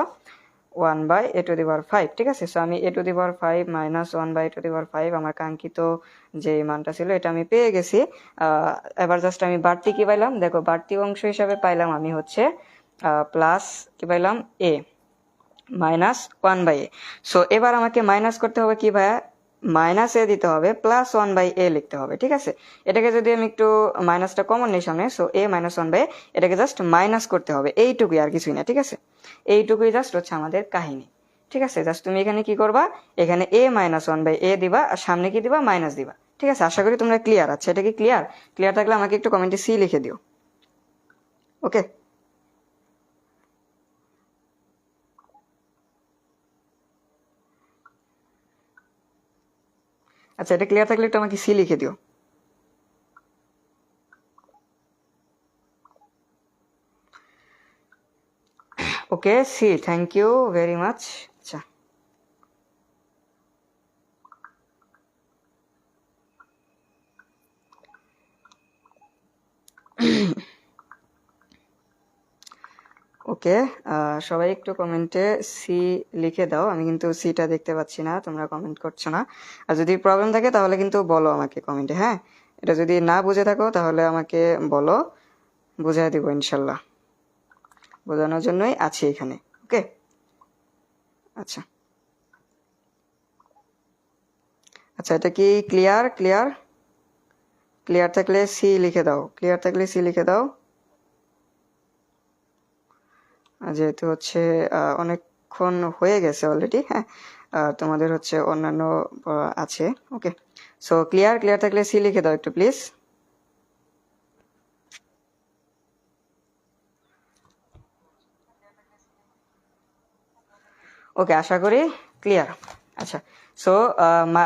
1/a⁵, ঠিক আছে। সো আমি a⁵ মাইনাস 1/a⁵, আমার কাঙ্ক্ষিত যে মানটা ছিল এটা আমি পেয়ে গেছি। এবার জাস্ট আমি বাড়তি কি পাইলাম? দেখো বাড়তি অংশ হিসাবে পাইলাম আমি হচ্ছে প্লাস কি পাইলাম? a, minus one by A. সো এবার আমাকে মাইনাস করতে হবে কি ভাইয়া, মাইনাস এ দিতে হবে প্লাস ওয়ান বাই এ লিখতে হবে, ঠিক আছে। এটাকে যদি আমি একটু মাইনাসটা কমন নিই সামনে, so A minus one by এটাকে জাস্ট মাইনাস করতে হবে, এইটুকুই আর কিছুই না, ঠিক আছে। এইটুকুই জাস্ট হচ্ছে আমাদের কাহিনী, ঠিক আছে। জাস্ট তুমি এখানে কি করবা, এখানে এ মাইনাস ওয়ান বাই এ দিবা আর সামনে কি দিবা, মাইনাস দিবা, ঠিক আছে। আশা করি তোমরা ক্লিয়ার। আচ্ছা, এটা কি ক্লিয়ার? ক্লিয়ার থাকলে আমাকে একটু কমেন্টে সি লিখে দিও, ওকে। আচ্ছা, এটা ক্লিয়ার থাকলে একটু আমাকে সি লিখে দিও। Okay, C, thank you very much. আচ্ছা, ওকে, সবাই একটু কমেন্টে সি লিখে দাও। আমি কিন্তু সিটা দেখতে পাচ্ছি না, তোমরা কমেন্ট করছো না। আর যদি প্রবলেম থাকে তাহলে কিন্তু বলো আমাকে কমেন্টে, হ্যাঁ। এটা যদি না বুঝে থাকো তাহলে আমাকে বলো, বুঝাই দিব ইনশাল্লাহ। বোঝানোর জন্যই আছি এখানে, ওকে। আচ্ছা আচ্ছা, এটা কি ক্লিয়ার? ক্লিয়ার ক্লিয়ার থাকলে সি লিখে দাও, ক্লিয়ার থাকলে সি লিখে দাও। যেহেতু হচ্ছে অনেকক্ষণ হয়ে গেছে অলরেডি, হ্যাঁ। তোমাদের হচ্ছে অন্যান্য আছে, ওকে। সো ক্লিয়ার, ক্লিয়ার থাকলে সি লিখে দাও একটু প্লিজ। ওকে, আশা করি ক্লিয়ার। আচ্ছা, সো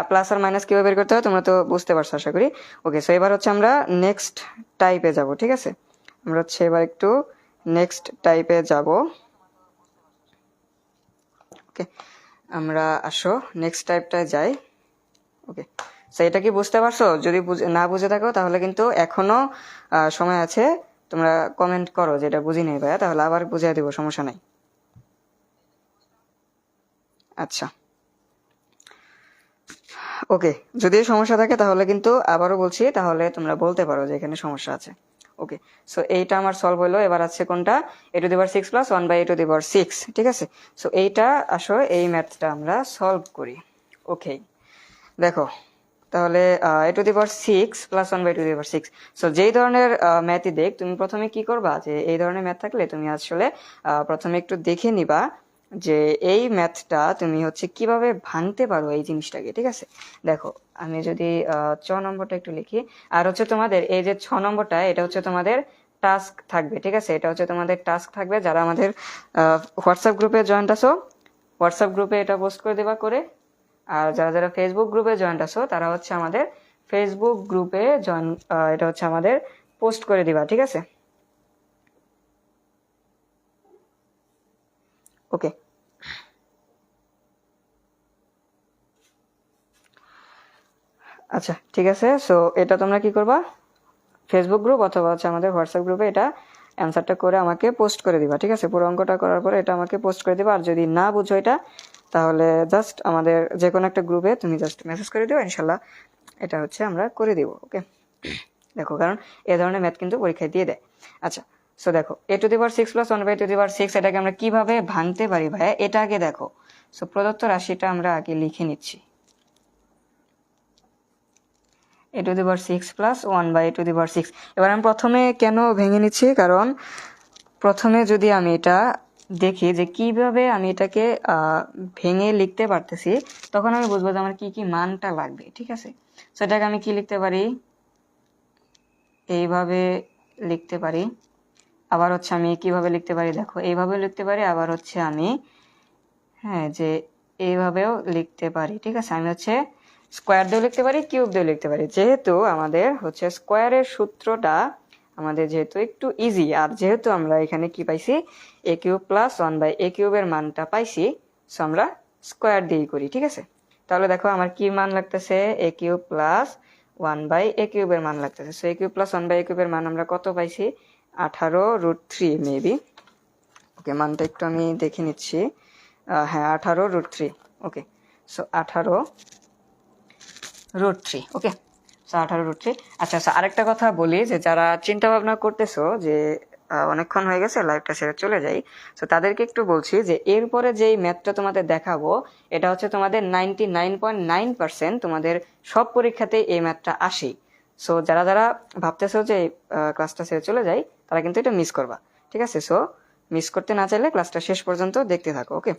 প্লাস আর মাইনাস কিভাবে বের করতে হয় তোমরা তো বুঝতে পারছো আশা করি। ওকে, সো এবার হচ্ছে আমরা নেক্সট টাইপে যাব, ঠিক আছে। আমরা হচ্ছে এবার একটু নেক্সট টাইপে যাব, ওকে। আমরা আসো নেক্সট টাইপটায় যাই, ওকে। সো এটা কি বুঝতে পারছো? যদি না বুঝে থাকো তাহলে কিন্তু এখনো সময় আছে, তোমরা কমেন্ট করো যে এটা বুঝি নেই ভাইয়া, তাহলে আবার বুঝিয়ে দিব, সমস্যা নাই। আচ্ছা, ওকে। যদি সমস্যা থাকে তাহলে কিন্তু আবারও বলছি, তাহলে তোমরা বলতে পারো যে এখানে সমস্যা আছে, ওকে। সো এইটা আমার সলভ হলো। এবার আছে কোনটা, a to the power six plus one by a to the power six, ঠিক আছে। সো এইটা আসো, এই ম্যাথটা আমরা সলভ করি, ওকে। দেখো তাহলে a to the power six plus one by to the power six. So যেই ধরনের ম্যাথই দেখ, তুমি প্রথমে কি করবা, যে এই ধরনের ম্যাথ থাকলে তুমি আসলে প্রথমে একটু দেখে নিবা যে এই ম্যাথটা তুমি হচ্ছে কিভাবে ভাঙতে পারো এই জিনিসটাকে, ঠিক আছে। দেখো আমি যদি ছ নম্বরটা একটু লিখি, আর হচ্ছে তোমাদের এই যে ছ নম্বরটা, এটা হচ্ছে তোমাদের টাস্ক থাকবে, ঠিক আছে। এটা হচ্ছে তোমাদের টাস্ক থাকবে, যারা আমাদের হোয়াটসঅ্যাপ গ্রুপে জয়েন্ট আছো, হোয়াটসঅ্যাপ গ্রুপে এটা পোস্ট করে দেবা করে। আর যারা যারা ফেসবুক গ্রুপে জয়েন্ট আছো তারা হচ্ছে আমাদের ফেসবুক গ্রুপে জয়েন, এটা হচ্ছে আমাদের পোস্ট করে দিবা, ঠিক আছে। ওকে, আচ্ছা ঠিক আছে। সো এটা তোমরা কি করবা, ফেসবুক গ্রুপ অথবা হচ্ছে আমাদের হোয়াটসঅ্যাপ গ্রুপে এটা অ্যান্সারটা করে আমাকে পোস্ট করে দিবা, ঠিক আছে। পুরো অঙ্কটা করার পরে এটা আমাকে পোস্ট করে দিবা। আর যদি না বুঝো এটা, তাহলে জাস্ট আমাদের যে কোনো একটা গ্রুপে তুমি জাস্ট মেসেজ করে দিও, ইনশাল্লাহ এটা হচ্ছে আমরা করে দিব, ওকে। দেখো, কারণ এ ধরনের ম্যাথ কিন্তু পরীক্ষায় দিয়ে দেয়। আচ্ছা, সো দেখো a to the power six plus one by to the power six, এটাকে আমরা কিভাবে ভাঙতে পারি ভাইয়া, এটা আগে দেখো। সো প্রদত্ত রাশিটা আমরা আগে লিখে নিচ্ছি, a to the power six plus one by a to the power six. এবার আমি প্রথমে কেন ভেঙে নিচ্ছি, কারণ প্রথমে যদি আমি এটা দেখি যে কিভাবে আমি এটাকে ভেঙে লিখতে পারতেছি, তখন আমি বুঝবো যে আমার কি কি মানটা লাগবে, ঠিক আছে। সো এটাকে আমি কি লিখতে পারি, এইভাবে লিখতে পারি। আবার হচ্ছে আমি কিভাবে লিখতে পারি, দেখো এইভাবে লিখতে পারি। আবার হচ্ছে আমি, হ্যাঁ, যে এইভাবেও লিখতে পারি, ঠিক আছে। আমি হচ্ছে স্কোয়ার দিয়েও লিখতে পারি, কিউব দিয়েও লিখতে পারি। যেহেতু আমাদের হচ্ছে স্কোয়ারের সূত্রটা আমাদের যেহেতু একটু ইজি, আর যেহেতু আমরা এখানে কি পাইছি, এ cube plus one by a কিউবের মানটা পাইছি, সো আমরা স্কোয়ার দিয়েই করি, ঠিক আছে। তাহলে দেখো আমার কি মান লাগতেছে, a cube plus one by a কিউবের মান লাগতেছে। So a cube plus one by a কিউবের মান আমরা কত পাইছি, 18√3 মেবি। ওকে, মানটা একটু আমি দেখে নিচ্ছি। হ্যাঁ, 18√3, ওকে। সো 18√3, ওকে। সো 18√3। আচ্ছা আচ্ছা, আরেকটা কথা বলি, যে যারা চিন্তা ভাবনা করতেছো যে অনেকক্ষণ হয়ে গেছে, লাইভটা ছেড়ে চলে যাই। সো তাদেরকে একটু বলছি যে এরপরে যেই ম্যাথটা তোমাদের দেখাবো এটা হচ্ছে তোমাদের 99.9% তোমাদের সব পরীক্ষাতেই এই ম্যাথটা আসেই। সো যারা যারা ভাবতেছো যে ক্লাসটা ছেড়ে চলে যাই তারা কিন্তু এটা মিস করবা, ঠিক আছে? সো মিস করতে না চাইলে ক্লাসটা শেষ পর্যন্ত দেখতে থাকো, ওকে?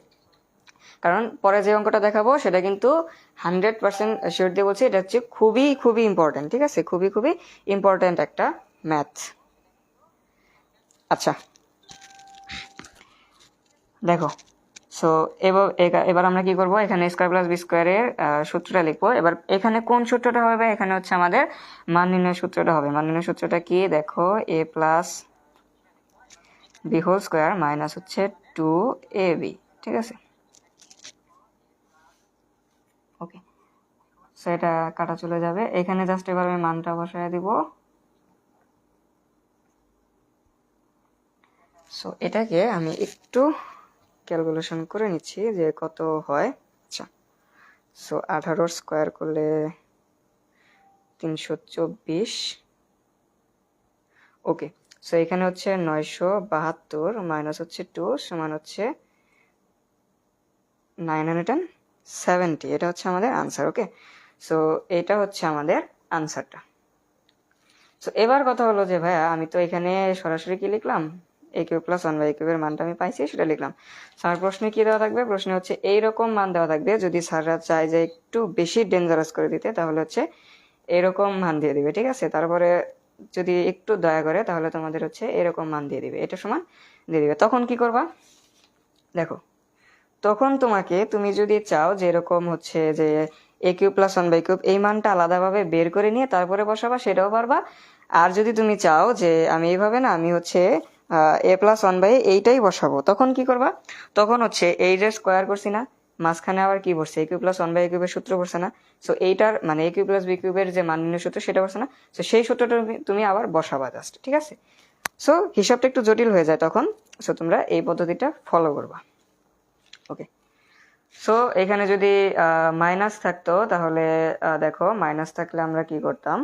কারণ পরে যে অঙ্কটা দেখাবো সেটা কিন্তু 100% শিওর দিয়ে বলছি, এটা হচ্ছে খুবই খুবই ইম্পর্টেন্ট, ঠিক আছে? খুবই খুবই ইম্পর্টেন্ট একটা ম্যাথ। আচ্ছা দেখো, সো এবার আমরা কি করব, এখানে স্কোয়ার প্লাস বি স্কোয়ারের সূত্রটা লিখবো। এবার এখানে কোন সূত্রটা হবে? এখানে হচ্ছে আমাদের মান নির্ণয় সূত্রটা হবে। মান নির্ণয় সূত্রটা কি দেখো, a plus B whole square minus হচ্ছে 2ab, ঠিক আছে? ওকে, সো এটা কাটা চলে যাবে। এখানে জাস্ট এবার আমি মানটা বসায় দিব। সো এটাকে আমি একটু ক্যালকুলেশন করে নিচ্ছি যে কত হয়। আচ্ছা, সো 18 স্কোয়ার করলে 324। ওকে, সো এখানে হচ্ছে 972 মাইনাস হচ্ছে 2 সমান হচ্ছে 970। এটা হচ্ছে আমাদের আনসার, ওকে? সো এটা হচ্ছে আমাদের আনসারটা। সো এবার কথা হলো যে ভাইয়া আমি তো এখানে সরাসরি কি লিখলাম, এ cube plus one by a কিউবের মানটা আমি পাইছি, সেটা লিখলাম। স্যার প্রশ্নে কি দেওয়া থাকবে? প্রশ্নে হচ্ছে এইরকম মান দেওয়া থাকবে। যদি স্যাররা চায় যে একটু বেশি ডেঞ্জারাস করে দিতে তাহলে হচ্ছে এরকম মান দিয়ে দিবে, ঠিক আছে? তারপরে যদি একটু দয়া করে তাহলে তোমাদের হচ্ছে এরকম মান দিয়ে দিবে, এটা সমান দিয়ে দিবে। তখন কি করবা দেখো, তখন তুমি যদি চাও যে এরকম হচ্ছে যে a cube plus one by cube এই মানটা আলাদাভাবে বের করে নিয়ে তারপরে বসাবা, সেটাও পারবা। আর যদি তুমি চাও যে আমি এইভাবে না, আমি হচ্ছে এ প্লাস ওয়ান বাই এইটাই বসাবো, তখন কি করবা? তখন হচ্ছে এই যে স্কোয়ার করছি না, মাঝখানে আবার কি বসছে, এ cube plus one by a কিউবের সূত্র পড়ছে না? সো এইটার মানে এ কিউব প্লাস বি কিউবের যে মান নির্ণয় সূত্র সেটা পড়ছে না? সো সেই সূত্রটা তুমি আবার বসাবা জাস্ট, ঠিক আছে? সো হিসাবটা একটু জটিল হয়ে যায় তখন। সো তোমরা এই পদ্ধতিটা ফলো করবা, ওকে? সো এখানে যদি মাইনাস থাকতো তাহলে দেখো, মাইনাস থাকলে আমরা কি করতাম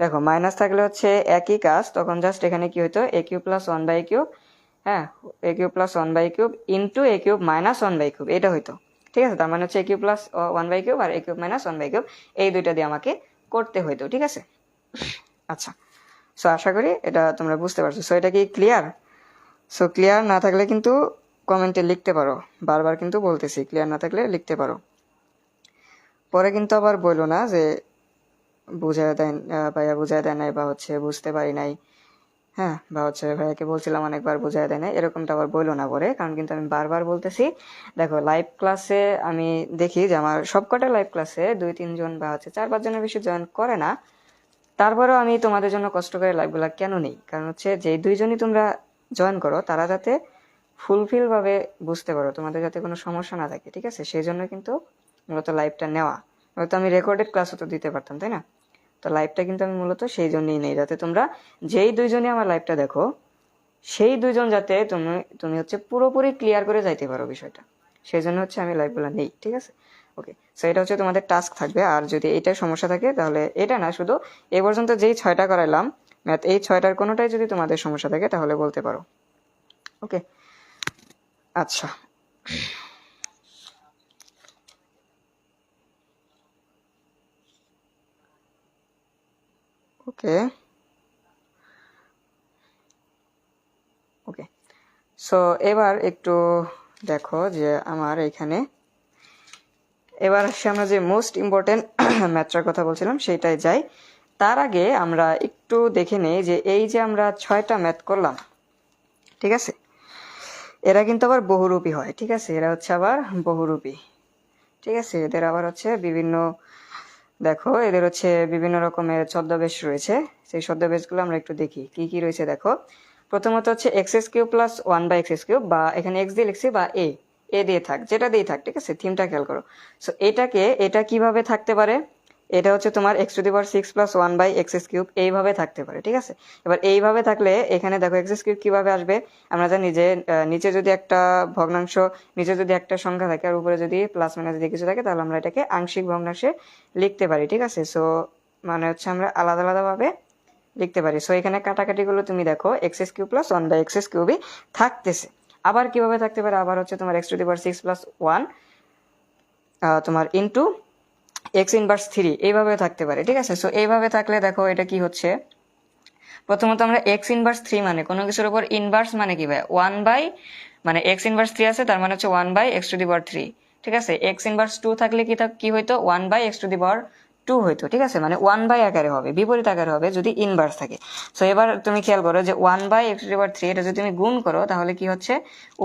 দেখো, মাইনাস থাকলে হচ্ছে একই কাজ, তখন জাস্ট এখানে কি হতো, a cube plus one by cube, হ্যাঁ, a cube plus one by cube into a cube minus one by cube, এটা হইতো, ঠিক আছে? তার মানে হচ্ছে a cube plus one by cube আর a cube minus one by cube, এই দুইটা দিয়ে আমাকে করতে হইতো, ঠিক আছে? আচ্ছা, সো আশা করি এটা তোমরা বুঝতে পারছো। সো এটা কি ক্লিয়ার? সো ক্লিয়ার না থাকলে কিন্তু কমেন্টে লিখতে পারো, বারবার কিন্তু বলতেছি, ক্লিয়ার না থাকলে লিখতে পারো। পরে কিন্তু আবার বললো না যে বুঝায় দেয় ভাইয়া, বুঝায় দেয় নাই, বা হচ্ছে বুঝতে পারি নাই, হ্যাঁ, বা হচ্ছে ভাইয়াকে বলছিলাম অনেকবার বুঝায় দেয় নাই, এরকমটা আবার বললো না পরে। কারণ কিন্তু আমি বারবার বলতেছি। দেখো, লাইভ ক্লাসে আমি দেখি যে আমার সবকটা লাইভ ক্লাসে 2-3 জন বা হচ্ছে 4-5 জনের বেশি জয়েন করে না। তারপরেও আমি তোমাদের জন্য কষ্ট করে লাইভগুলো কেন নেই? কারণ হচ্ছে যে 2জনই তোমরা জয়েন করো তারা যাতে ফুলফিল ভাবে বুঝতে পারো, তোমাদের যাতে কোনো সমস্যা না থাকে, ঠিক আছে? সেই জন্য কিন্তু মূলত লাইভটা নেওয়া। হয়তো আমি রেকর্ডেড ক্লাসও তো দিতে পারতাম, তাই না? তো লাইভটা কিন্তু আমি মূলত সেই জন্যই নেই, যাতে তোমরা যেই 2জনই আমার লাইভটা দেখো সেই 2জন যাতে তুমি হচ্ছে পুরোপুরি ক্লিয়ার করে যাইতে পারো বিষয়টা, সেই জন্য হচ্ছে আমি লাইভগুলো নেই, ঠিক আছে? ওকে, সো এটা হচ্ছে তোমাদের টাস্ক থাকবে। আর যদি এটার সমস্যা থাকে তাহলে এটা না, শুধু এ পর্যন্ত যেই 6টা করাইলাম ম্যাথ, এই 6টার কোনোটাই যদি তোমাদের সমস্যা থাকে তাহলে বলতে পারো, ওকে? আচ্ছা, ওকে, ওকে। সো এবার একটু দেখো যে আমার এখানে এবার আসছে আমরা যে মোস্ট ইম্পর্টেন্ট ম্যাথটার কথা বলছিলাম সেইটাই যাই। তার আগে আমরা একটু দেখে নেই যে এই যে আমরা 6টা ম্যাথ করলাম, ঠিক আছে? এরা কিন্তু আবার বহুরূপী হয়, ঠিক আছে? এরা হচ্ছে আবার বহুরূপী, ঠিক আছে? এদের আবার হচ্ছে বিভিন্ন, দেখো এদের হচ্ছে বিভিন্ন রকমের ছদ্মবেশ রয়েছে। সেই ছদ্মবেশগুলো আমরা একটু দেখি কি কি রয়েছে। দেখো, প্রথমত হচ্ছে X S cube plus one by x S cube, বা এখানে এক্স দিয়ে লিখছি বা এ দিয়ে থাক, যেটা দিয়ে থাক, ঠিক আছে? থিমটা খেয়াল করো। সো এটা কিভাবে থাকতে পারে? এটা হচ্ছে তোমার x to the power 6 plus one by x S cube, এইভাবে থাকতে পারে, ঠিক আছে? এবার এইভাবে থাকলে এখানে দেখো এক্স এস কিউব কিভাবে আসবে? আমরা জানি যে নিচে যদি একটা ভগ্নাংশ, নিচে যদি একটা সংখ্যা থাকে আর উপরে যদি প্লাস মাইনাস দিয়ে কিছু থাকে তাহলে আমরা এটাকে আংশিক ভগ্নাংশে লিখতে পারি, ঠিক আছে? সো মানে হচ্ছে আমরা আলাদা আলাদা ভাবে লিখতে পারি। সো এখানে কাটাকাটিগুলো তুমি দেখো x S cube plus one by x s কিউবই থাকতেছে। আবার কিভাবে থাকতে পারে, আবার হচ্ছে তোমার x to the power six plus one তোমার ইন্টু এক্স ইনভার্স থ্রি এইভাবে থাকতে পারে, ঠিক আছে। সো এইভাবে থাকলে দেখো এটা কি হচ্ছে, প্রথমত আমরা এক্স ইনভার্স থ্রি মানে কোনো কিছুর উপর ইনভার্স মানে কি ভাই ওয়ান বাই, মানে এক্স ইনভার্স থ্রি আছে তার মানে হচ্ছে one by x to the power three, ঠিক আছে। এক্স ইনভার্স টু থাকলে কি হইতো one by x to the power two হইতো, ঠিক আছে, মানে ওয়ান বাই আকারে হবে, বিপরীত আকারে হবে যদি ইনভার্স থাকে। সো এবার তুমি খেয়াল করো যে one by x to the power three এটা যদি তুমি গুণ করো তাহলে কি হচ্ছে,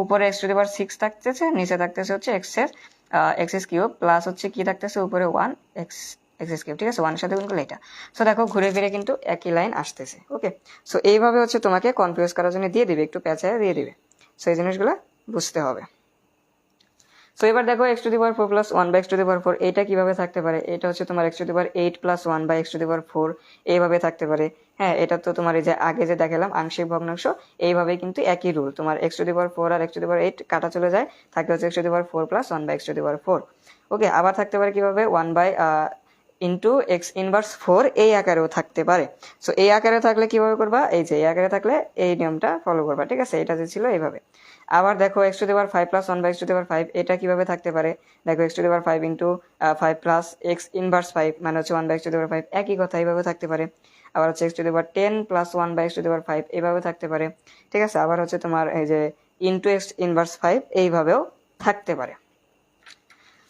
উপরে X to the power six থাকতেছে, নিচে থাকতেছে হচ্ছে এক্স এস কিউব প্লাস হচ্ছে কি থাকতেছে উপরে ওয়ান এক্স এক্স কিউব, ঠিক আছে, ওয়ানের সাথে গুণ করলে এটা। সো দেখো ঘুরে ফিরে কিন্তু একই লাইন আসতেছে। ওকে, সো এইভাবে হচ্ছে তোমাকে কনফিউজ করার জন্য দিয়ে দিবে, একটু প্যাঁচায় দিয়ে দিবে। সো এই জিনিসগুলো বুঝতে হবে। সো এবার দেখো X to the power four plus one by x to the power four এটা কিভাবে থাকতে পারে, এটা হচ্ছে তোমার x to the power eight plus one by x to the power four এইভাবে থাকতে পারে। হ্যাঁ, এটা তো তোমার এই যে আগে যে দেখালাম আংশিক ভগ্নাংশ, এইভাবে কিন্তু একই রুল, তোমার x to the power four আর x to the power eight কাটা চলে যায়, থাকে হচ্ছে x to the power four plus one by x to the power four. Okay, আবার থাকতে পারে কিভাবে one by into x inverse four এই আকারেও থাকতে পারে। সো এই আকারে থাকলে কিভাবে করবা, এই যে এই আকারে থাকলে এই নিয়মটা ফলো করবা, ঠিক আছে, এটা যে ছিল এইভাবে। আবার দেখো X to the power five plus one by x to the power five এটা কিভাবে থাকতে পারে, দেখো X to the power five into five plus X inverse five মানে হচ্ছে one by x to the power five, একই কথা এইভাবে থাকতে পারে। আবার হচ্ছে x to the power ten plus one by x to the power five এইভাবে থাকতে পারে, ঠিক আছে। আবার হচ্ছে তোমার এই যে ইন্টু এক্স ইনভার্স ফাইভ এইভাবেও থাকতে পারে।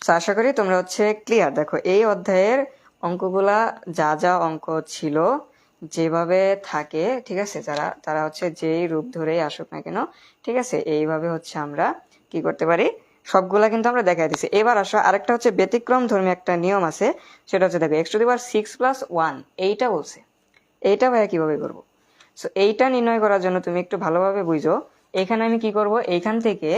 সো আশা করি তোমরা হচ্ছে ক্লিয়ার। দেখো এই অধ্যায়ের অঙ্কগুলা যা যা অঙ্ক ছিল যেভাবে থাকে, ঠিক আছে, তারা হচ্ছে যেই রূপ ধরেই আসুক না কেন, ঠিক আছে, এইভাবে হচ্ছে আমরা কি করতে পারি সবগুলা কিন্তু আমরা দেখাই দিচ্ছি। এবার আসো আরেকটা হচ্ছে ব্যতিক্রম ধর্মী একটা নিয়ম আছে, সেটা হচ্ছে দেখো X to the power six plus one এইটা বলছে, এইটা ভাইয়া কিভাবে করবো। সো এইটা নির্ণয় করার জন্য তুমি একটু ভালোভাবে বুঝো, এখানে আমি কি করব, এইখান থেকে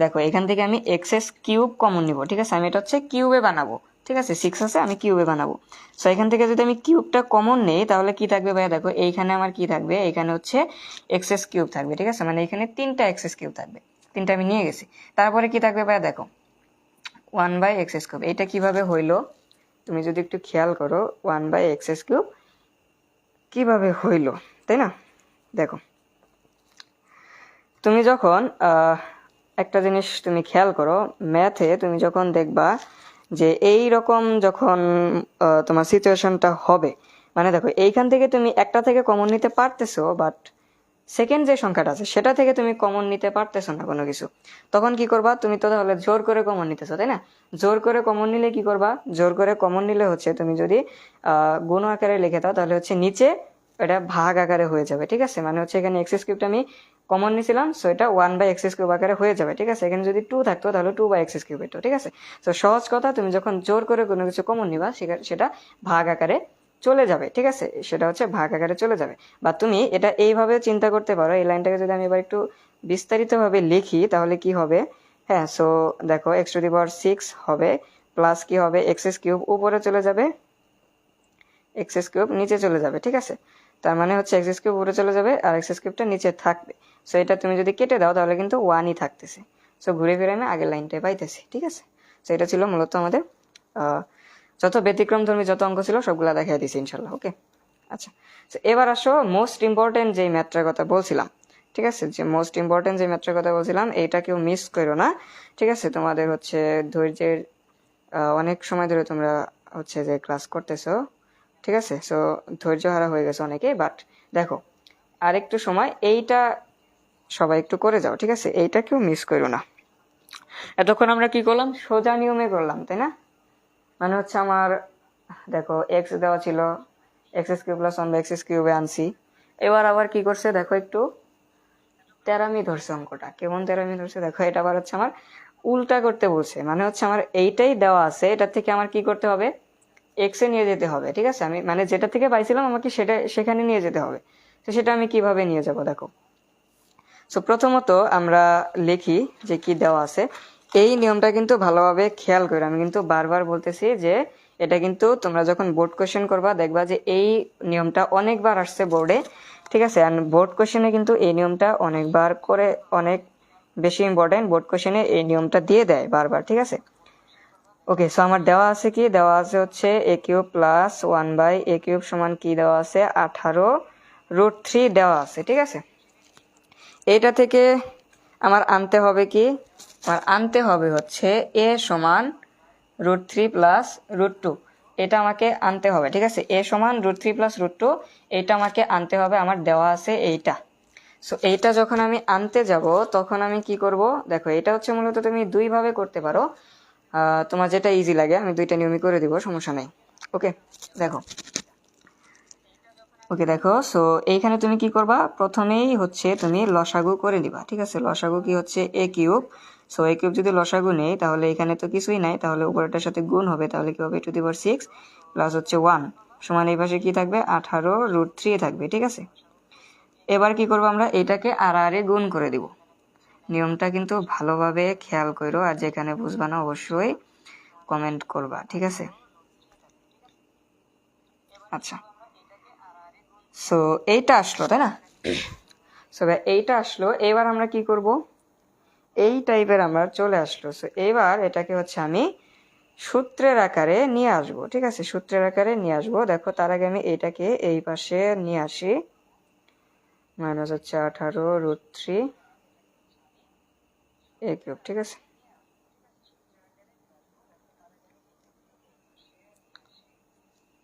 দেখো এখান থেকে আমি এক্স এস কিউব কমন নিব, ঠিক আছে, আমি এটা হচ্ছে কিউবে বানাবো, ঠিক আছে, সিক্স আছে আমি কিউবে বানাবো। সো এখান থেকে যদি আমি কিউবটা কমন নেই তাহলে কি থাকবে ভাইয়া, দেখো এইখানে আমার কি থাকবে, এখানে হচ্ছে এক্স এস কিউব থাকবে, ঠিক আছে, মানে এখানে তিনটা এক্স এস কিউব থাকবে, তিনটা আমি নিয়ে গেছি। তারপরে কি থাকবে ভাইয়া, দেখো one by x S cube, এটা কিভাবে হইলো তুমি যদি একটু খেয়াল করো, one by x S cube কিভাবে হইলো, তাই না। দেখো তুমি যখন একটা জিনিস তুমি খেয়াল করো, ম্যাথে তুমি যখন দেখবা যে এই রকম যখন তোমার সিচুয়েশনটা হবে, মানে দেখো এইখান থেকে তুমি একটা থেকে কমন নিতে পারতেছো, বাট সেকেন্ড যে সংখ্যাটা আছে সেটা থেকে তুমি কমন নিতে পারতেছো না কোনো কিছু, তখন কি করবা, তুমি তো তাহলে জোর করে কমন নিতেছো, তাই না। জোর করে কমন নিলে কি করবা, জোর করে কমন নিলে হচ্ছে তুমি যদি গুণ আকারে লিখে দাও তাহলে হচ্ছে নিচে এটা ভাগ আকারে হয়ে যাবে, ঠিক আছে, মানে হচ্ছে এখানে এক্স কিউবটা আমি কমন নিছিলাম, সো এটা ওয়ান বাই এক্স কিউব আকারে হয়ে যাবে, ঠিক আছে। এখানে যদি টু থাকতো তাহলে টু বাই এক্স কিউব হতো, ঠিক আছে। তো সহজ কথা, তুমি যখন জোর করে কোনো কিছু কমন নিবা সেটা ভাগ আকারে চলে যাবে, ঠিক আছে, সেটা হচ্ছে ভাগ আকারে চলে যাবে। বা তুমি এটা এইভাবে চিন্তা করতে পারো, এই লাইনটাকে যদি আমি এবার একটু বিস্তারিতভাবে লিখি তাহলে কি হবে, হ্যাঁ, সো দেখো X to the power six হবে প্লাস কি হবে এক্স কিউব উপরে চলে যাবে, এক্স কিউব নিচে চলে যাবে, ঠিক আছে। তার মানে হচ্ছে এক্স কিউব উপরে চলে যাবে আর এক্স কিউবটা নিচে থাকবে। সো এটা তুমি যদি কেটে দাও তাহলে কিন্তু ওয়ানই থাকতেছে। সো ঘুরে ফিরে আমি আগের লাইনটাই পাইতেছি, ঠিক আছে। সো এটা ছিল মূলত আমাদের যত ব্যতিক্রম ধর্মী যত অঙ্ক ছিল সবগুলা দেখাই দিছি ইনশাল্লাহ। ওকে, আচ্ছা, এবার আসো মোস্ট ইম্পর্টেন্ট যে ম্যাথটার কথা বলছিলাম, ঠিক আছে, যে মোস্ট ইম্পর্টেন্ট যে ম্যাথটার কথা বলছিলাম এইটা কেউ মিস করো না, ঠিক আছে। তোমাদের হচ্ছে ধৈর্যের অনেক সময় ধরে তোমরা হচ্ছে যে ক্লাস করতেছো, ঠিক আছে, সো ধৈর্য হারা হয়ে গেছে অনেকে, বাট দেখো আরেকটু সময় এইটা সবাই একটু করে যাও, ঠিক আছে, এইটা কেউ মিস করো না। এতক্ষণ আমরা কি করলাম, সোজা নিয়মে করলাম, তাই না, মানে হচ্ছে আমার দেখো এক্স দেওয়া ছিল, x cube plus one by x কিউবে আনছি। এবার আবার কি করছে দেখো, একটু তেরামি ধরছে অঙ্কটা, কেমন তেরামি ধরছে দেখো, এটা আবার হচ্ছে আমার উল্টা করতে বলছে, মানে হচ্ছে আমার এইটাই দেওয়া আছে, এটা থেকে আমার কি করতে হবে, এক্স এ নিয়ে যেতে হবে, ঠিক আছে, আমি মানে যেটা থেকে পাইছিলাম আমাকে সেটা সেখানে নিয়ে যেতে হবে। তো সেটা আমি কিভাবে নিয়ে যাব, দেখো। সো প্রথমত আমরা লিখি যে কি দেওয়া আছে, এই নিয়মটা কিন্তু ভালোভাবে খেয়াল করে, আমি কিন্তু বারবার বলতেছি যে এটা কিন্তু তোমরা যখন বোর্ড কোশ্চেন করবা দেখবা যে এই নিয়মটা অনেকবার আসছে বোর্ডে, ঠিক আছে, আর বোর্ড কোশ্চেনে কিন্তু এই নিয়মটা অনেকবার করে, অনেক বেশি ইম্পর্টেন্ট, বোর্ড কোশ্চেনে এই নিয়মটা দিয়ে দেয় বারবার, ঠিক আছে। ওকে, সো আমার দেওয়া আছে কি, দেওয়া আছে হচ্ছে a cube plus 1/a cube সমান কি দেওয়া আছে 18√3 দেওয়া আছে, ঠিক আছে। এইটা থেকে আমার আনতে হবে কি, আমার আনতে হবে হচ্ছে a সমান √3 প্লাস √2, এটা আমাকে আনতে হবে, ঠিক আছে। a সমান √3 প্লাস √2 এটা আমাকে আনতে হবে, আমার দেওয়া আছে এইটা। সো এইটা যখন আমি আনতে যাব তখন আমি কি করব, দেখো এটা হচ্ছে মূলত তুমি দুইভাবে করতে পারো, তোমার যেটা ইজি লাগে। আমি দুইটা নিয়মই করে দিব, সমস্যা নাই। ওকে দেখো, দেখো, সো এইখানে তুমি কি করবা, প্রথমেই হচ্ছে তুমি লসাগু করে নিবা, ঠিক আছে। লসাগু কি হচ্ছে a cube, so a cube যদি লসাগু নেই তাহলে এখানে তো কিছুই নাই, তাহলে উপরেটার সাথে গুণ হবে, তাহলে কি হবে 2^6 প্লাস হচ্ছে 1 সমান এই পাশে কি থাকবে 18√3 থাকবে, ঠিক আছে। এবার কি করবো আমরা, এটাকে আর গুণ করে দিব। নিয়মটা কিন্তু ভালোভাবে খেয়াল করো, আর যেখানে বুঝবা না অবশ্যই কমেন্ট করবা, ঠিক আছে। আচ্ছা, সো এইটা আসলো, তাই না। সো এইটা আসলো, এবার আমরা কি করব, এই টাইপের আমরা চলে আসলো। সো এবার এটাকে হচ্ছে আমি সূত্রের আকারে নিয়ে আসবো, ঠিক আছে। সূত্রের আকারে নিয়ে আসবো, দেখো তার আগে আমি এইটাকে এই পাশে নিয়ে আসি, মাইনাস হচ্ছে 18√3 a কিউব, ঠিক আছে।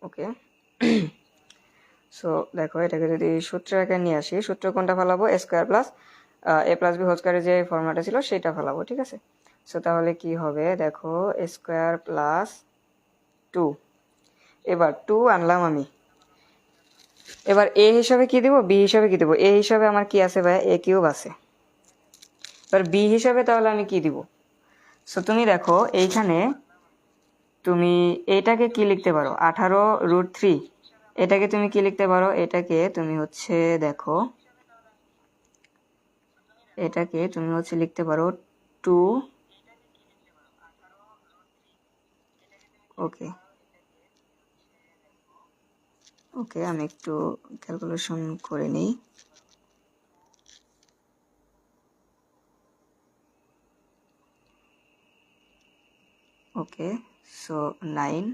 ওকে, সো দেখো এটাকে যদি সূত্রের আকারে নিয়ে আসি, সূত্র কোনটা ফেলাবো, a² plus a plus B whole স্কয়ারের যে ফর্মুলাটা ছিল সেটা ফেলাবো, ঠিক আছে। সো তাহলে কি হবে, দেখো a² প্লাস 2, এবার 2 আনলাম আমি, এবার a হিসাবে কি দিব, b হিসাবে কি দিব, a হিসাবে আমার কি আছে ভাই a কিউব আছে, এবার b হিসাবে তাহলে আমি কি দিব। সো তুমি দেখো এইখানে তুমি এটাকে কি লিখতে পারো 18√3, এটাকে তুমি কি লিখতে পারো, এটাকে তুমি হচ্ছে দেখো, এটাকে তুমি হচ্ছে লিখতে পারো 2, ওকে ওকে, আমি একটু ক্যালকুলেশন করে নিই। ওকে, সো 9,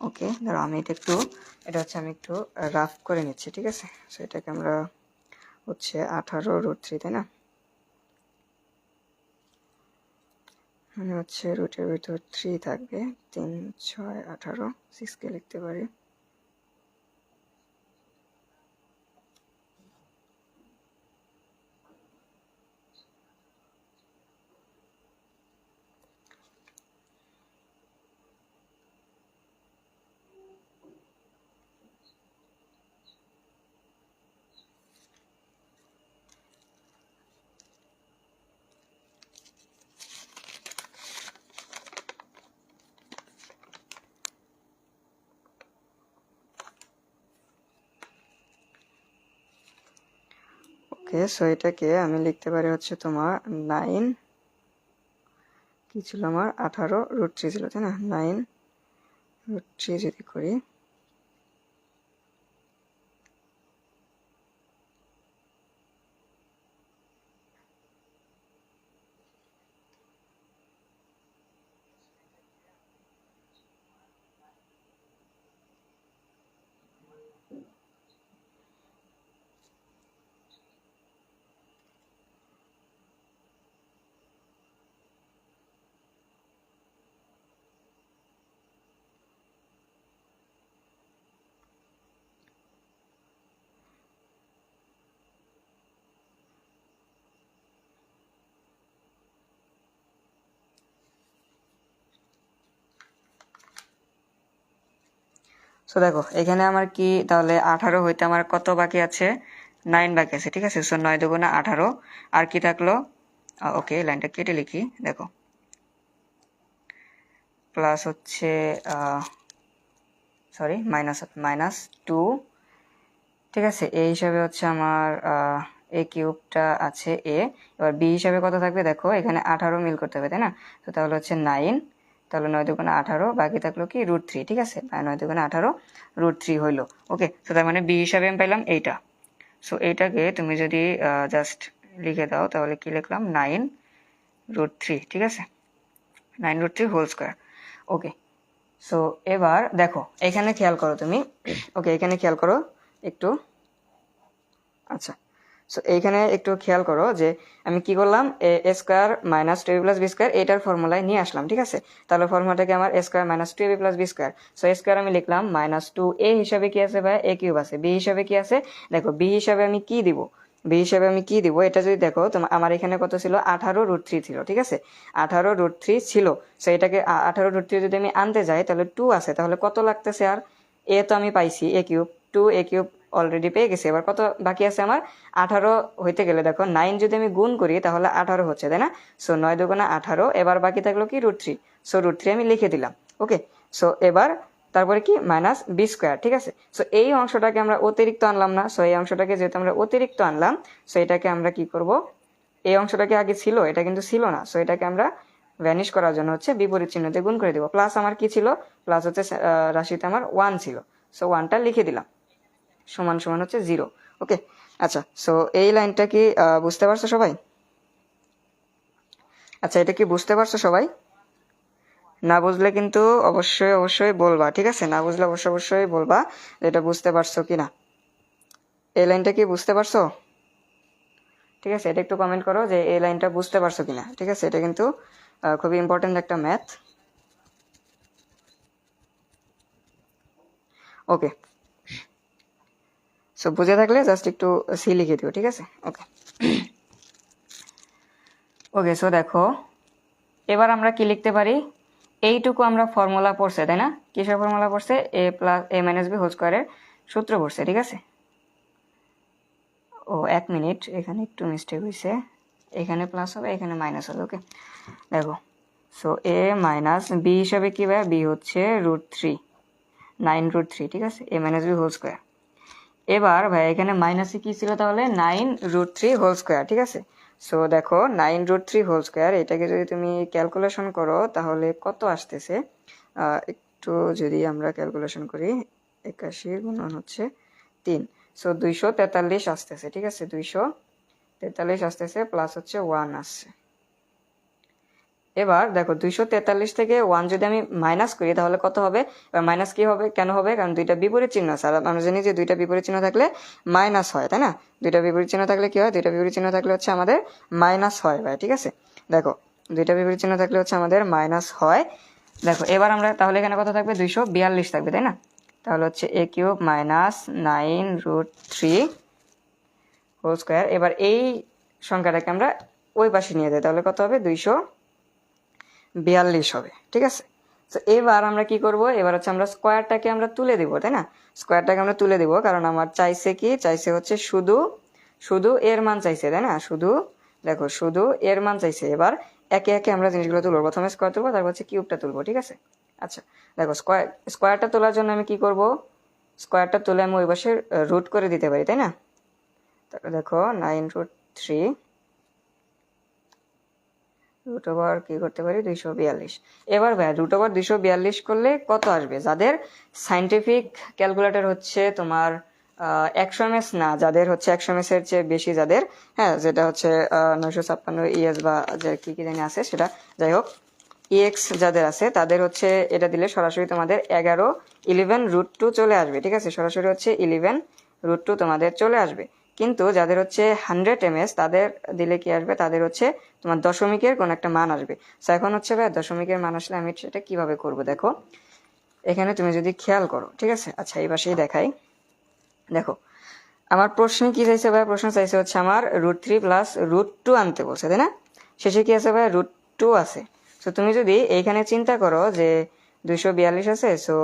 ওকে ধরো আমি এটা একটু, এটা হচ্ছে আমি একটু রাফ করে নিচ্ছি, ঠিক আছে। সো এটাকে আমরা হচ্ছে 18√3, তাই না, মানে হচ্ছে রুটের ভিতর 3 থাকবে, 3, 6, 18, 6কে লিখতে পারি। ওকে, সো এটাকে আমি লিখতে পারি হচ্ছে তোমার 9, কি ছিল আমার 18√3 ছিল, তাই না, 9√3 যদি করি, সো দেখো এখানে আমার কি তাহলে 18 হইতে আমার কত বাকি আছে, 9 বাকি আছে, ঠিক আছে। সো 9 দুগুণে 18, আর কি থাকলো, ওকে লাইনটা কেটে লিখি, দেখো প্লাস হচ্ছে সরি -2, ঠিক আছে। এ হিসাবে হচ্ছে আমার এ কিউবটা আছে এ, এবার বি হিসাবে কত থাকবে, দেখো এখানে 18 মিল করতে হবে, তাই না। তো তাহলে হচ্ছে 9, তাহলে 9 দুগুণে 18, বাকি থাকলো কি √3, ঠিক আছে, 9 দুগুণে 18 √3 হইলো। ওকে, তো তার মানে বি হিসাবে আমি পাইলাম এইটা। সো এইটাকে তুমি যদি জাস্ট লিখে দাও তাহলে কি লিখলাম, 9√3, ঠিক আছে, 9√3 হোল স্কোয়ার। ওকে, সো এবার দেখো এখানে খেয়াল করো তুমি, ওকে এখানে খেয়াল করো একটু, আচ্ছা, সো এইখানে একটু খেয়াল করো যে আমি কি করলাম, a square minus 2ab plus B square এটার ফর্মুলায় নিয়ে আসলাম, ঠিক আছে। তাহলে ফর্মুলাটাকে আমার a square minus 2ab plus B square, so a square আমি লিখলাম মাইনাস 2a হিসাবে কি আছে ভাই, a কিউব আছে, বি হিসাবে কি আছে দেখো, বি হিসাবে আমি কি দিব, বি হিসাবে আমি কি দিব, এটা যদি দেখো তোমার আমার এখানে কত ছিল, 18√3 ছিল, ঠিক আছে, 18√3 ছিল। সো এটাকে 18√3 যদি আমি আনতে যাই তাহলে 2 আছে, তাহলে কত লাগতেছে, আর এ তো আমি পাইছি এ কিউব, 2a কিউব অলরেডি পেয়ে গেছি, এবার কত বাকি আছে আমার, 18 হইতে গেলে দেখো 9 যদি আমি গুণ করি তাহলে 18 হচ্ছে, তাই না। সো 9 দুগুণে 18, এবার বাকি থাকলো কি √3, সো √3 আমি লিখে দিলাম। ওকে, সো এবার তারপরে কি মাইনাস বি স্কোয়ার, ঠিক আছে। সো এই অংশটাকে আমরা অতিরিক্ত আনলাম না, সো এই অংশটাকে যেহেতু আমরা অতিরিক্ত আনলাম, সো এটাকে আমরা কি করব, এই অংশটাকে আগে ছিল, এটা কিন্তু ছিল না, সো এটাকে আমরা ভ্যানিশ করার জন্য হচ্ছে বিপরীত চিহ্নতে গুণ করে দিব। প্লাস আমার কি ছিল, প্লাস হচ্ছে রাশিতে আমার 1 ছিল, সো 1টা লিখে দিলাম, সমান সমান হচ্ছে 0। ওকে, আচ্ছা, সো এই লাইনটা কি বুঝতে পারছো সবাই? আচ্ছা, এটা কি বুঝতে পারছো সবাই? না বুঝলে কিন্তু অবশ্যই অবশ্যই বলবা, ঠিক আছে, না বুঝলে অবশ্যই অবশ্যই বলবা এটা বুঝতে পারছো কিনা। এই লাইনটা কি বুঝতে পারছো? ঠিক আছে, এটা একটু কমেন্ট করো যে এই লাইনটা বুঝতে পারছো কিনা, ঠিক আছে, এটা কিন্তু খুবই ইম্পর্টেন্ট একটা ম্যাথ। ওকে, সো বুঝে থাকলে জাস্ট একটু সি লিখে দিও, ঠিক আছে। ওকে, ওকে, সো দেখো এবার আমরা কি লিখতে পারি, এইটুকু আমরা ফর্মুলা পড়ছে, তাই না, কিসের ফর্মুলা পড়ছে, এ প্লাস এ মাইনাস বি হোল স্কোয়ারের সূত্র পড়ছে, ঠিক আছে। ও 1 মিনিট, এখানে একটু মিস্টেক হয়েছে, এখানে প্লাস হবে এখানে মাইনাস হবে। ওকে, দেখো, সো এ মাইনাস বি হিসাবে কি ভাই, বি হচ্ছে √3, 9√3, ঠিক আছে, এ মাইনাস বি হোল স্কোয়ার। এবার ভাই এখানে মাইনাসে কি ছিল তাহলে, 9√3 হোল স্কোয়ার, ঠিক আছে। সো দেখো 9√3 হোল স্কোয়ার, এটাকে যদি তুমি ক্যালকুলেশন করো তাহলে কত আসতেছে, একটু যদি আমরা ক্যালকুলেশন করি, 81 গুণন হচ্ছে 3, সো 243 আসতেছে, ঠিক আছে, 243 আসতেছে, প্লাস হচ্ছে 1 আসছে। এবার দেখো 243 থেকে 1 যদি আমি মাইনাস করি তাহলে কত হবে, এবার মাইনাস কি হবে, কেন হবে, কারণ দুইটা বিপরীত চিহ্ন আছে, আর আমরা জানি যে দুইটা বিপরীত চিহ্ন থাকলে মাইনাস হয়, তাই না, দুইটা বিপরীত চিহ্ন থাকলে কি হয়, দুইটা বিপরীত চিহ্ন থাকলে হচ্ছে আমাদের মাইনাস হয় ভাই, ঠিক আছে। দেখো দুইটা বিপরীত চিহ্ন থাকলে হচ্ছে আমাদের মাইনাস হয়। দেখো এবার আমরা তাহলে এখানে কত থাকবে, 242 থাকবে, তাই না, তাহলে হচ্ছে a cube minus 9√3 whole square. এবার এই সংখ্যাটাকে আমরা ওই পাশে নিয়ে যাই, তাহলে কত হবে, 242 হবে, ঠিক আছে। তো এবার আমরা কি করব, এবার হচ্ছে আমরা স্কোয়ারটাকে আমরা তুলে দিব, তাই না, স্কোয়ারটাকে আমরা তুলে দিব, কারণ আমার চাইছে কি, চাইছে হচ্ছে শুধু শুধু এর মান চাইছে, তাই না, শুধু দেখো শুধু এর মান চাইছে। এবার একে একে আমরা জিনিসগুলো তুলবো, প্রথমে স্কোয়ার তুলবো, তারপর হচ্ছে কিউবটা তুলবো, ঠিক আছে। আচ্ছা, দেখো স্কোয়ারটা তোলার জন্য আমি কি করব, স্কোয়ারটা তুলে আমি ওই পাশে রুট করে দিতে পারি, তাই না। তারপরে দেখো 9√3 রুট ওভার কি করতে পারি, 242। এবার ভাই রুট ওভার 242 করলে কত আসবে, যাদের সাইন্টিফিক ক্যালকুলেটর হচ্ছে তোমার 100 ms না, যাদের হচ্ছে 100 ms এর চেয়ে বেশি, যাদের হ্যাঁ যেটা হচ্ছে 956 ইএস বা যে কি কি জানি আছে সেটা, যাই হোক ইএক্স যাদের আছে তাদের হচ্ছে এটা দিলে সরাসরি তোমাদের 11√2 চলে আসবে, ঠিক আছে, সরাসরি হচ্ছে 11√2 তোমাদের চলে আসবে। কিন্তু যাদের হচ্ছে 100 ms তাদের দিলে কি আসবে, তাদের হচ্ছে তোমার দশমিকের কোন একটা মান আসবে। তো এখন হচ্ছে ভাই দশমিকের মান আসলে আমি সেটা কিভাবে করব, দেখো এখানে তুমি যদি খেয়াল করো, ঠিক আছে। আচ্ছা এই পাশেই দেখাই, দেখো আমার প্রশ্নে কি চাইছে ভাই, প্রশ্ন চাইছে হচ্ছে আমার √3 প্লাস √2 আনতে বলছে, তাই না, শেষে কি আছে ভাই, √2 আছে। তো তুমি যদি এইখানে চিন্তা করো যে 242 আছে, সো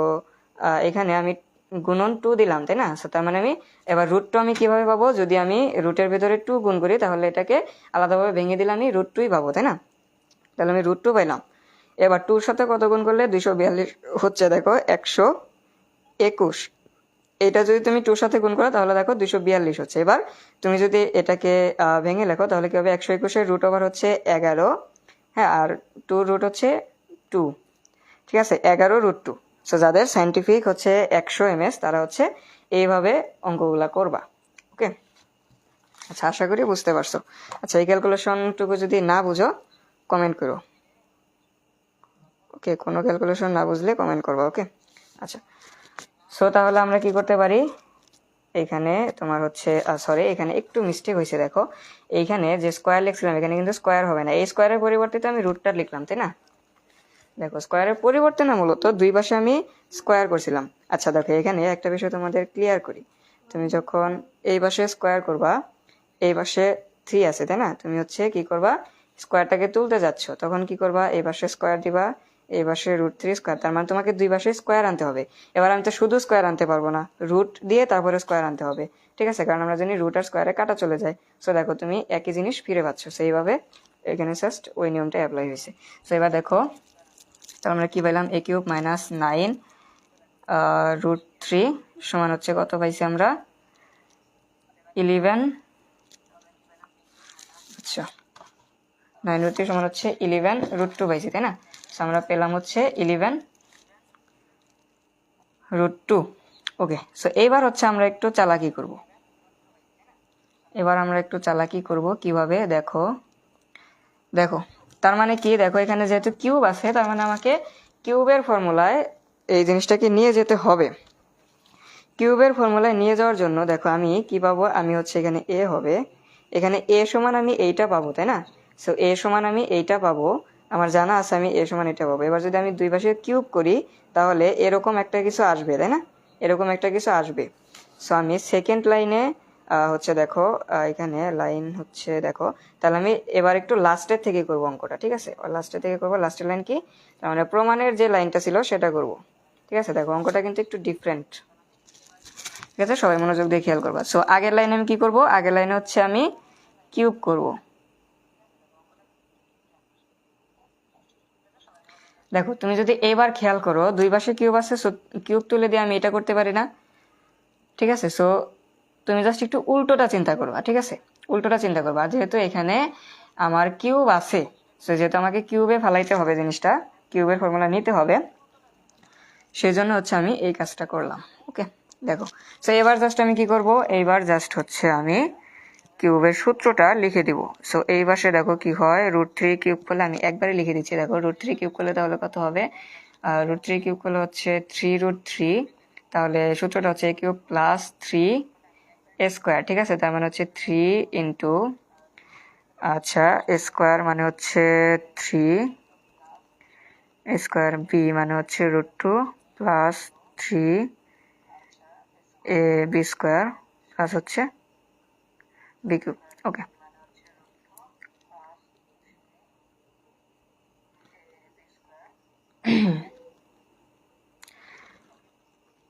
এখানে আমি গুণন 2 দিলাম, তাই না, তার মানে আমি এবার √2 আমি কিভাবে পাবো, যদি আমি রুটের ভেতরে 2 গুণ করি তাহলে এটাকে আলাদাভাবে ভেঙে দিলে আমি √2ই পাবো, তাই না, তাহলে আমি √2 পাইলাম। এবার 2 সাথে কত গুণ করলে 242 হচ্ছে, দেখো 121, এটা যদি তুমি 2 সাথে গুণ করো তাহলে দেখো 242 হচ্ছে। এবার তুমি যদি এটাকে ভেঙে লেখো তাহলে কি হবে, 121 এর রুট ওভার হচ্ছে 11, হ্যাঁ, আর 2 রুট হচ্ছে 2, ঠিক আছে, 11√2। সো যাদের সায়েন্টিফিক হচ্ছে 100 ms তারা হচ্ছে এইভাবে অঙ্কগুলা করবা। ওকে, আচ্ছা আশা করি বুঝতে পারছো। আচ্ছা এই ক্যালকুলেশনটুকু যদি না বুঝো কমেন্ট করো। ওকে, কোনো ক্যালকুলেশন না বুঝলে কমেন্ট করবা। ওকে, আচ্ছা সো তাহলে আমরা কি করতে পারি, এখানে তোমার হচ্ছে সরি এখানে একটু মিস্টেক হয়েছে। দেখো এইখানে যে স্কোয়ার লিখছিলাম এখানে কিন্তু স্কোয়ার হবে না, এই স্কোয়ারের পরিবর্তে তো আমি রুটটা লিখলাম, তাই না? দেখো স্কোয়ারের পরিবর্তে না, মূলত দুই পাশে আমি স্কোয়ার করছিলাম। আচ্ছা দেখো এখানে একটা বিষয় তোমাদের ক্লিয়ার করি, তুমি যখন এই পাশে স্কোয়ার করবা, এই পাশে 3 আছে তাই না, তুমি হচ্ছে কি করবা, স্কোয়ারটাকে তুলতে যাচ্ছ তখন কি করবা, এই পাশে স্কোয়ার দিবা, এই পাশে √3 স্কোয়ার, তার মানে তোমাকে দুই পাশে স্কোয়ার আনতে হবে। এবার আমি তো শুধু স্কোয়ার আনতে পারবো না, রুট দিয়ে তারপরে স্কোয়ার আনতে হবে, ঠিক আছে, কারণ আমরা জানি রুট আর স্কোয়ারে কাটা চলে যায়। সো দেখো তুমি একই জিনিস ফিরে পাচ্ছ, সেইভাবে এখানে জাস্ট ওই নিয়মটা অ্যাপ্লাই হয়েছে। সো এবার দেখো তো আমরা কি পাইলাম, a³ - 9 √3 সমান হচ্ছে কত পাইছি আমরা, 11। আচ্ছা 9√3 সমান হচ্ছে 11√2 পাইছি, তাই না? সো আমরা পেলাম হচ্ছে 11√2। ওকে, সো এইবার হচ্ছে আমরা একটু চালাকি করব। কিভাবে দেখো, দেখো তার মানে কি, দেখো এখানে যেহেতু কিউব আছে তার মানে আমাকে কিউবের ফর্মুলায় এই জিনিসটাকে নিয়ে যেতে হবে। কিউবের ফর্মুলায় নিয়ে যাওয়ার জন্য দেখো আমি কি পাবো, আমি হচ্ছে এখানে এ হবে, এখানে এ সমান আমি এইটা পাবো, তাই না? সো এ সমান আমি এইটা পাবো, আমার জানা আছে আমি এ সমান এটা পাবো। এবার যদি আমি দুই পাশে কিউব করি তাহলে এরকম একটা কিছু আসবে, তাই না? এরকম একটা কিছু আসবে। সো আমি সেকেন্ড লাইনে হচ্ছে দেখো এখানে লাইন হচ্ছে দেখো, তাহলে আমি এবার একটু লাস্টের থেকে করবো অঙ্কটা, ঠিক আছে? লাস্টের থেকে করবো, লাস্টের লাইন কি, তার মানে প্রমাণের যে লাইনটা ছিল সেটা করব, ঠিক আছে? দেখো অঙ্কটা কিন্তু একটু ডিফারেন্ট, ঠিক আছে, সবাই মনোযোগ দিয়ে খেয়াল করবা। সো আগের লাইনে আমি কি করব, আগের লাইনে হচ্ছে আমি কিউব করব। দেখো তুমি যদি এবার খেয়াল করো দুই পাশে কিউব আছে, সো কিউব তুলে দিয়ে আমি এটা করতে পারি না, ঠিক আছে? সো তুমি জাস্ট একটু উল্টোটা চিন্তা করবা, ঠিক আছে, উল্টোটা চিন্তা করবা। যেহেতু এখানে আমার কিউব আছে, সো যেহেতু আমাকে কিউবে ফেলাইতে হবে, জিনিসটা কিউবের ফর্মুলা নিতে হবে, সেই জন্য হচ্ছে আমি এই কাজটা করলাম। ওকে দেখো, সো এবার জাস্ট আমি কি করব, এইবার জাস্ট হচ্ছে আমি কিউবের সূত্রটা লিখে দিব। সো এই পাশে দেখো কি হয়, √3 কিউব করলে, আমি একবারে লিখে দিচ্ছি, দেখো √3 কিউব করলে তাহলে কত হবে, √3 কিউব করলে হচ্ছে 3√3, তাহলে সূত্রটা হচ্ছে a³ + 3a², ঠিক আছে, তার মানে হচ্ছে 3 ইন্টু, আচ্ছা a² মানে হচ্ছে 3, a² b মানে হচ্ছে √2 প্লাস 3ab² প্লাস হচ্ছে b³। ওকে,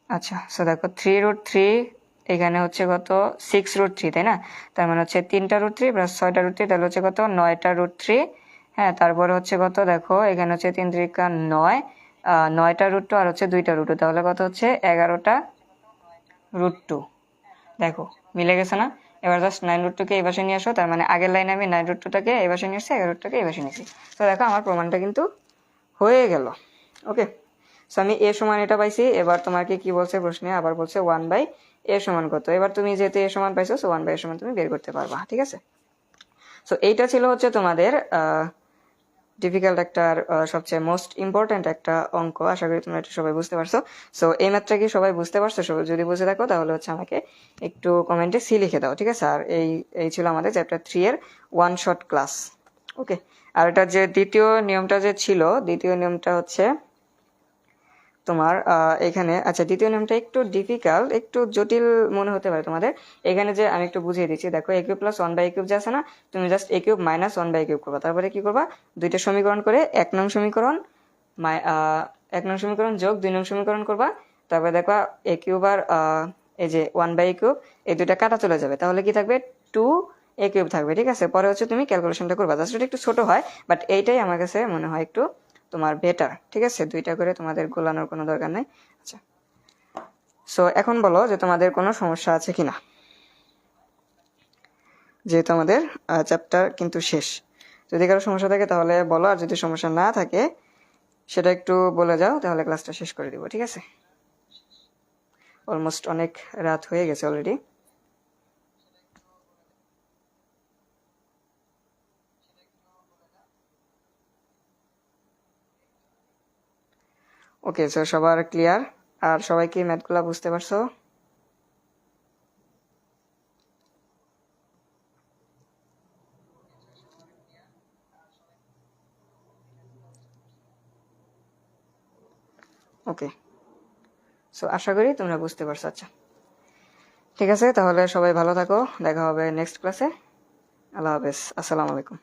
আচ্ছা সো দেখো 3√3 এখানে হচ্ছে কত, 6√3, তাই না? তার মানে হচ্ছে 3টা√3 প্লাস 6টা√3, তাহলে হচ্ছে কত, 9টা√3। হ্যাঁ, তারপরে হচ্ছে কত, দেখো এখানে হচ্ছে 3 × 9, 9টা√2 আর হচ্ছে 2টা√2, তাহলে কত হচ্ছে 11টা√2। দেখো মিলে গেছে না? এবার জাস্ট 9√2কে এই পাশে নিয়ে আসো, তার মানে আগের লাইনে আমি 9√2টাকে এই পাশে নিয়ে আসছি, 11টাকে এই পাশে নিয়েছি। তো দেখো আমার প্রমাণটা কিন্তু হয়ে গেল। ওকে, সো আমি এ সমান এটা পাইছি। এবার তোমাকে কি বলছে প্রশ্নে, আবার বলছে 1/a সমান কত। এবার তুমি যেহেতু a সমান পাইছো, সো 1/a সমান তুমি বের করতে পারবা, ঠিক আছে? সো এইটা ছিল হচ্ছে তোমাদের ডিফিকাল্ট একটা সবচেয়ে মোস্ট ইম্পর্টেন্ট একটা অঙ্ক। আশা করি তোমরা এটা সবাই বুঝতে পারছো। সো এই ম্যাথটা কি সবাই বুঝতে পারছো? সবাই যদি বুঝে থাকো তাহলে হচ্ছে আমাকে একটু কমেন্টে সি লিখে দাও, ঠিক আছে? আর এই ছিল আমাদের চ্যাপ্টার 3 এর ওয়ান শট ক্লাস। ওকে, আর এটা যে দ্বিতীয় নিয়মটা যে ছিল, দ্বিতীয় নিয়মটা হচ্ছে তোমার এখানে, আচ্ছা দ্বিতীয় নিয়মটা একটু ডিফিকাল্ট, একটু জটিল মনে হতে পারে তোমাদের। এখানে যে আমি একটু বুঝিয়ে দিচ্ছি, দেখো a³ + 1/a³ যে আছে না, তুমি জাস্ট a³ - 1/a³ করবা, তারপরে কি করবা, দুইটা সমীকরণ করে 1 নং সমীকরণ 1 নং সমীকরণ যোগ 2 নং সমীকরণ করবা, তারপরে দেখবা a³ আর এই যে 1/a³ এই দুইটা কাটা চলে যাবে, তাহলে কি থাকবে, 2a³ থাকবে, ঠিক আছে? পরে হচ্ছে তুমি ক্যালকুলেশনটা করবা, জাস্ট এটা একটু ছোট হয়, বাট এইটাই আমার কাছে মনে হয় একটু তোমার বেটার, ঠিক আছে? দুইটা করে তোমাদের গোলানোর কোনো দরকার নেই। আচ্ছা, সো এখন বলো যে তোমাদের কোনো সমস্যা আছে কিনা, যেহেতু আমাদের চ্যাপ্টার কিন্তু শেষ। যদি কারো সমস্যা থাকে তাহলে বলো, আর যদি সমস্যা না থাকে সেটা একটু বলে যাও, তাহলে ক্লাসটা শেষ করে দিব, ঠিক আছে? অলমোস্ট অনেক রাত হয়ে গেছে অলরেডি। ওকে, সো সবার ক্লিয়ার? আর সবাই কি ম্যাথগুলা বুঝতে পারছো? ওকে, সো আশা করি তোমরা বুঝতে পারছো। আচ্ছা, ঠিক আছে, তাহলে সবাই ভালো থাকো, দেখা হবে নেক্সট ক্লাসে। আল্লাহ হাফেজ, আসসালামু আলাইকুম।